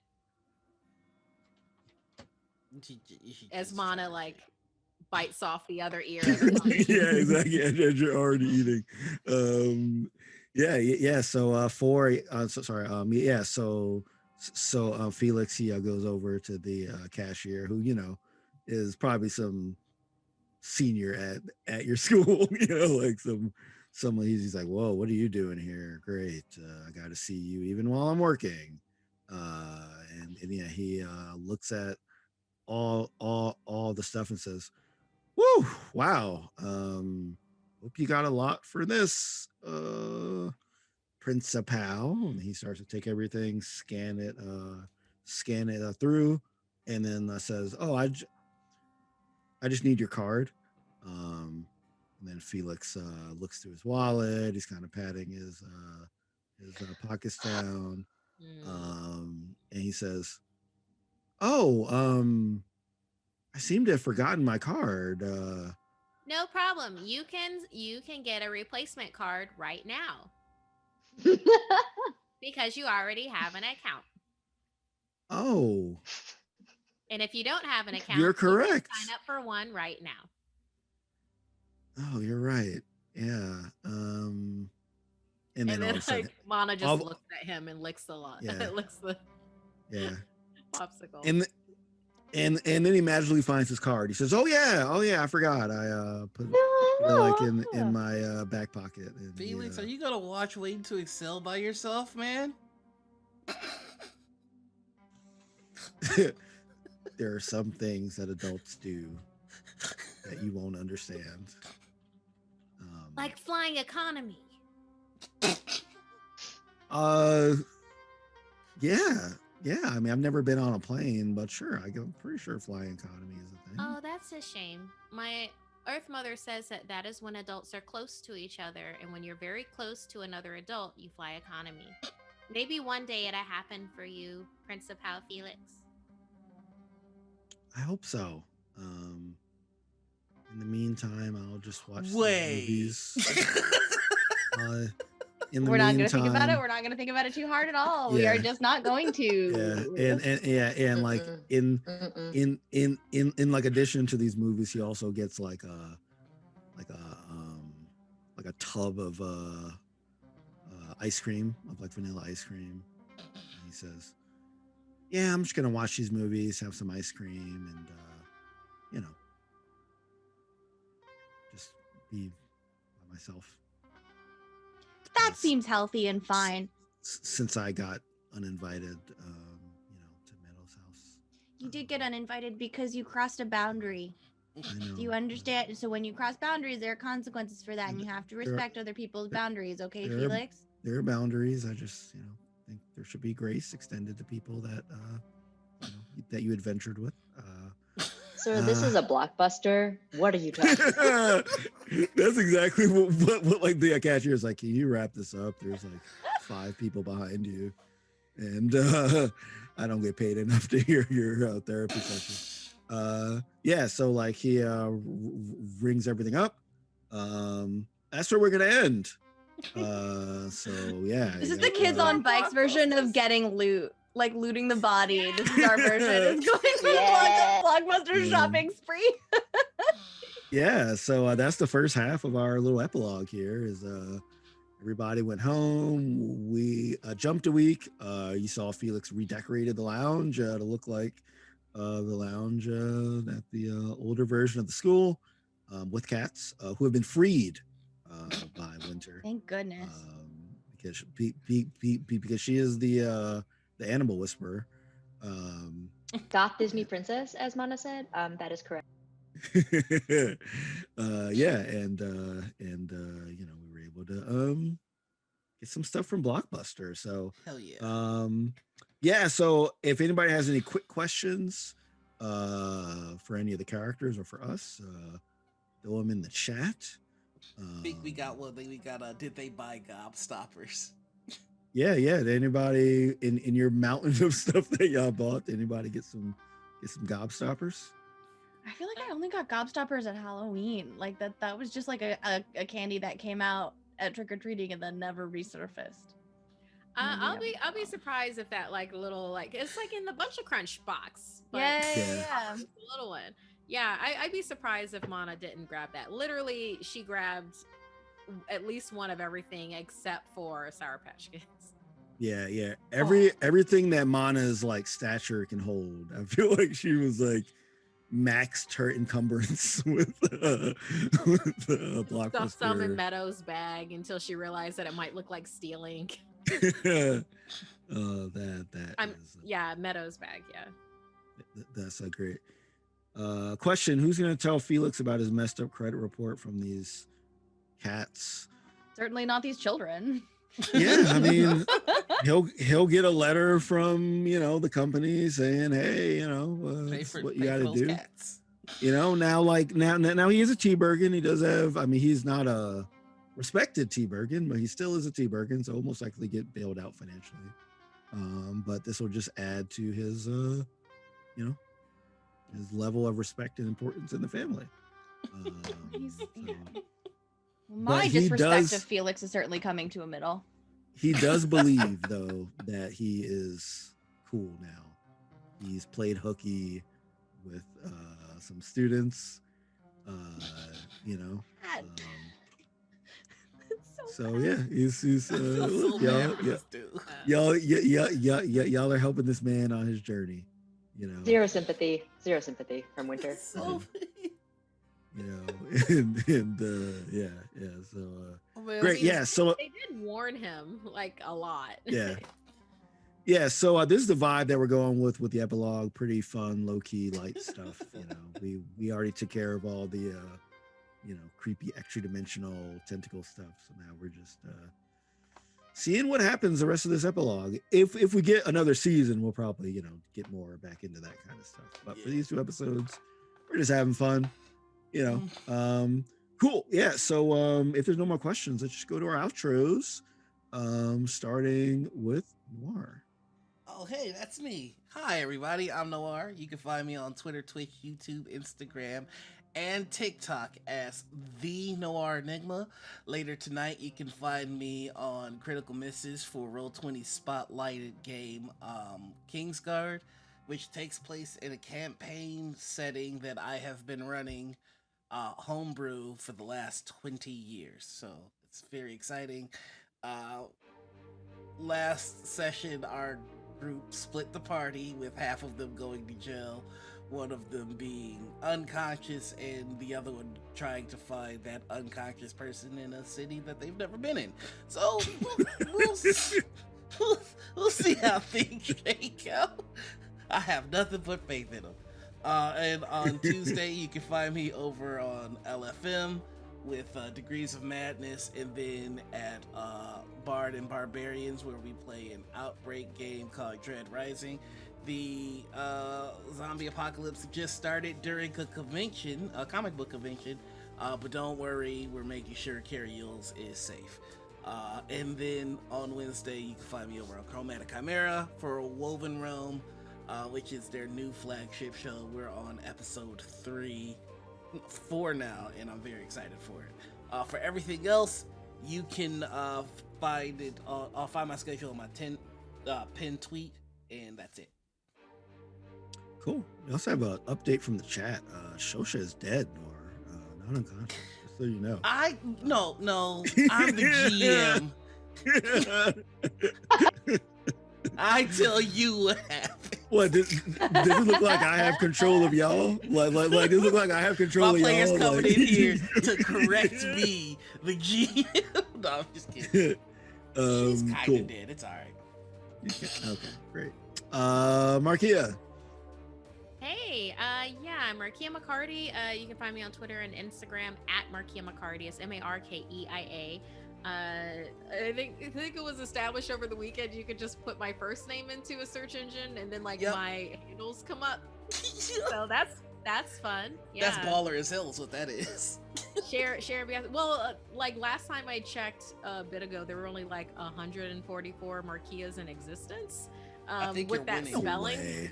As Mana like bites off the other ear. yeah, exactly. And you're already eating. Yeah. So 4. Sorry. Yeah. So Felix he goes over to the cashier, who is probably some senior at your school. Like someone. He's like, "Whoa, what are you doing here? Great. I got to see you even while I'm working." And yeah, he looks at all the stuff and says, "Woo, wow. Hope you got a lot for this, Principal." And he starts to take everything, scan it through, and then says, "Oh, I just need your card." And then Felix looks through his wallet. He's kind of patting his pockets down, and he says, "Oh, I seem to have forgotten my card. No problem. You can get a replacement card right now because you already have an account. Oh, And if you don't have an account, you're you can correct. sign up for one right now. Oh, you're right. Yeah. And then all of then a sudden, like Mana just all- looks at him and licks the lot. Yeah. licks the yeah. popsicle. And then he magically finds his card. He says, "Oh yeah, I forgot. I put it like in my back pocket." And Felix, are you gonna watch Waiting to Excel by yourself, man? There are some things that adults do that you won't understand. Like flying economy. Yeah. I mean, I've never been on a plane, but sure, I'm pretty sure flying economy is a thing. Oh, that's a shame. My Earth Mother says that is when adults are close to each other, and when you're very close to another adult, you fly economy. Maybe one day it'll happen for you, Prince of How Felix. I hope so. In the meantime, I'll just watch some Wait. movies. In the We're not meantime, going to think about it. We're not going to think about it too hard at all. We are just not going to. And like in like addition to these movies, he also gets like a tub of ice cream, of like vanilla ice cream. And he says, "Yeah, I'm just gonna watch these movies, have some ice cream, and just be by myself." That seems healthy and fine. Since I got uninvited, to Meadow's house. You did get uninvited because you crossed a boundary. I know. Do you understand? So when you cross boundaries, there are consequences for that, and you have to respect other people's boundaries. Okay, Felix? There are boundaries. I just, think there should be grace extended to people that, that you adventured with. So this is a Blockbuster. What are you talking about? That's exactly what like the cashier is like. Can you wrap this up? There's like 5 people behind you, and I don't get paid enough to hear your therapy session. So like he rings everything up. That's where we're gonna end. So yeah. This is the kids on bikes version of getting loot. Like looting the body. This is our version. It's going on Blockbuster shopping spree. Yeah, so that's the first half of our little epilogue here. Is everybody went home. We jumped a week. You saw Felix redecorated the lounge to look like the lounge at the older version of the school with cats who have been freed by Winter. Thank goodness. Because she is the animal whisperer. Goth Disney princess, as Mana said. That is correct. We were able to get some stuff from Blockbuster. So hell yeah. So if anybody has any quick questions for any of the characters or for us, throw them in the chat. I think we got one thing. We got did they buy Gobstoppers? Yeah. Did anybody in your mountain of stuff that y'all bought, did anybody get some Gobstoppers? I feel like I only got Gobstoppers at Halloween. Like that was just like a candy that came out at trick or treating and then never resurfaced. I'll be surprised if that like little like it's like in the Bunch of Crunch box. But Yeah. The little one. Yeah, I'd be surprised if Mana didn't grab that. Literally, she grabbed at least one of everything except for Sour Patch Kids. Yeah. Everything that Mana's like stature can hold. I feel like she was like maxed her encumbrance with Blockbuster. Stuffed some in Meadow's bag until she realized that it might look like stealing. Meadow's bag. Yeah. That's a great question. Who's gonna tell Felix about his messed up credit report from these cats? Certainly not these children. Yeah, I mean, he'll get a letter from the company saying, "Hey, what you got to do." Cats. Now he is a T-Bergen. He does have. I mean, he's not a respected T-Bergen, but he still is a T-Bergen, so he'll most likely get bailed out financially. But this will just add to his, his level of respect and importance in the family. My disrespect of Felix is certainly coming to a middle. He does believe, though, that he is cool now. He's played hooky with some students, So yeah, he's y'all are helping this man on his journey. You know, Zero sympathy from Winter. So you know, and yeah. So oh, man, great, see, yeah. So They did warn him like a lot. yeah. Yeah, so this is the vibe that we're going with the epilogue. Pretty fun, low key, light stuff. You know, we already took care of all the you know, creepy extra dimensional tentacle stuff. So now we're just seeing what happens the rest of this epilogue. If we get another season, we'll probably, you know, get more back into that kind of stuff. But for these 2 episodes, we're just having fun. You know, cool. Yeah. So if there's no more questions, let's just go to our outros. Starting with Noir. Oh, hey, that's me. Hi, everybody. I'm Noir. You can find me on Twitter, Twitch, YouTube, Instagram, and TikTok as The Noir Enigma. Later tonight, you can find me on Critical Misses for Roll20's spotlighted game, Kingsguard, which takes place in a campaign setting that I have been running homebrew for the last 20 years. So it's very exciting. Last session, our group split the party with half of them going to jail, one of them being unconscious, and the other one trying to find that unconscious person in a city that they've never been in. So we'll see how things shake out. I have nothing but faith in them. And on Tuesday, you can find me over on LFM with Degrees of Madness, and then at Bard and Barbarians, where we play an Outbreak game called Dread Rising. The zombie apocalypse just started during a convention, a comic book convention, but don't worry, we're making sure Carrie's is safe. And then on Wednesday, you can find me over on Chromatic Chimera for Woven Realm, which is their new flagship show. We're on episode 4 now, and I'm very excited for it. For everything else, you can find it. I'll find my schedule on my pinned tweet, and that's it. Cool. We also have an update from the chat. Shosha is dead, or not unconscious. Just so you know. No, I'm the GM. I tell you what happened. What does it look like? I have control of y'all. Like does it look like I have control My of y'all? player's coming like... in here to correct me, the GM. No, I'm just kidding. She's kind of cool. dead. It's all right. Okay, great. Markeia. Hey, yeah, I'm Markeia McCarty. You can find me on Twitter and Instagram at Markeia McCarty. It's Markeia. I think it was established over the weekend. You could just put my first name into a search engine, and then my handles come up. So that's fun. Yeah, That's baller as hell. Is what that is. Share. Well, like last time I checked a bit ago, there were only like 144 Markeias in existence. I think with you're that winning. spelling. No way.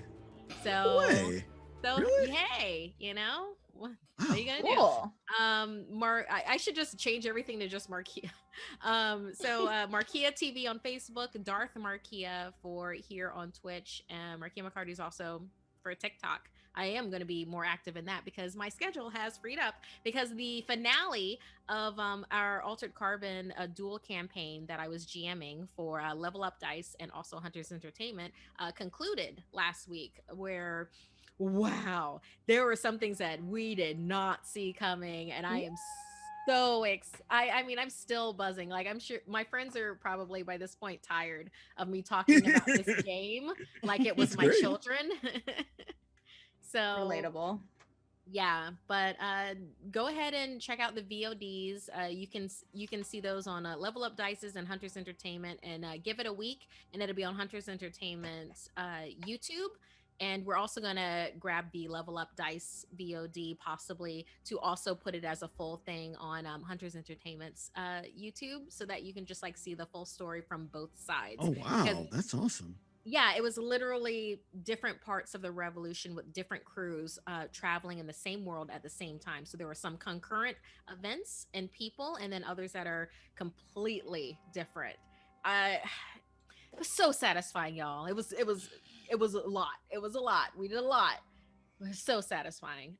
So, way. Really? Hey, you know, what Wow. are you gonna Cool. do? I should just change everything to just Markeia. Markeia TV on Facebook, Darth Markeia for here on Twitch, and Markeia McCarty is also for TikTok. I am going to be more active in that because my schedule has freed up because the finale of our Altered Carbon dual campaign that I was GMing for Level Up Dice and also Hunters Entertainment concluded last week, where wow, there were some things that we did not see coming, and I am so I mean, I'm still buzzing. Like, I'm sure my friends are probably by this point tired of me talking about this game like it was That's my great. children. So Relatable. yeah, but go ahead and check out the VODs. You can see those on Level Up Dices and Hunters Entertainment, and give it a week, and it'll be on Hunters Entertainment's YouTube. And we're also gonna grab the Level Up Dice VOD possibly to also put it as a full thing on Hunters Entertainment's YouTube, so that you can just like see the full story from both sides. Oh wow, Because that's awesome. yeah, it was literally different parts of the revolution with different crews traveling in the same world at the same time. So there were some concurrent events and people, and then others that are completely different. It was so satisfying, y'all. It was a lot. It was a lot. We did a lot. It was so satisfying.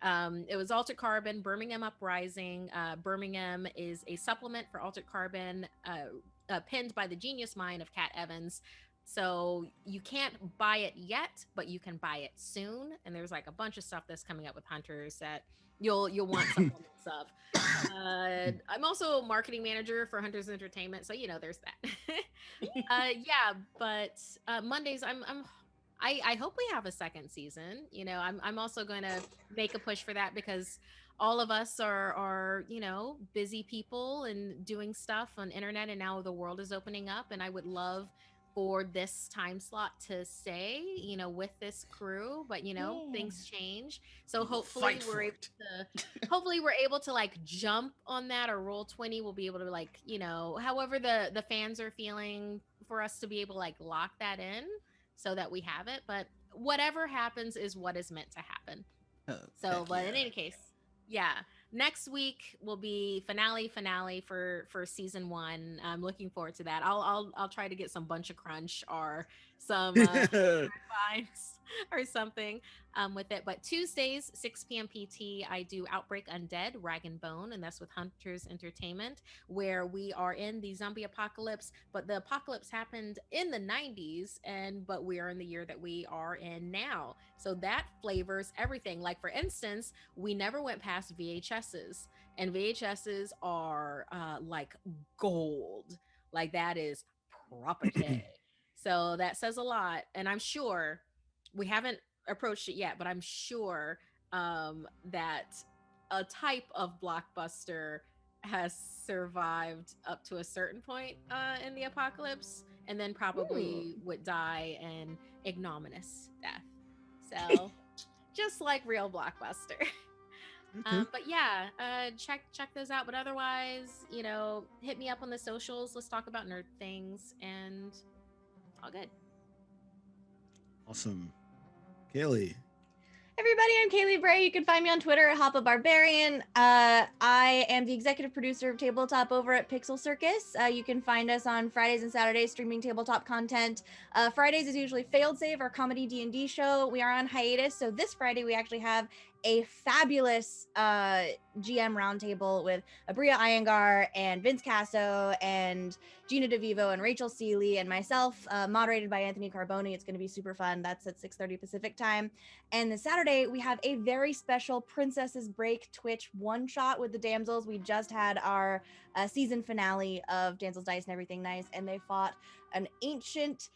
It was Altered Carbon, Birmingham Uprising. Birmingham is a supplement for Altered Carbon, penned by the genius mind of Kat Evans. So you can't buy it yet, but you can buy it soon. And there's like a bunch of stuff that's coming up with Hunters that you'll want supplements of. I'm also a marketing manager for Hunters Entertainment, so there's that. Yeah, but Mondays I hope we have a second season. I'm also going to make a push for that because all of us are busy people and doing stuff on internet, and now the world is opening up, and I would love for this time slot to stay with this crew, but things change, so hopefully we're able to like jump on that, or roll 20 we'll be able to like however the fans are feeling, for us to be able to like lock that in so that we have it. But whatever happens is what is meant to happen. So but in any case, yeah, next week will be finale for season 1. I'm looking forward to that. I'll try to get some bunch of crunch or some vines or something with it. But Tuesdays 6 p.m. PT, I do Outbreak Undead Rag and Bone, and that's with Hunters Entertainment, where we are in the zombie apocalypse, but the apocalypse happened in the 90s, but we are in the year that we are in now, so that flavors everything. Like for instance, we never went past VHSs, and VHSs are like gold. Like that is property. So that says a lot, and I'm sure we haven't approached it yet, but I'm sure that a type of Blockbuster has survived up to a certain point in the apocalypse, and then probably would die an ignominious death. So just like real Blockbuster. But yeah, check those out. But otherwise, hit me up on the socials. Let's talk about nerd things, and all good. Awesome. Kailey. Everybody, I'm Kailey Bray. You can find me on Twitter at Hoppa Barbarian. I am the executive producer of Tabletop over at Pixel Circus. You can find us on Fridays and Saturdays streaming tabletop content. Fridays is usually Failed Save, our comedy D&D show. We are on hiatus, so this Friday we actually have a fabulous GM roundtable with Abria Iyengar and Vince Casso and Gina DeVivo and Rachel Seeley and myself, moderated by Anthony Carboni. It's going to be super fun. That's at 6:30 Pacific time. And this Saturday, we have a very special Princess's Break Twitch one-shot with the Damsels. We just had our season finale of Damsels Dice and Everything Nice, and they fought an ancient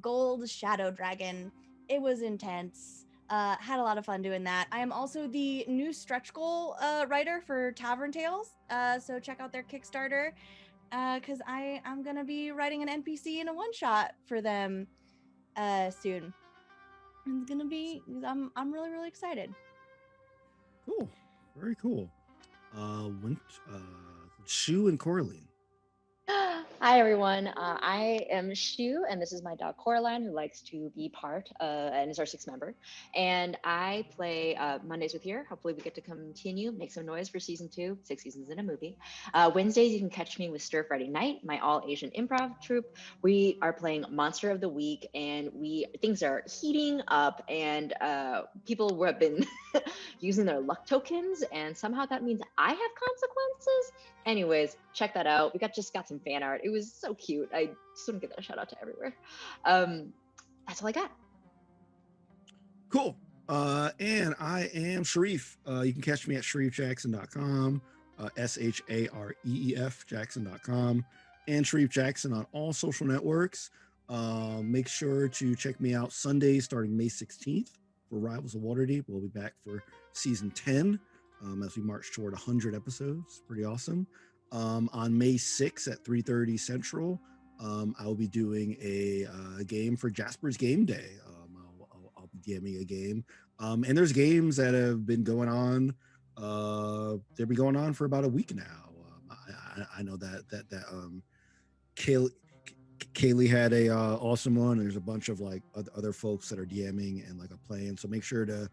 gold shadow dragon. It was intense. Had a lot of fun doing that. I am also the new stretch goal writer for Tavern Tales, so check out their Kickstarter, because I'm gonna be writing an NPC in a one-shot for them soon. It's gonna be, I'm really, really excited. Cool. Very cool. Shu and Coraline. Hi, everyone. I am Shu, and this is my dog Coraline, who likes to be part and is our 6th member. And I play Mondays with Here. Hopefully, we get to continue, make some noise for season 2. 6 seasons in a movie. Wednesdays, you can catch me with Stir Friday Night, my all-Asian improv troupe. We are playing Monster of the Week, and things are heating up, and people have been using their luck tokens, and somehow that means I have consequences. Anyways, check that out. We just got some fan art. It was so cute. I just want to give that a shout out to everywhere. That's all I got. Cool. And I am Shareef. You can catch me at shareefjackson.com, SHAREEF Jackson.com, and Shareef Jackson on all social networks. Make sure to check me out Sunday starting May 16th for Rivals of Waterdeep. We'll be back for season 10 as we march toward 100 episodes. Pretty awesome. On May 6th at 3:30 Central, I will be doing a game for Jasper's Game Day. I'll be DMing a game. And there's games that have been going on. They've been going on for about a week now. I know that Kailey had a awesome one. And there's a bunch of like other folks that are DMing and like playing. So make sure to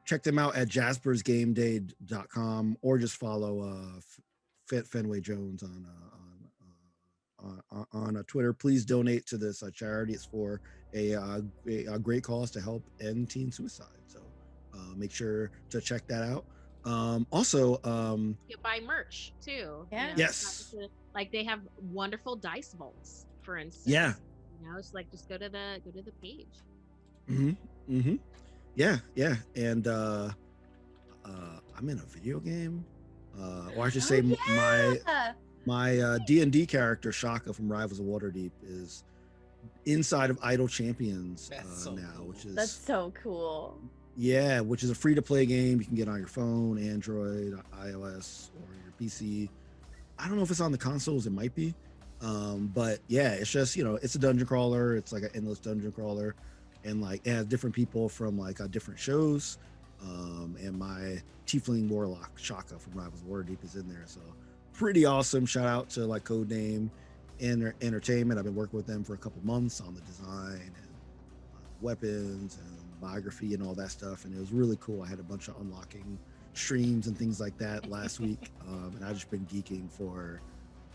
check them out at jaspersgameday.com, or just follow Fenway Jones on Twitter. Please donate to this charity. It's for a great cause to help end teen suicide. So make sure to check that out. Also, you buy merch too. Yeah. Yes. Like they have wonderful dice vaults, for instance. Yeah. It's like just go to the page. Yeah, and I'm in a video game, or I should say my D&D character Shaka from Rivals of Waterdeep is inside of Idle Champions That's so now, cool. which is That's so cool. yeah, which is a free-to-play game you can get on your phone, Android, iOS, or your PC. I don't know if it's on the consoles, it might be. But yeah, it's just, it's a dungeon crawler. It's like an endless dungeon crawler, and like it has different people from like different shows. And my Tiefling Warlock Shaka from Rivals of Waterdeep is in there, so pretty awesome. Shout out to like Codename Entertainment. I've been working with them for a couple months on the design and weapons and biography and all that stuff, and it was really cool. I had a bunch of unlocking streams and things like that last week, and I've just been geeking for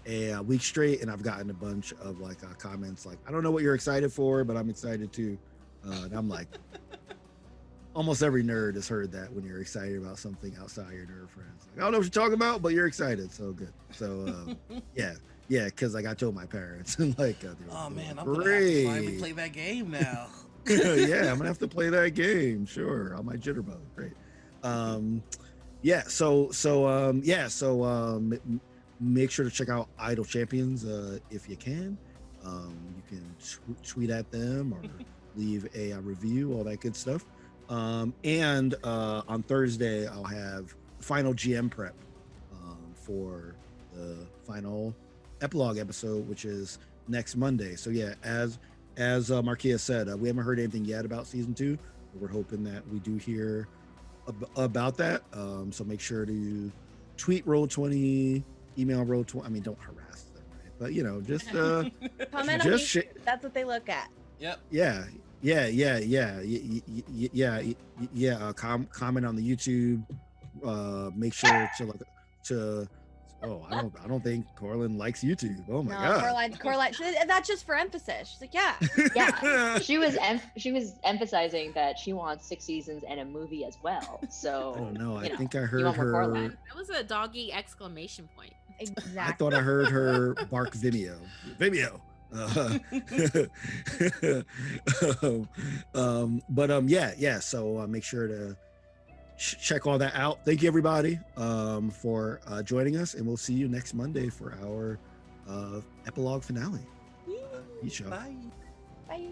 a week straight, and I've gotten a bunch of like comments like, I don't know what you're excited for, but I'm excited too. And I'm like, almost every nerd has heard that when you're excited about something outside your nerd friends. Like, I don't know what you're talking about, but you're excited. So good. So yeah, because like I told my parents, and like, oh man, I'm great. gonna have to finally play that game now. Yeah, I'm gonna have to play that game. Sure, on my jitterbug. Great. Make sure to check out Idle Champions if you can. You can tweet at them or leave a review, all that good stuff. And on Thursday, I'll have final GM prep for the final epilogue episode, which is next Monday. So yeah, as Markeia said, we haven't heard anything yet about season 2, but we're hoping that we do hear about that. So make sure to tweet Roll20, email Roll20. I mean, don't harass them, right? But just Comment just on that's what they look at. Yep. Yeah. Comment on the YouTube. Make sure to. Oh, I don't think Corlin likes YouTube. Oh my god. Coraline. That's just for emphasis. She's like, yeah. Yeah, she was emphasizing that she wants 6 seasons and a movie as well. So I don't know. I think I you heard want more her. Coraline. That was a doggy exclamation point. Exactly. I thought I heard her bark Vimeo. Yeah. So make sure to check all that out. Thank you everybody for joining us, and we'll see you next Monday for our epilogue finale. Bye. Bye.